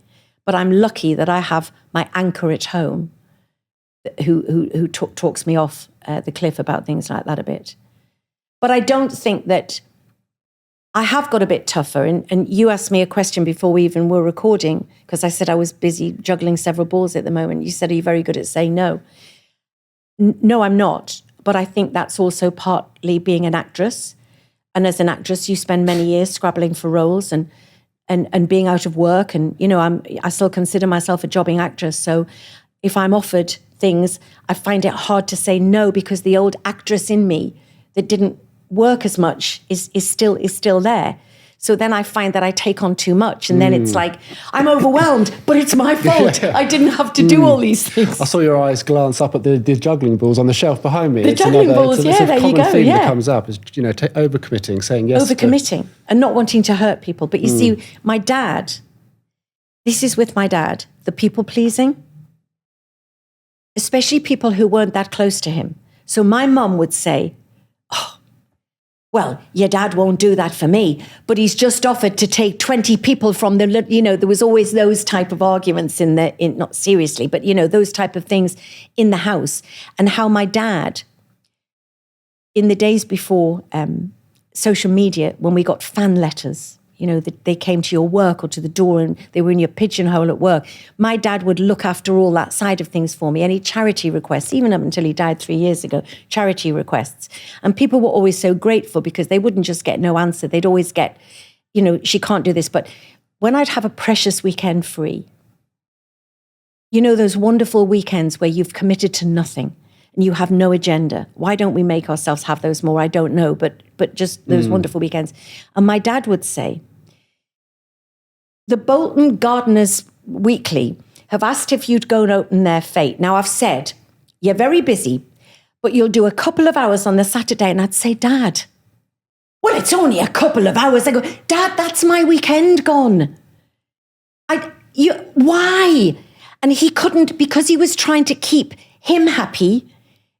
But I'm lucky that I have my anchor at home who talks me off the cliff about things like that a bit. But I don't think that I have got a bit tougher. And you asked me a question before we even were recording, because I said I was busy juggling several balls at the moment. You said, are you very good at saying no? No, I'm not. But I think that's also partly being an actress. And as an actress, you spend many years scrabbling for roles and and being out of work. And, I still consider myself a jobbing actress. So if I'm offered things, I find it hard to say no, because the old actress in me that didn't work as much is still there. So then I find that I take on too much, and then it's like, I'm overwhelmed, but it's my fault. I didn't have to do all these things. I saw your eyes glance up at the juggling balls on the shelf behind me. The juggling balls, it's a there you common go. theme Yeah. that comes up is, overcommitting, saying yes. Overcommitting and not wanting to hurt people. But you see, my dad, this is with my dad, the people pleasing, especially people who weren't that close to him. So my mum would say, well, your dad won't do that for me, but he's just offered to take 20 people from there was always those type of arguments not seriously, but, those type of things in the house. And how my dad, in the days before social media, when we got fan letters, they came to your work or to the door and they were in your pigeonhole at work. My dad would look after all that side of things for me. Any charity requests, even up until he died 3 years ago, charity requests. And people were always so grateful because they wouldn't just get no answer. They'd always get, she can't do this. But when I'd have a precious weekend free, those wonderful weekends where you've committed to nothing and you have no agenda. Why don't we make ourselves have those more? I don't know, but just those wonderful weekends. And my dad would say, the Bolton Gardeners Weekly have asked if you'd go and open their fete. Now, I've said, you're very busy, but you'll do a couple of hours on the Saturday. And I'd say, Dad, well, it's only a couple of hours. I go, Dad, that's my weekend gone. Why? And he couldn't, because he was trying to keep him happy.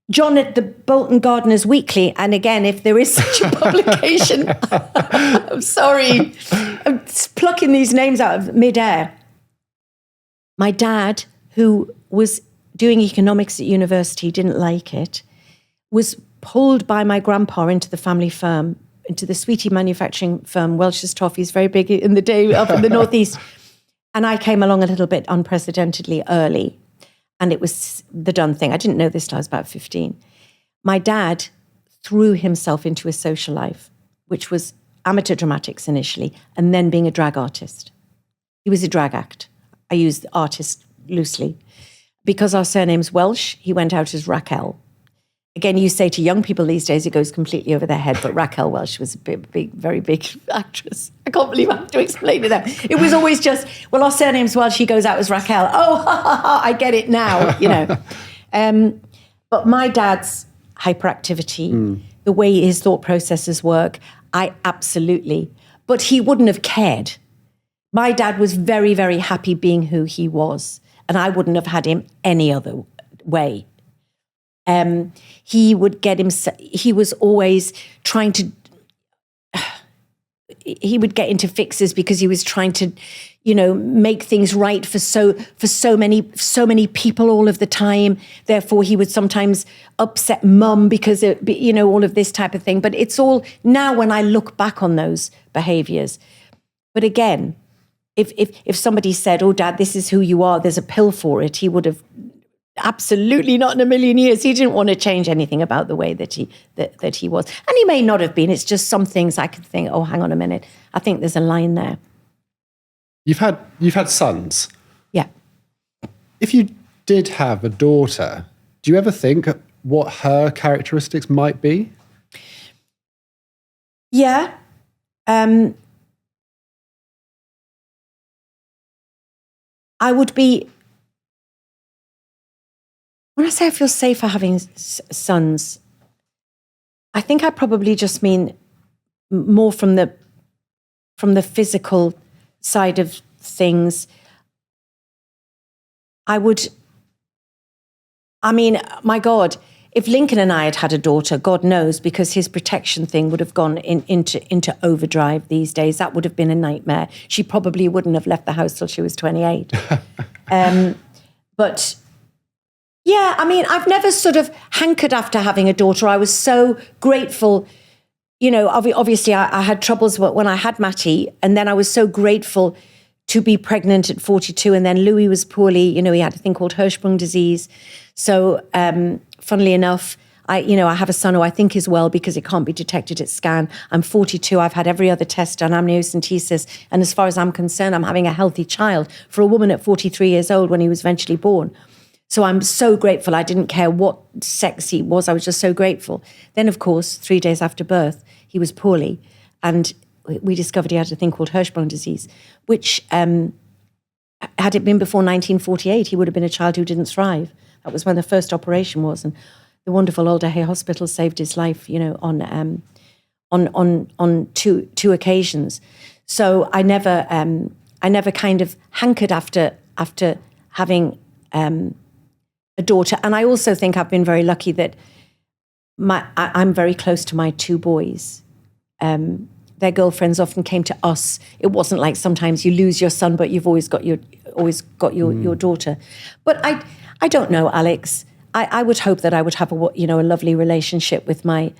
John at the Bolton Gardeners Weekly, and again, if there is such a publication, I'm sorry, I'm plucking these names out of midair. My dad, who was doing economics at university, didn't like it, was pulled by my grandpa into the family firm, into the sweetie manufacturing firm, Welch's Toffees, very big in the day up in the Northeast. And I came along a little bit unprecedentedly early. And it was the done thing. I didn't know this till I was about 15. My dad threw himself into his social life, which was amateur dramatics initially, and then being a drag artist. He was a drag act. I use artist loosely. Because our surname's Welsh, he went out as Raquel. Again, you say to young people these days, it goes completely over their head, but Raquel Welch was a big, very big actress. I can't believe I have to explain it now. It was always just, well, our surname's Welch, he goes out as Raquel. Oh, ha, ha, ha, I get it now, But my dad's hyperactivity, the way his thought processes work, I absolutely, but he wouldn't have cared. My dad was very, very happy being who he was, and I wouldn't have had him any other way. He would get himself, he was always trying to, he would get into fixes because he was trying to, make things right for so many people all of the time. Therefore, he would sometimes upset mum because, all of this type of thing. But it's all now when I look back on those behaviors. But again, if somebody said, oh, Dad, this is who you are, there's a pill for it, he would have, absolutely not in a million years. He didn't want to change anything about the way that he was. And he may not have been. It's just some things I could think, oh, hang on a minute. I think there's a line there. You've had sons. Yeah. If you did have a daughter, do you ever think what her characteristics might be? Yeah. I would be, when I say I feel safer having sons, I think I probably just mean more from the physical side of things. My God, if Lincoln and I had a daughter, God knows, because his protection thing would have gone into overdrive these days. That would have been a nightmare. She probably wouldn't have left the house till she was 28. But yeah, I've never sort of hankered after having a daughter. I was so grateful. Obviously I had troubles when I had Matty, and then I was so grateful to be pregnant at 42, and then Louis was poorly. He had a thing called Hirschsprung disease. So funnily enough, I have a son who I think is well because it can't be detected at scan. I'm 42. I've had every other test done, amniocentesis. And as far as I'm concerned, I'm having a healthy child for a woman at 43 years old when he was eventually born. So I'm so grateful. I didn't care what sex he was. I was just so grateful. Then, of course, 3 days after birth, he was poorly. And we discovered he had a thing called Hirschsprung disease, which, had it been before 1948, he would have been a child who didn't thrive. That was when the first operation was. And the wonderful Alder Hey Hospital saved his life, on two occasions. So I never kind of hankered after having a daughter. And I also think I've been very lucky that I'm very close to my two boys. Their girlfriends often came to us. It wasn't like sometimes you lose your son, but you've always got your daughter. But I don't know, Alex. I would hope that I would have a lovely relationship with my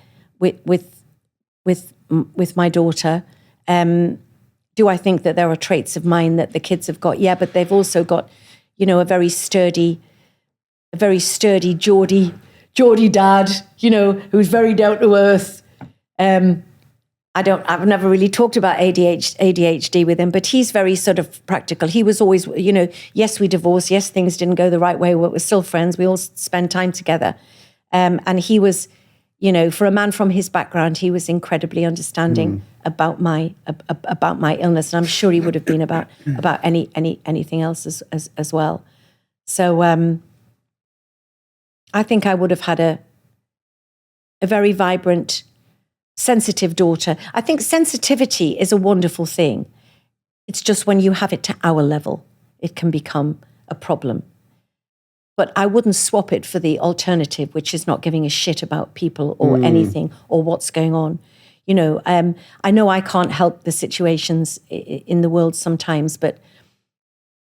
daughter. Do I think that there are traits of mine that the kids have got? Yeah, but they've also got, a very sturdy Geordie dad, who's very down to earth. I've never really talked about ADHD with him, but he's very sort of practical. He was always, yes, we divorced. Yes, things didn't go the right way, but we're still friends. We all spend time together. And he was, for a man from his background, he was incredibly understanding about my illness. And I'm sure he would have been about anything else as well. So I think I would have had a very vibrant, sensitive daughter. I think sensitivity is a wonderful thing. It's just when you have it to our level, it can become a problem. But I wouldn't swap it for the alternative, which is not giving a shit about people or anything or what's going on. I know I can't help the situations in the world sometimes, but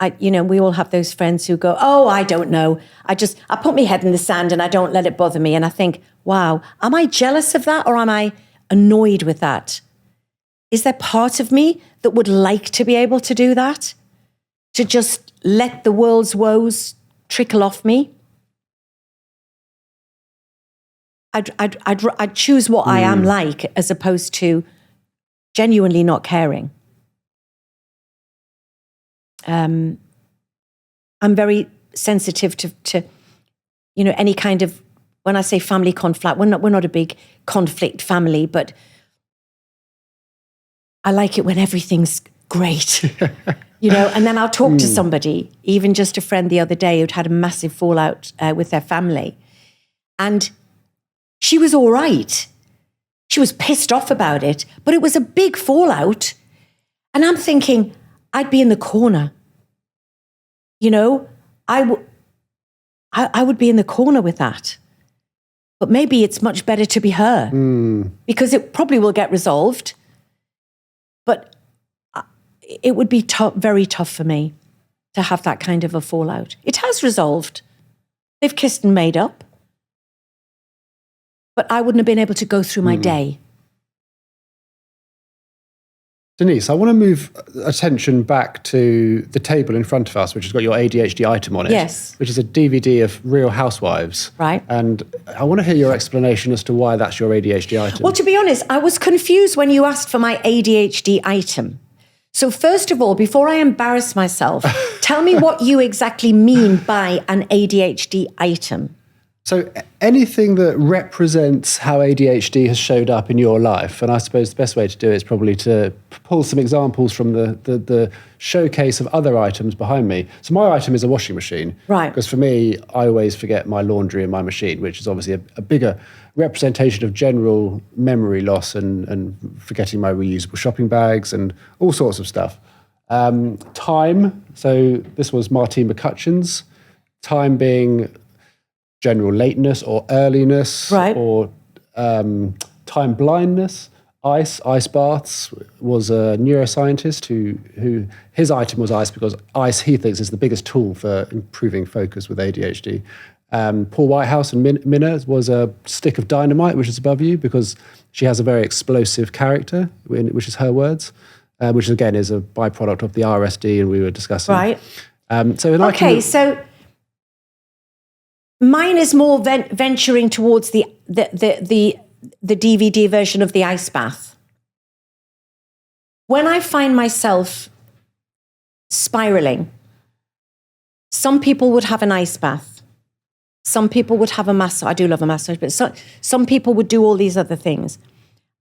we all have those friends who go, oh, I don't know. I put my head in the sand and I don't let it bother me. And I think, wow, am I jealous of that or am I annoyed with that? Is there part of me that would like to be able to do that? To just let the world's woes trickle off me? I'd choose what I am like as opposed to genuinely not caring. I'm very sensitive to any kind of, when I say family conflict, we're not a big conflict family, but I like it when everything's great, and then I'll talk to somebody, even just a friend the other day who'd had a massive fallout with their family. And she was all right. She was pissed off about it, but it was a big fallout. And I'm thinking, I'd be in the corner. I would be in the corner with that. But maybe it's much better to be her because it probably will get resolved. But it would be very tough for me to have that kind of a fallout. It has resolved. They've kissed and made up. But I wouldn't have been able to go through my day. Denise, I want to move attention back to the table in front of us, which has got your ADHD item on it. Yes. Which is a DVD of Real Housewives. Right. And I want to hear your explanation as to why that's your ADHD item. Well, to be honest, I was confused when you asked for my ADHD item. So first of all, before I embarrass myself, tell me what you exactly mean by an ADHD item. So anything that represents how ADHD has showed up in your life, and I suppose the best way to do it is probably to pull some examples from the showcase of other items behind me. So my item is a washing machine. Right. Because for me, I always forget my laundry in my machine, which is obviously a bigger representation of general memory loss and forgetting my reusable shopping bags and all sorts of stuff. Time. So this was Martine McCutcheon's. Time being general lateness or earliness, right, or time blindness. Ice baths was a neuroscientist who his item was ice because ice, he thinks, is the biggest tool for improving focus with ADHD. Paul Whitehouse and Minna was a stick of dynamite, which is above you, because she has a very explosive character, which is her words, which again is a byproduct of the RSD, and we were discussing. Right. So Mine is more venturing towards the DVD version of the ice bath. When I find myself spiraling, some people would have an ice bath. Some people would have a massage. I do love a massage, but some people would do all these other things.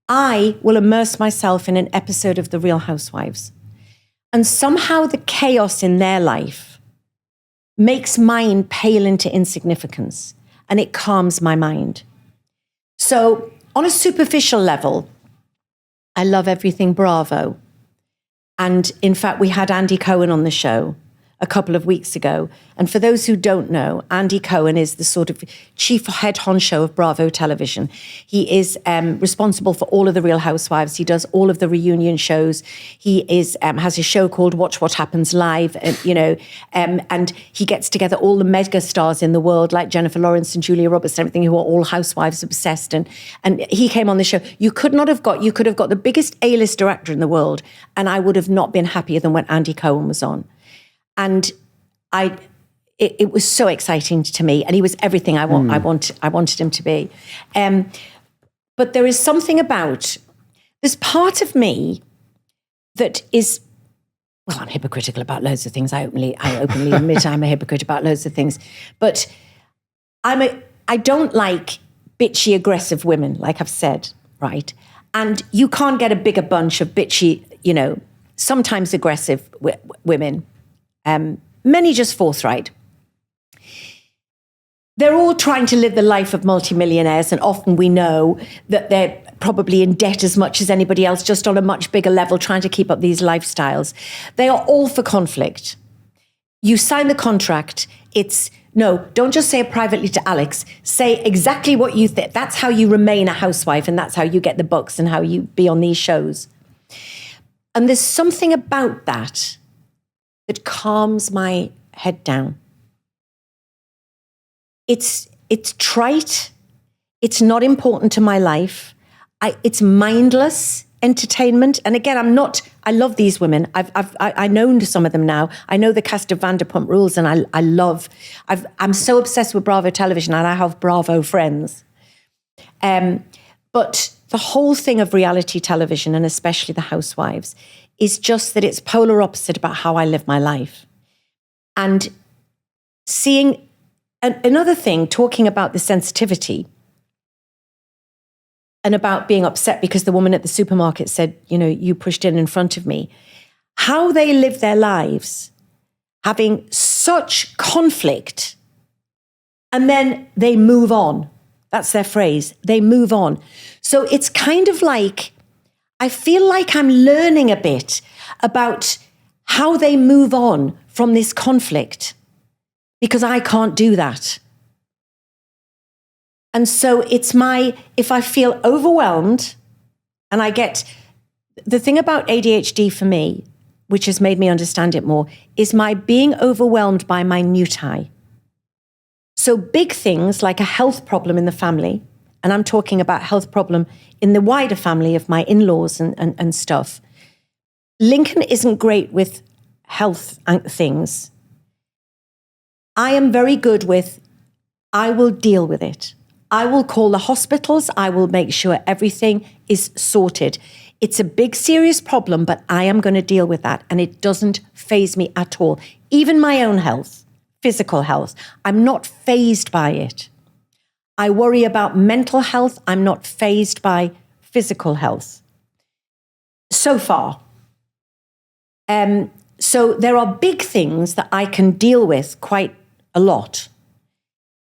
I will immerse myself in an episode of The Real Housewives. And somehow the chaos in their life makes mine pale into insignificance, and it calms my mind. So on a superficial level, I love everything Bravo. And in fact, we had Andy Cohen on the show a couple of weeks ago. And for those who don't know, Andy Cohen is the sort of chief head honcho of Bravo Television. He is responsible for all of the Real Housewives. He does all of the reunion shows. He is has a show called Watch What Happens Live, and he gets together all the mega stars in the world, like Jennifer Lawrence and Julia Roberts and everything, who are all housewives obsessed. And he came on the show. You could have got the biggest A-list director in the world, and I would have not been happier than when Andy Cohen was on. And it was so exciting to me, and he was everything I wanted him to be. But there is something about, there's part of me that is, well, I'm hypocritical about loads of things. I openly admit I'm a hypocrite about loads of things. But I don't like bitchy, aggressive women, like I've said, right? And you can't get a bigger bunch of bitchy, sometimes aggressive women. Many just forthright. They're all trying to live the life of multimillionaires, and often we know that they're probably in debt as much as anybody else, just on a much bigger level, trying to keep up these lifestyles. They are all for conflict. You sign the contract, don't just say it privately to Alex, say exactly what you think. That's how you remain a housewife, and that's how you get the books and how you be on these shows. And there's something about that calms my head down. It's trite. It's not important to my life. It's mindless entertainment. And again, I love these women. I know some of them now. I know the cast of Vanderpump Rules, and I'm so obsessed with Bravo Television, and I have Bravo friends. But the whole thing of reality television, and especially The Housewives, is just that it's polar opposite about how I live my life. And seeing another thing, talking about the sensitivity and about being upset because the woman at the supermarket said, you pushed in front of me, how they live their lives, having such conflict, and then they move on. That's their phrase. They move on. So it's kind of like, I feel like I'm learning a bit about how they move on from this conflict, because I can't do that. And so if I feel overwhelmed, and the thing about ADHD for me, which has made me understand it more, is my being overwhelmed by minutiae. So big things like a health problem in the family, and I'm talking about health problem in the wider family of my in-laws and stuff. Lincoln isn't great with health things. I am very good with, I will deal with it. I will call the hospitals. I will make sure everything is sorted. It's a big, serious problem, but I am going to deal with that. And it doesn't faze me at all. Even my own health, physical health, I'm not fazed by it. I worry about mental health. I'm not fazed by physical health. So far. So there are big things that I can deal with quite a lot.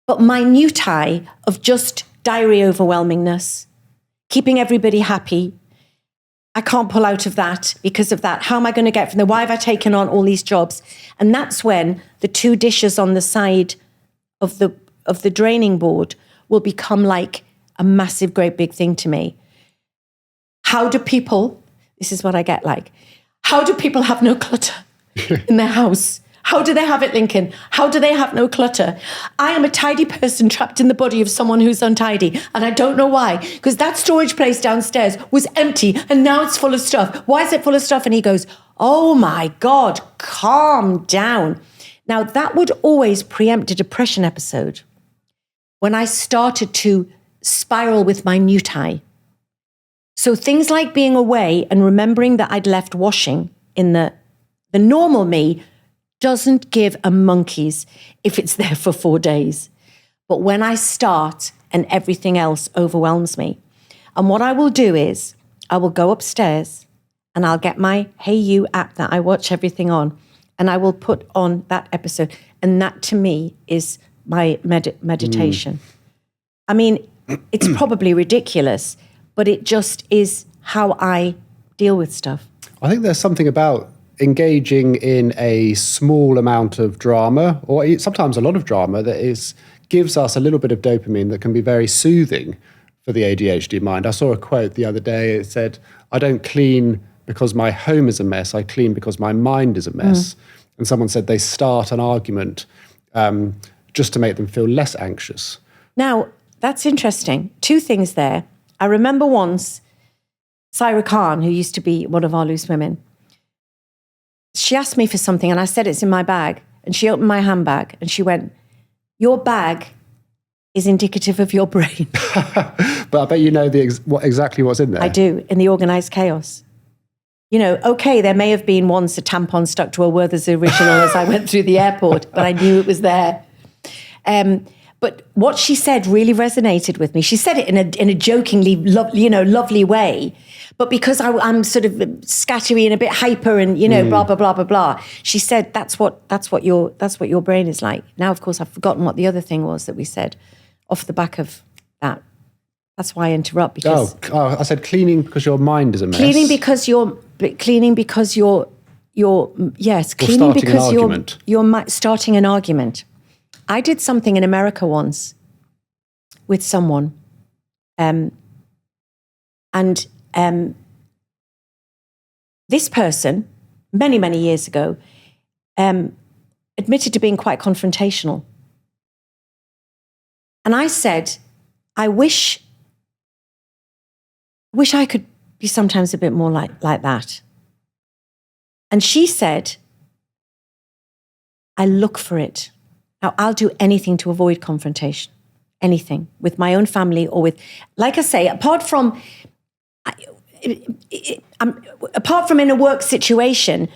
But minutiae of just diary overwhelmingness, keeping everybody happy, I can't pull out of that because of that. How am I going to get from there? Why have I taken on all these jobs? And that's when the two dishes on the side of the draining board will become like a massive, great big thing to me. This is what I get like, how do people have no clutter in their house? How do they have it, Lincoln? How do they have no clutter? I am a tidy person trapped in the body of someone who's untidy. And I don't know why. Because that storage place downstairs was empty and now it's full of stuff. Why is it full of stuff? And he goes, oh my God, calm down. Now that would always preempt a depression episode. when I started to spiral with my minutiae. So things like being away and remembering that I'd left washing in the normal me doesn't give a monkey's if it's there for 4 days. But when I start and everything else overwhelms me, and what I will do is I will go upstairs and I'll get my Hey You app that I watch everything on, and I will put on that episode. And that to me is my meditation. I mean, it's probably ridiculous, but it just is how I deal with stuff. I think there's something about engaging in a small amount of drama, or sometimes a lot of drama, that gives us a little bit of dopamine that can be very soothing for the ADHD mind. I saw a quote the other day. It said, I don't clean because my home is a mess. I clean because my mind is a mess. And someone said they start an argument just to make them feel less anxious. Now, that's interesting. 2 things there. I remember once, Saira Khan, who used to be one of our loose women, she asked me for something and I said it's in my bag. And she opened my handbag and she went, your bag is indicative of your brain. But I bet you know exactly what's in there. I do, in the organised chaos. You know, okay, there may have been once a tampon stuck to a Werther's original as I went through the airport, but I knew it was there. But what she said really resonated with me. She said it in a jokingly, lovely way. But because I'm sort of scattery and a bit hyper and, blah, blah, blah, blah, blah. She said, that's what your brain is like. Now, of course, I've forgotten what the other thing was that we said off the back of that. That's why I interrupt, because... I said cleaning because your mind is a mess. Cleaning because you're starting an argument. I did something in America once with someone, and this person, many, many years ago, admitted to being quite confrontational. And I said, I wish I could be sometimes a bit more like that. And she said, I look for it. Now, I'll do anything to avoid confrontation, anything, with my own family or with, like I say, apart from in a work situation,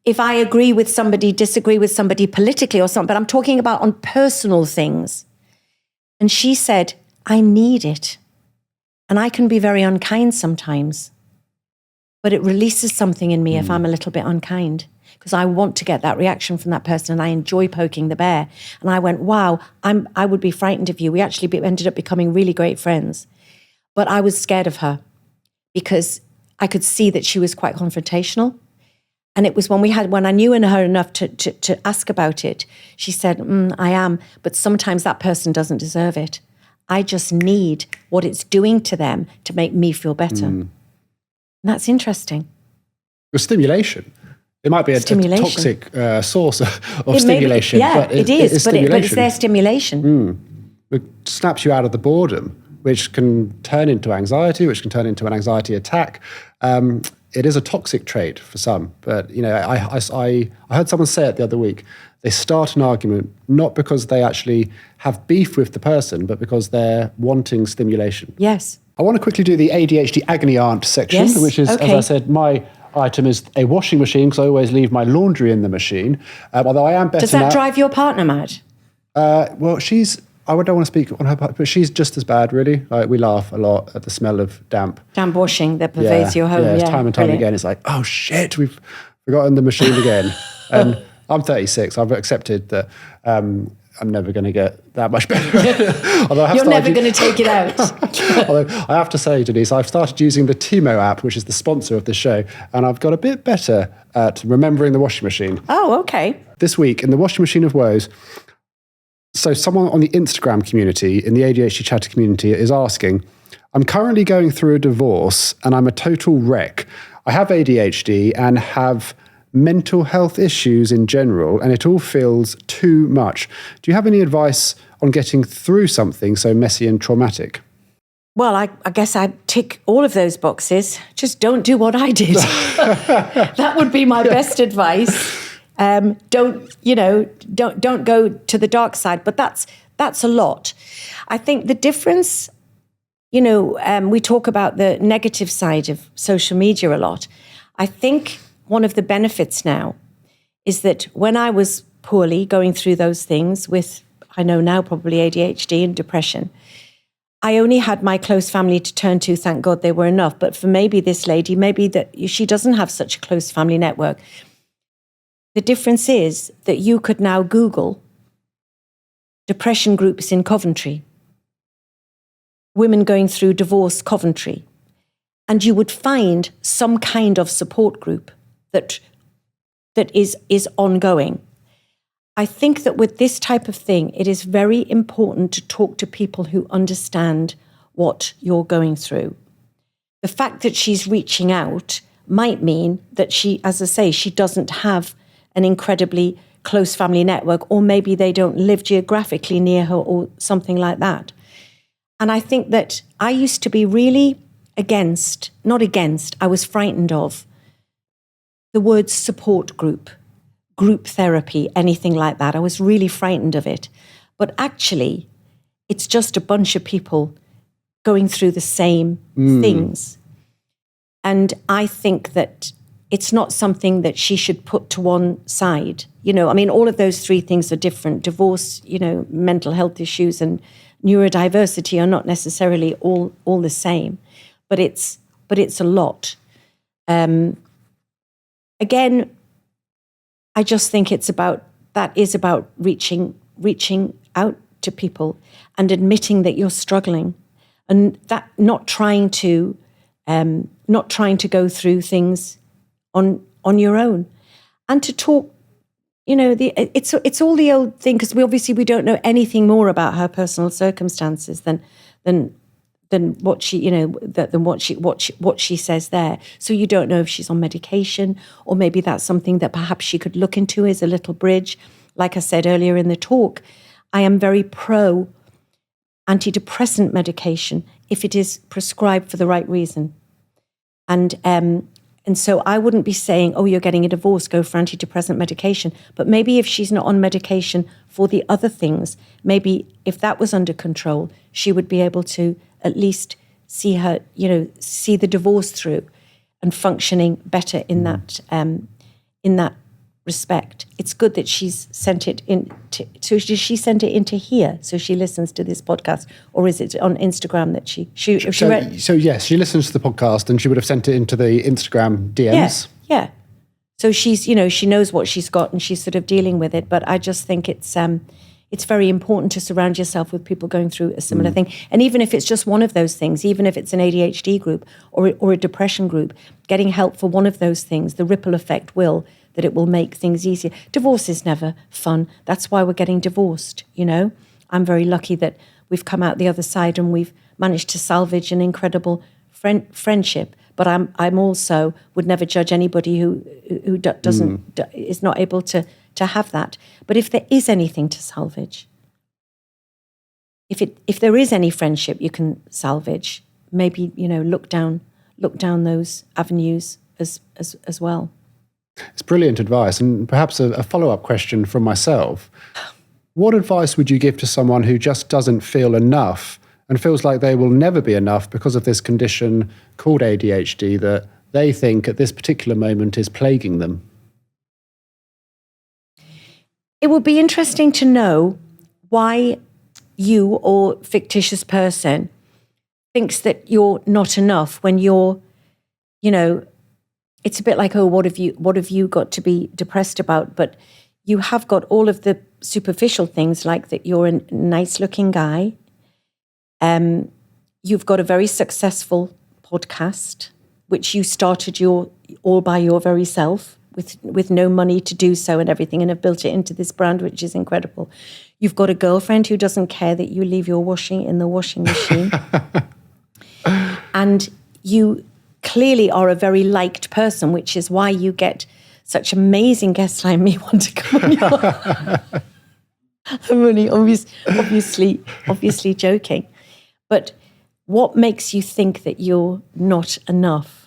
if I agree with somebody, disagree with somebody politically or something, but I'm talking about on personal things. And she said, I need it. And I can be very unkind sometimes, but it releases something in me if I'm a little bit unkind, because I want to get that reaction from that person and I enjoy poking the bear. And I went, wow, I would be frightened of you. We actually ended up becoming really great friends. But I was scared of her because I could see that she was quite confrontational. And it was when I knew her enough to ask about it, she said, I am, but sometimes that person doesn't deserve it. I just need what it's doing to them to make me feel better. And that's interesting. With stimulation. It might be a toxic source of stimulation. It is, but it's their stimulation. It snaps you out of the boredom, which can turn into anxiety, which can turn into an anxiety attack. It is a toxic trait for some. But, I heard someone say it the other week. They start an argument not because they actually have beef with the person, but because they're wanting stimulation. Yes. I want to quickly do the ADHD Agony aunt section, which is, as I said, my item is a washing machine, because I always leave my laundry in the machine. Although I am better. Does that drive your partner mad? Well, I don't want to speak on her part, but she's just as bad, really. Like, we laugh a lot at the smell of damp. Damp washing that pervades your home. Yeah, time and time again. It's like, oh shit, we've forgotten the machine again. And I'm 36. I've accepted that I'm never going to get that much better. You're never going to take it out. Although I have to say, Denise, I've started using the Tiimo app, which is the sponsor of the show, and I've got a bit better at remembering the washing machine. Oh, okay. This week, in the washing machine of woes, so someone on the Instagram community, in the ADHD chatter community, is asking, I'm currently going through a divorce and I'm a total wreck. I have ADHD and have mental health issues in general, and it all feels too much. Do you have any advice on getting through something so messy and traumatic? Well, I guess I'd tick all of those boxes. Just don't do what I did. That would be my best advice. Don't go to the dark side. But that's a lot. I think the difference, we talk about the negative side of social media a lot. I think one of the benefits now is that when I was poorly going through those things with, I know now, probably ADHD and depression, I only had my close family to turn to. Thank God they were enough. But for maybe this lady, maybe that she doesn't have such a close family network. The difference is that you could now Google depression groups in Coventry, women going through divorce Coventry, and you would find some kind of support group that is ongoing. I think that with this type of thing, it is very important to talk to people who understand what you're going through. The fact that she's reaching out might mean that she, as I say, she doesn't have an incredibly close family network, or maybe they don't live geographically near her or something like that. And I think that I used to be really I was frightened of the word support group therapy, anything like that. I was really frightened of it. But actually, it's just a bunch of people going through the same things. And I think that it's not something that she should put to one side. All of those three things are different. Divorce, mental health issues and neurodiversity are not necessarily all the same. But it's a lot. Again, I just think it's about reaching out to people and admitting that you're struggling, and that not trying to go through things on your own, and to talk. It's all the old thing, because we don't know anything more about her personal circumstances than what she says there. So you don't know if she's on medication, or maybe that's something that perhaps she could look into as a little bridge. Like I said earlier in the talk, I am very pro antidepressant medication if it is prescribed for the right reason. And so I wouldn't be saying, oh, you're getting a divorce, go for antidepressant medication. But maybe if she's not on medication for the other things, maybe if that was under control, she would be able to at least see the divorce through and functioning better in that respect. It's good that she's sent it in. So did she send it into here? So she listens to this podcast, or is it on Instagram that she So yes, she listens to the podcast, and she would have sent it into the Instagram DMs. Yeah. So she's, she knows what she's got, and she's sort of dealing with it. But I just think it's very important to surround yourself with people going through a similar thing. And even if it's just one of those things, even if it's an ADHD group or a depression group, getting help for one of those things, the ripple effect that it will make things easier. Divorce is never fun. That's why we're getting divorced, I'm very lucky that we've come out the other side and we've managed to salvage an incredible friendship. But I'm also would never judge anybody who is not able to have that. But if there is anything to salvage, if there is any friendship you can salvage, maybe look down those avenues as well. It's brilliant advice, and perhaps a follow-up question from myself. What advice would you give to someone who just doesn't feel enough and feels like they will never be enough because of this condition called ADHD that they think at this particular moment is plaguing them? It would be interesting to know why you or fictitious person thinks that you're not enough when you're, it's a bit like, oh, what have you got to be depressed about? But you have got all of the superficial things, like that you're a nice looking guy. You've got a very successful podcast, which you started all by your very self with no money to do so and everything, and have built it into this brand, which is incredible. You've got a girlfriend who doesn't care that you leave your washing in the washing machine. And you clearly are a very liked person, which is why you get such amazing guests like me want to come on your... I'm only obviously joking. But what makes you think that you're not enough?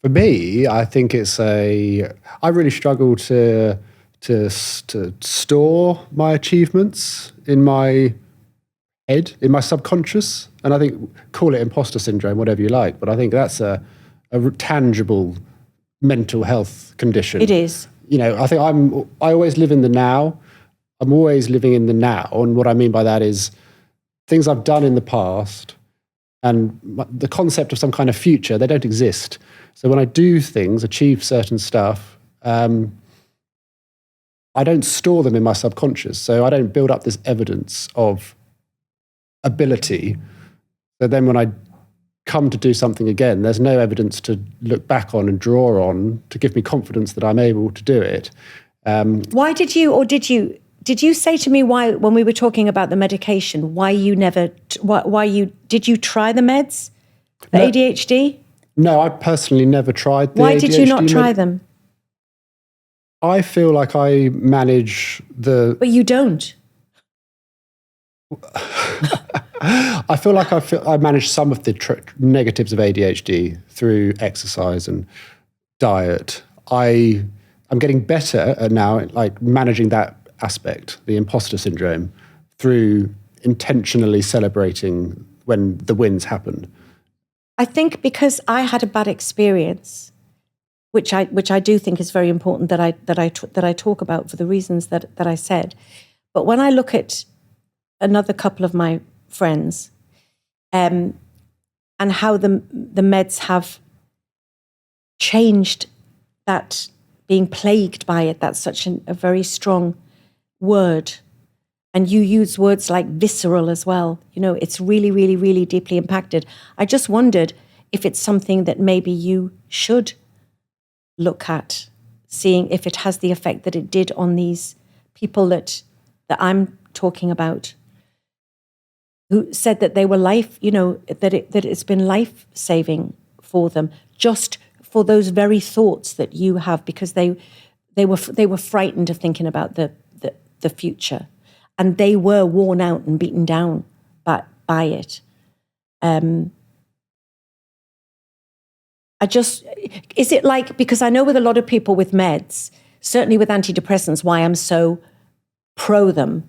For me, I think I really struggle to to store my achievements in my head, in my subconscious. And I think, call it imposter syndrome, whatever you like, but I think that's a tangible mental health condition. It is. I think I always live in the now. I'm always living in the now. And what I mean by that is things I've done in the past and the concept of some kind of future, they don't exist. So when I do things, achieve certain stuff, I don't store them in my subconscious. So I don't build up this evidence of ability. So then when I come to do something again, there's no evidence to look back on and draw on to give me confidence that I'm able to do it. Why did you say to me why, when we were talking about the medication, did you try the meds for ADHD? No, I personally never tried the ADHD. Why did you not try them? I feel like I manage But you don't. I feel like I manage some of the negatives of ADHD through exercise and diet. I'm getting better at now, like managing that aspect, the imposter syndrome, through intentionally celebrating when the wins happen. I think because I had a bad experience, which I do think is very important that I talk about for the reasons that I said. But when I look at another couple of my friends, and how the meds have changed that, being plagued by it, that's such a very strong word. And you use words like visceral as well. It's really, really, really deeply impacted. I just wondered if it's something that maybe you should look at, seeing if it has the effect that it did on these people that I'm talking about, who said that they were that it's been life-saving for them, just for those very thoughts that you have, because they were frightened of thinking about the future, and they were worn out and beaten down by it. Is it like, because I know with a lot of people with meds, certainly with antidepressants, why I'm so pro them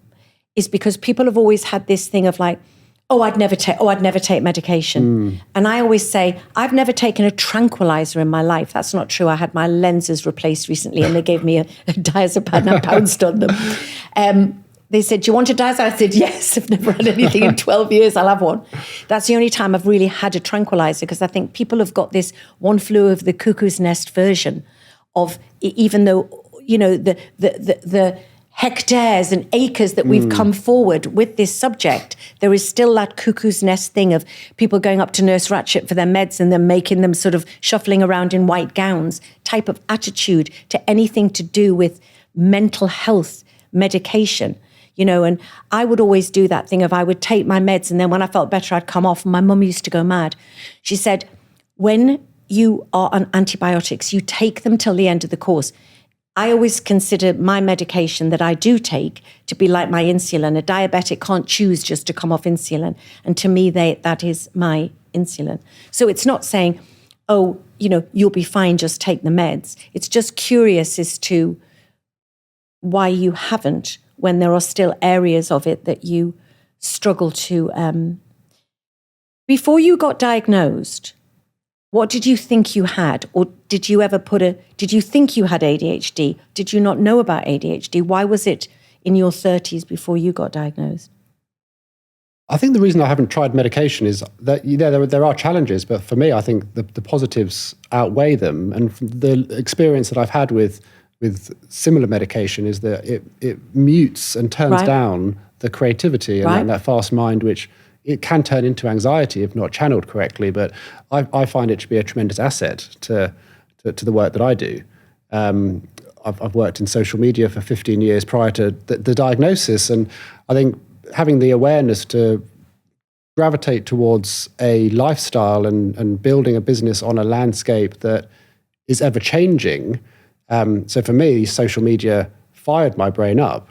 is because people have always had this thing of like, I'd never take medication. And I always say, I've never taken a tranquilizer in my life. That's not true. I had my lenses replaced recently and they gave me a diazepam and I pounced on them. They said, do you want a diazepam? I said, yes, I've never had anything in 12 years. I'll have one. That's the only time I've really had a tranquilizer, because I think people have got this one flew over the cuckoo's nest version of, even though, the hectares and acres that we've come forward with this subject, there is still that cuckoo's nest thing of people going up to Nurse Ratched for their meds and then making them sort of shuffling around in white gowns type of attitude to anything to do with mental health medication. And I would always do that thing of I would take my meds and then when I felt better, I'd come off. And my mum used to go mad. She said, when you are on antibiotics, you take them till the end of the course. I always consider my medication that I do take to be like my insulin. A diabetic can't choose just to come off insulin. And to me, that is my insulin. So it's not saying, you'll be fine, just take the meds. It's just curious as to why you haven't, when there are still areas of it that you struggle to. Before you got diagnosed, what did you think you had? Or did you ever did you think you had ADHD? Did you not know about ADHD? Why was it in your 30s before you got diagnosed? I think the reason I haven't tried medication is that there are challenges, but for me, I think the positives outweigh them. And the experience that I've had with similar medication is that it mutes and turns down the creativity and that fast mind, which it can turn into anxiety if not channeled correctly. But I find it to be a tremendous asset to the work that I do. I've worked in social media for 15 years prior to the diagnosis, and I think having the awareness to gravitate towards a lifestyle and building a business on a landscape that is ever changing. So for me, social media fired my brain up.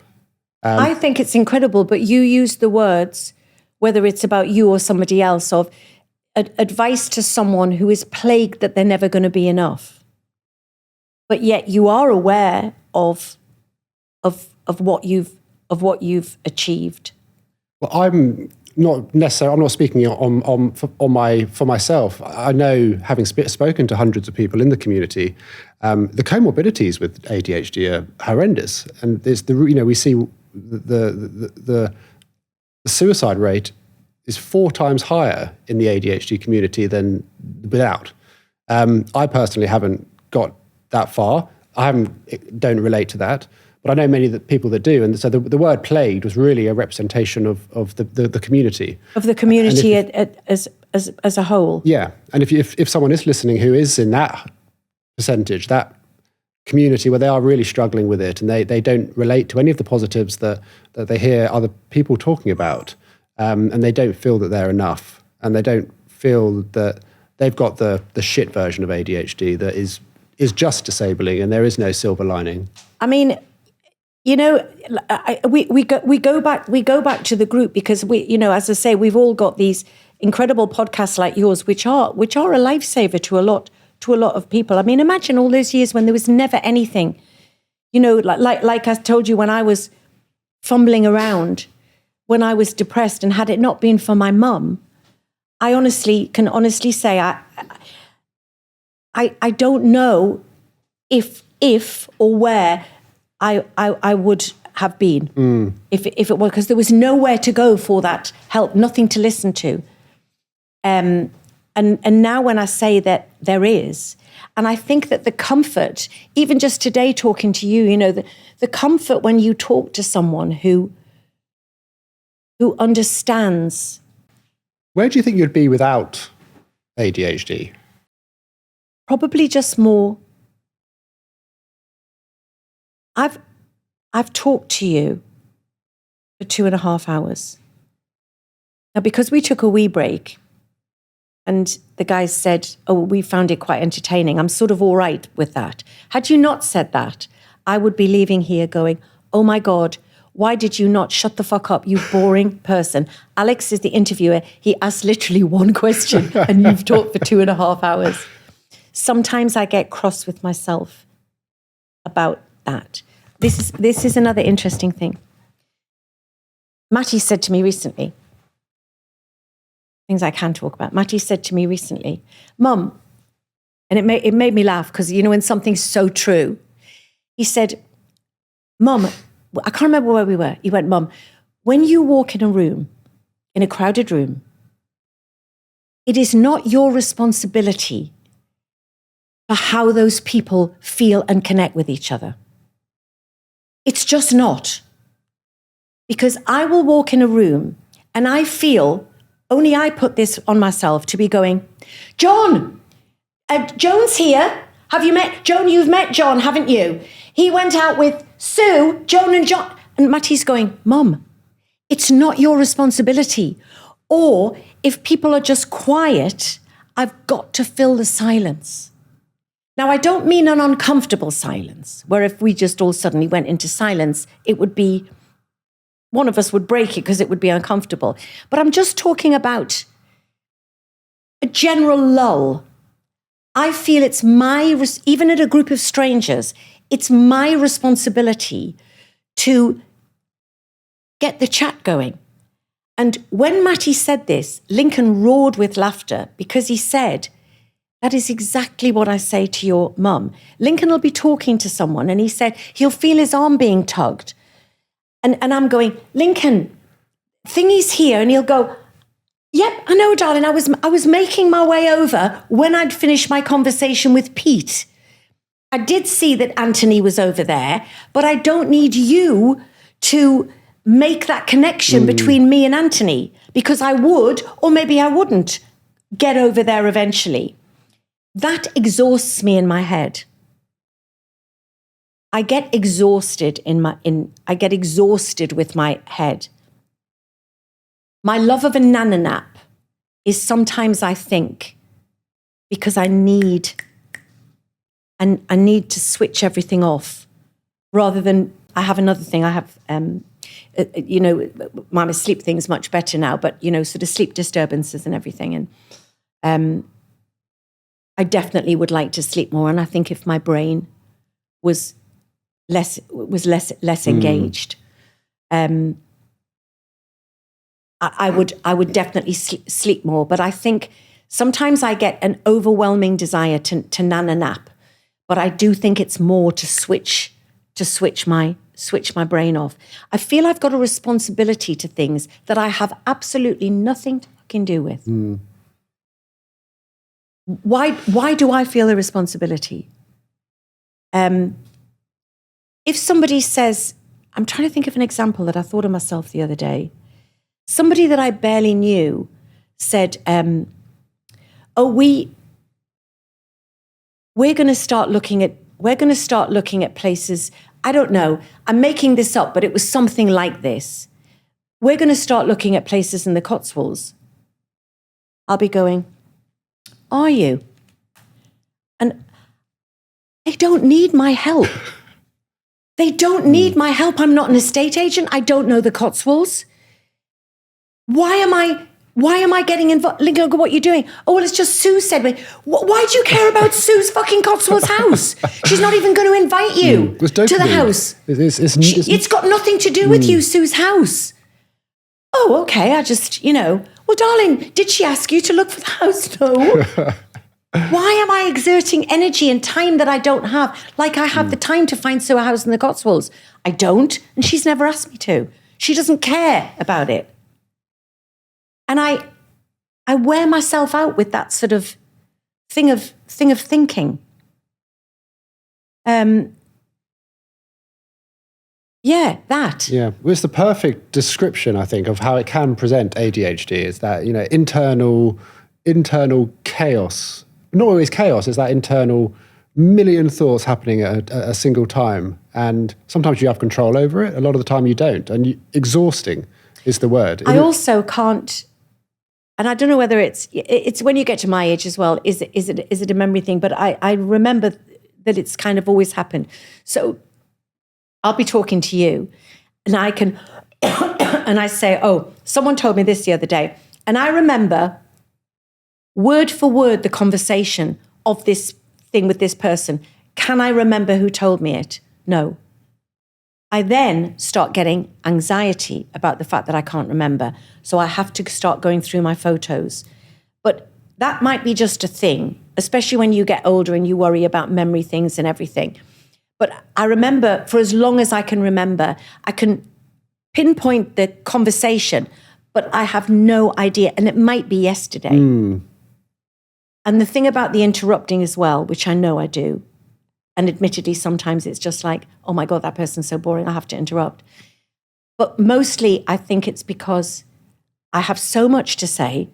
I think it's incredible, but you use the words, whether it's about you or somebody else, of advice to someone who is plagued that they're never going to be enough. But yet you are aware of of what you've achieved? Well, I'm not speaking for myself. I know, having spoken to hundreds of people in the community, the comorbidities with ADHD are horrendous, and we see the suicide rate is 4 times higher in the ADHD community than without. I personally haven't got that far. Don't relate to that. But I know many people that do, and so the word "plagued" was really a representation of the community. Of the community as a whole. Yeah, and if someone is listening who is in that percentage, that community where they are really struggling with it, and they don't relate to any of the positives that they hear other people talking about, and they don't feel that they're enough, and they don't feel that they've got the shit version of ADHD that is just disabling, and there is no silver lining. I mean, you know, we go back to the group because as I say, we've all got these incredible podcasts like yours, which are a lifesaver to a lot of people. I mean, imagine all those years when there was never anything, like I told you, when I was fumbling around, when I was depressed, and had it not been for my mum, I can honestly say I don't know if or where I would have been if it was, because there was nowhere to go for that help, nothing to listen to. And now when I say that there is, and I think that the comfort, even just today talking to you, the comfort when you talk to someone who understands. Where do you think you'd be without ADHD? Probably just more. I've talked to you for 2.5 hours. Now, because we took a wee break, and the guys said, "Oh, we found it quite entertaining," I'm sort of all right with that. Had you not said that, I would be leaving here going, "Oh my God, why did you not shut the fuck up, you boring person?" Alex is the interviewer. He asked literally one question, and you've talked for 2.5 hours. Sometimes I get cross with myself about that. This is another interesting thing. Matty said to me recently, things I can talk about. Matty said to me recently, "Mum," and it made me laugh because, when something's so true, he said, "Mum," I can't remember where we were. He went, "Mum, when you walk in a crowded room, it is not your responsibility for how those people feel and connect with each other. It's just not. Because I will walk in a room and I feel, only I put this on myself, to be going, John, Joan's here. Have you met Joan? You've met John, haven't you? He went out with Sue, Joan and John." And Matty's going, "Mum, it's not your responsibility." Or if people are just quiet, I've got to fill the silence. Now, I don't mean an uncomfortable silence, where if we just all suddenly went into silence, it would be, one of us would break it because it would be uncomfortable. But I'm just talking about a general lull. I feel it's even at a group of strangers, it's my responsibility to get the chat going. And when Matty said this, Lincoln roared with laughter because he said, "That is exactly what I say to your mum." Lincoln will be talking to someone and he said he'll feel his arm being tugged. And I'm going, "Lincoln, thingy's here." And he'll go, "Yep, I know, darling. I was making my way over when I'd finished my conversation with Pete. I did see that Anthony was over there, but I don't need you to make that connection between me and Anthony, because I would, or maybe I wouldn't, get over there eventually." That exhausts me in my head. I get exhausted I get exhausted with my head. My love of a nana nap is sometimes, I think, because I need to switch everything off, rather than, I have another thing. I have, my sleep thing's much better now, but, sort of sleep disturbances and everything. And I definitely would like to sleep more. And I think if my brain was less engaged. I would definitely sleep more, but I think sometimes I get an overwhelming desire to nana nap, but I do think it's more to switch my brain off. I feel I've got a responsibility to things that I have absolutely nothing to fucking do with. Why do I feel a responsibility? If somebody says, I'm trying to think of an example that I thought of myself the other day. Somebody that I barely knew said, we're going to start looking at places. I don't know. I'm making this up, but it was something like this. We're going to start looking at places in the Cotswolds. I'll be going, are you? And they don't need my help. They don't need my help. I'm not an estate agent. I don't know the Cotswolds. Why am I getting involved? Look at what you're doing. Oh, well, it's just Sue said. Why do you care about Sue's fucking Cotswolds house? She's not even going to invite you to the house. It's got nothing to do with you, Sue's house. Oh, okay. I just, well, darling, did she ask you to look for the house? No. Why am I exerting energy and time that I don't have? Like I have the time to find Sue a house in the Cotswolds. I don't, and she's never asked me to. She doesn't care about it. And I wear myself out with that sort of thing of thinking. That. Yeah, well, it's the perfect description, I think, of how it can present ADHD. Is that, internal chaos. Not always chaos, it's that internal million thoughts happening at a single time. And sometimes you have control over it. A lot of the time you don't. And exhausting is the word. I also can't, and I don't know whether it's when you get to my age as well, is it a memory thing? But I remember that it's kind of always happened. So I'll be talking to you and I can, and I say, oh, someone told me this the other day. And I remember word for word the conversation of this thing with this person. Can I remember who told me it? No. I then start getting anxiety about the fact that I can't remember. So I have to start going through my photos. But that might be just a thing, especially when you get older and you worry about memory things and everything. But I remember, for as long as I can remember, I can pinpoint the conversation, but I have no idea. And it might be yesterday. And the thing about the interrupting as well, which I know I do, and admittedly, sometimes it's just like, oh my God, that person's so boring, I have to interrupt. But mostly, I think it's because I have so much to say,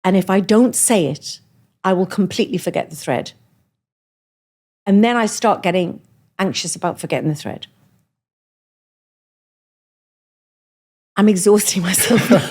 and if I don't say it, I will completely forget the thread. And then I start getting anxious about forgetting the thread. I'm exhausting myself now.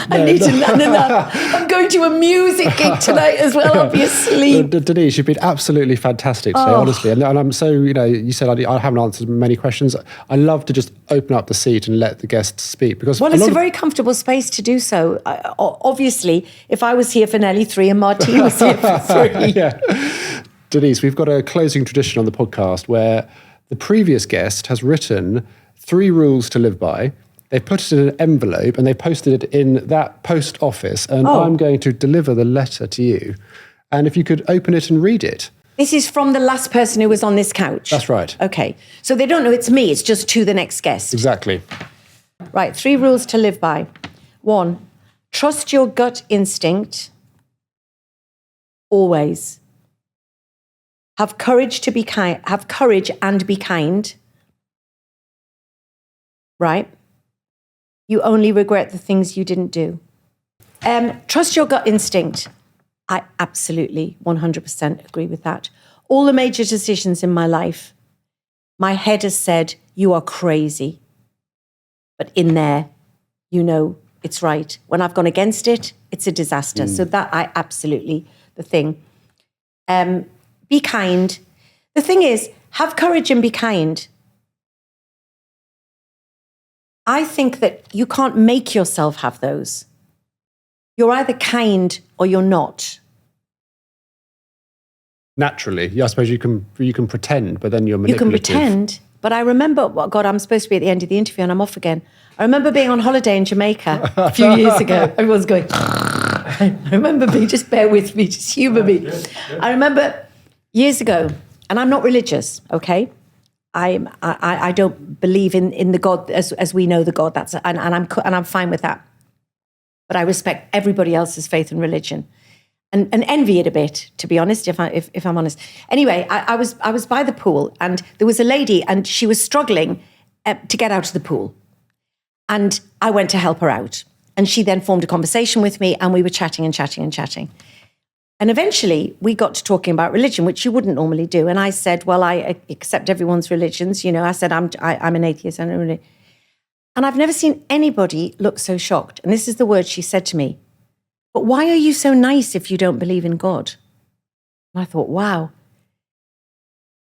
I need to nap. I'm going to a music gig tonight as well. I'll be asleep. Denise, you've been absolutely fantastic today, honestly. And I'm so, you said I haven't answered many questions. I love to just open up the seat and let the guests speak. Because it's a very comfortable space to do so. Obviously, if I was here for nearly 3 and Martine was here for 3. Yeah. Denise, we've got a closing tradition on the podcast where the previous guest has written 3 rules to live by. They've put it in an envelope and they posted it in that post office. And I'm going to deliver the letter to you. And if you could open it and read it. This is from the last person who was on this couch? That's right. Okay. So they don't know it's me. It's just to the next guest. Exactly. Right. 3 rules to live by. 1, trust your gut instinct. Always. Have courage to be kind. Have courage and be kind. Right? You only regret the things you didn't do. Trust your gut instinct. I absolutely 100% agree with that. All the major decisions in my life, my head has said, you are crazy. But in there, it's right. When I've gone against it, it's a disaster. So that I absolutely, the thing. Be kind. The thing is, have courage and be kind. I think that you can't make yourself have those. You're either kind or you're not. Naturally. Yeah, I suppose you can pretend, but then you're manipulative. You can pretend, But I remember, God, I'm supposed to be at the end of the interview and I'm off again. I remember being on holiday in Jamaica a few years ago. Everyone's going, I remember just bear with me, just humour me. I remember years ago, and I'm not religious, okay? I don't believe in the God as we know the God. And I'm fine with that. But I respect everybody else's faith and religion, and envy it a bit, to be honest. If I'm honest. Anyway, I was by the pool, and there was a lady, and she was struggling to get out of the pool, and I went to help her out, and she then formed a conversation with me, and we were chatting and chatting and chatting. And eventually we got to talking about religion, which you wouldn't normally do. And I said, well, I accept everyone's religions. You know, I said, I'm an atheist. I don't really. And I've never seen anybody look so shocked. And this is the word she said to me. But why are you so nice if you don't believe in God? And I thought, wow.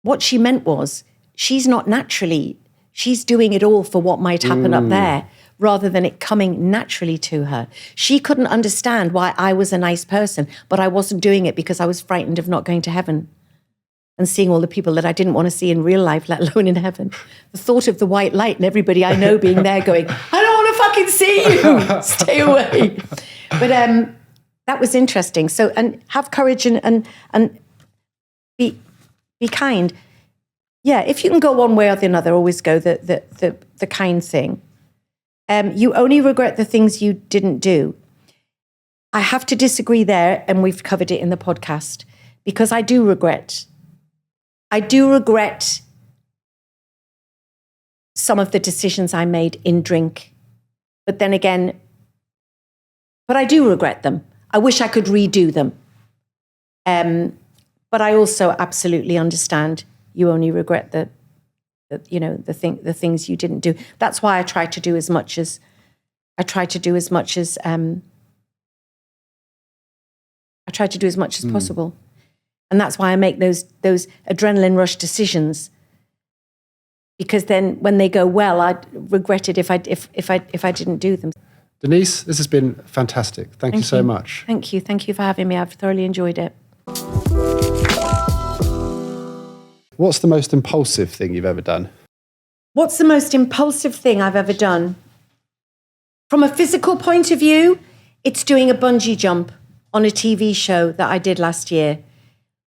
What she meant was she's not naturally, she's doing it all for what might happen up there, rather than it coming naturally to her. She couldn't understand why I was a nice person, but I wasn't doing it because I was frightened of not going to heaven and seeing all the people that I didn't want to see in real life, let alone in heaven. The thought of the white light and everybody I know being there going, I don't want to fucking see you, stay away. But that was interesting. So, and have courage and be kind. Yeah, if you can go one way or the other, always go the kind thing. You only regret the things you didn't do. I have to disagree there, and we've covered it in the podcast, because I do regret some of the decisions I made in drink. But then again, but I do regret them. I wish I could redo them. But I also absolutely understand you only regret the things you didn't do. That's why I try to do as much as possible. And that's why I make those adrenaline rush decisions, because then when they go well, I'd regret it if I didn't do them. Denise, this has been fantastic. Thank you so much. Thank you for having me. I've thoroughly enjoyed it. What's the most impulsive thing you've ever done? What's the most impulsive thing I've ever done? From a physical point of view, it's doing a bungee jump on a TV show that I did last year.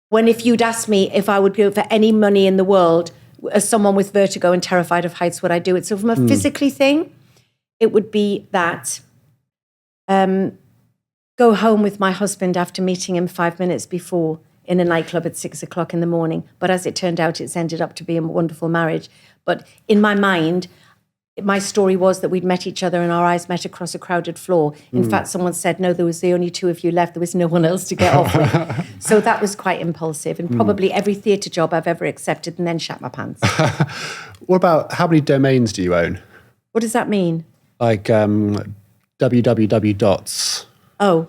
When if you'd asked me if I would go for any money in the world, as someone with vertigo and terrified of heights, would I do it? So from a physically thing, it would be that. Go home with my husband after meeting him 5 minutes before in a nightclub at 6 o'clock in the morning. But as it turned out, it's ended up to be a wonderful marriage. But in my mind, my story was that we'd met each other and our eyes met across a crowded floor. In fact, someone said, no, there was the only two of you left. There was no one else to get off with. So that was quite impulsive, and probably every theatre job I've ever accepted and then shat my pants. What about, how many domains do you own? What does that mean? Like www dots. Oh,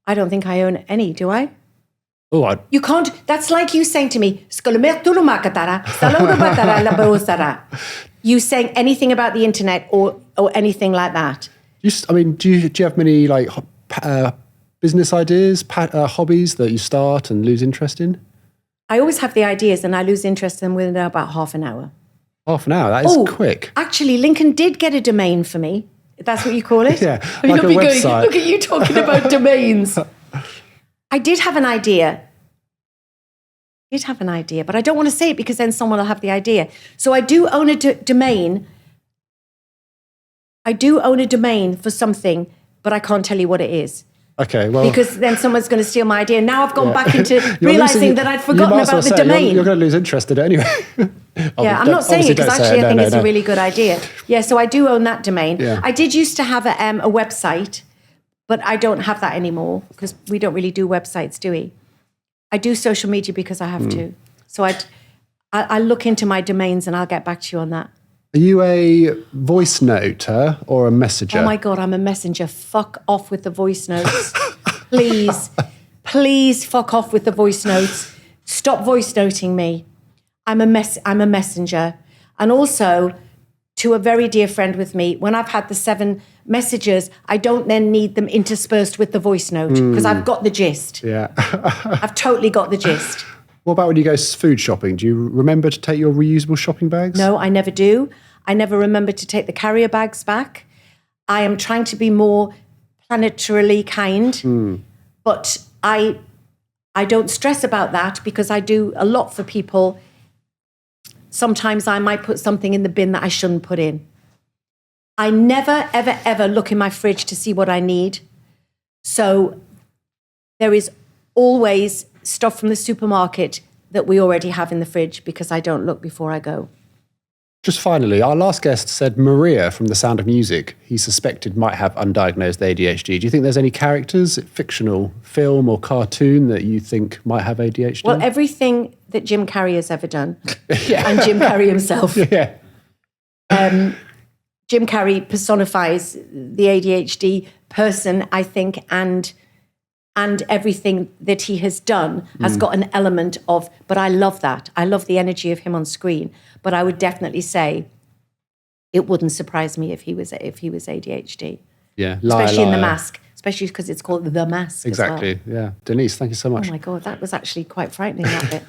I don't think I own any, do I? Oh, You can't, that's like you saying to me, you saying anything about the internet or anything like that. Do you have many like business ideas, hobbies that you start and lose interest in? I always have the ideas and I lose interest in them within about half an hour. Half an hour? That is quick. Actually, Lincoln did get a domain for me. If that's what you call it? Yeah, like a website. Look at you talking about domains. I did have an idea. But I don't want to say it because then someone will have the idea. So I do own a domain. I do own a domain for something, but I can't tell you what it is. Okay, well... Because then someone's going to steal my idea. Now I've gone back into realising that I'd forgotten about the domain. You're going to lose interest in it anyway. Yeah, I'm not saying it because actually I think it's a really good idea. Yeah, so I do own that domain. Yeah. I did used to have a website, but I don't have that anymore because we don't really do websites, do we? I do social media because I have to. So I look into my domains and I'll get back to you on that. Are you a voice noter or a messenger? Oh my God, I'm a messenger. Fuck off with the voice notes. Please fuck off with the voice notes. Stop voice noting me. I'm a messenger. And also, to a very dear friend with me, when I've had the 7 messages, I don't then need them interspersed with the voice note because I've got the gist. Yeah. I've totally got the gist. What about when you go food shopping? Do you remember to take your reusable shopping bags? No, I never do. I never remember to take the carrier bags back. I am trying to be more planetarily kind, but I don't stress about that because I do a lot for people. Sometimes I might put something in the bin that I shouldn't put in. I never, ever, ever look in my fridge to see what I need. So there is always stuff from the supermarket that we already have in the fridge because I don't look before I go. Just finally, our last guest said Maria from The Sound of Music, he suspected might have undiagnosed ADHD. Do you think there's any characters, fictional film or cartoon, that you think might have ADHD? Well, everything that Jim Carrey has ever done, and Jim Carrey himself. Yeah. Jim Carrey personifies the ADHD person, I think, and everything that he has done has got an element of, but I love that. I love the energy of him on screen. But I would definitely say it wouldn't surprise me if he was ADHD. Yeah, especially in The Mask, especially because it's called The Mask. Exactly, as well. Yeah. Denise, thank you so much. Oh my God, that was actually quite frightening, that bit.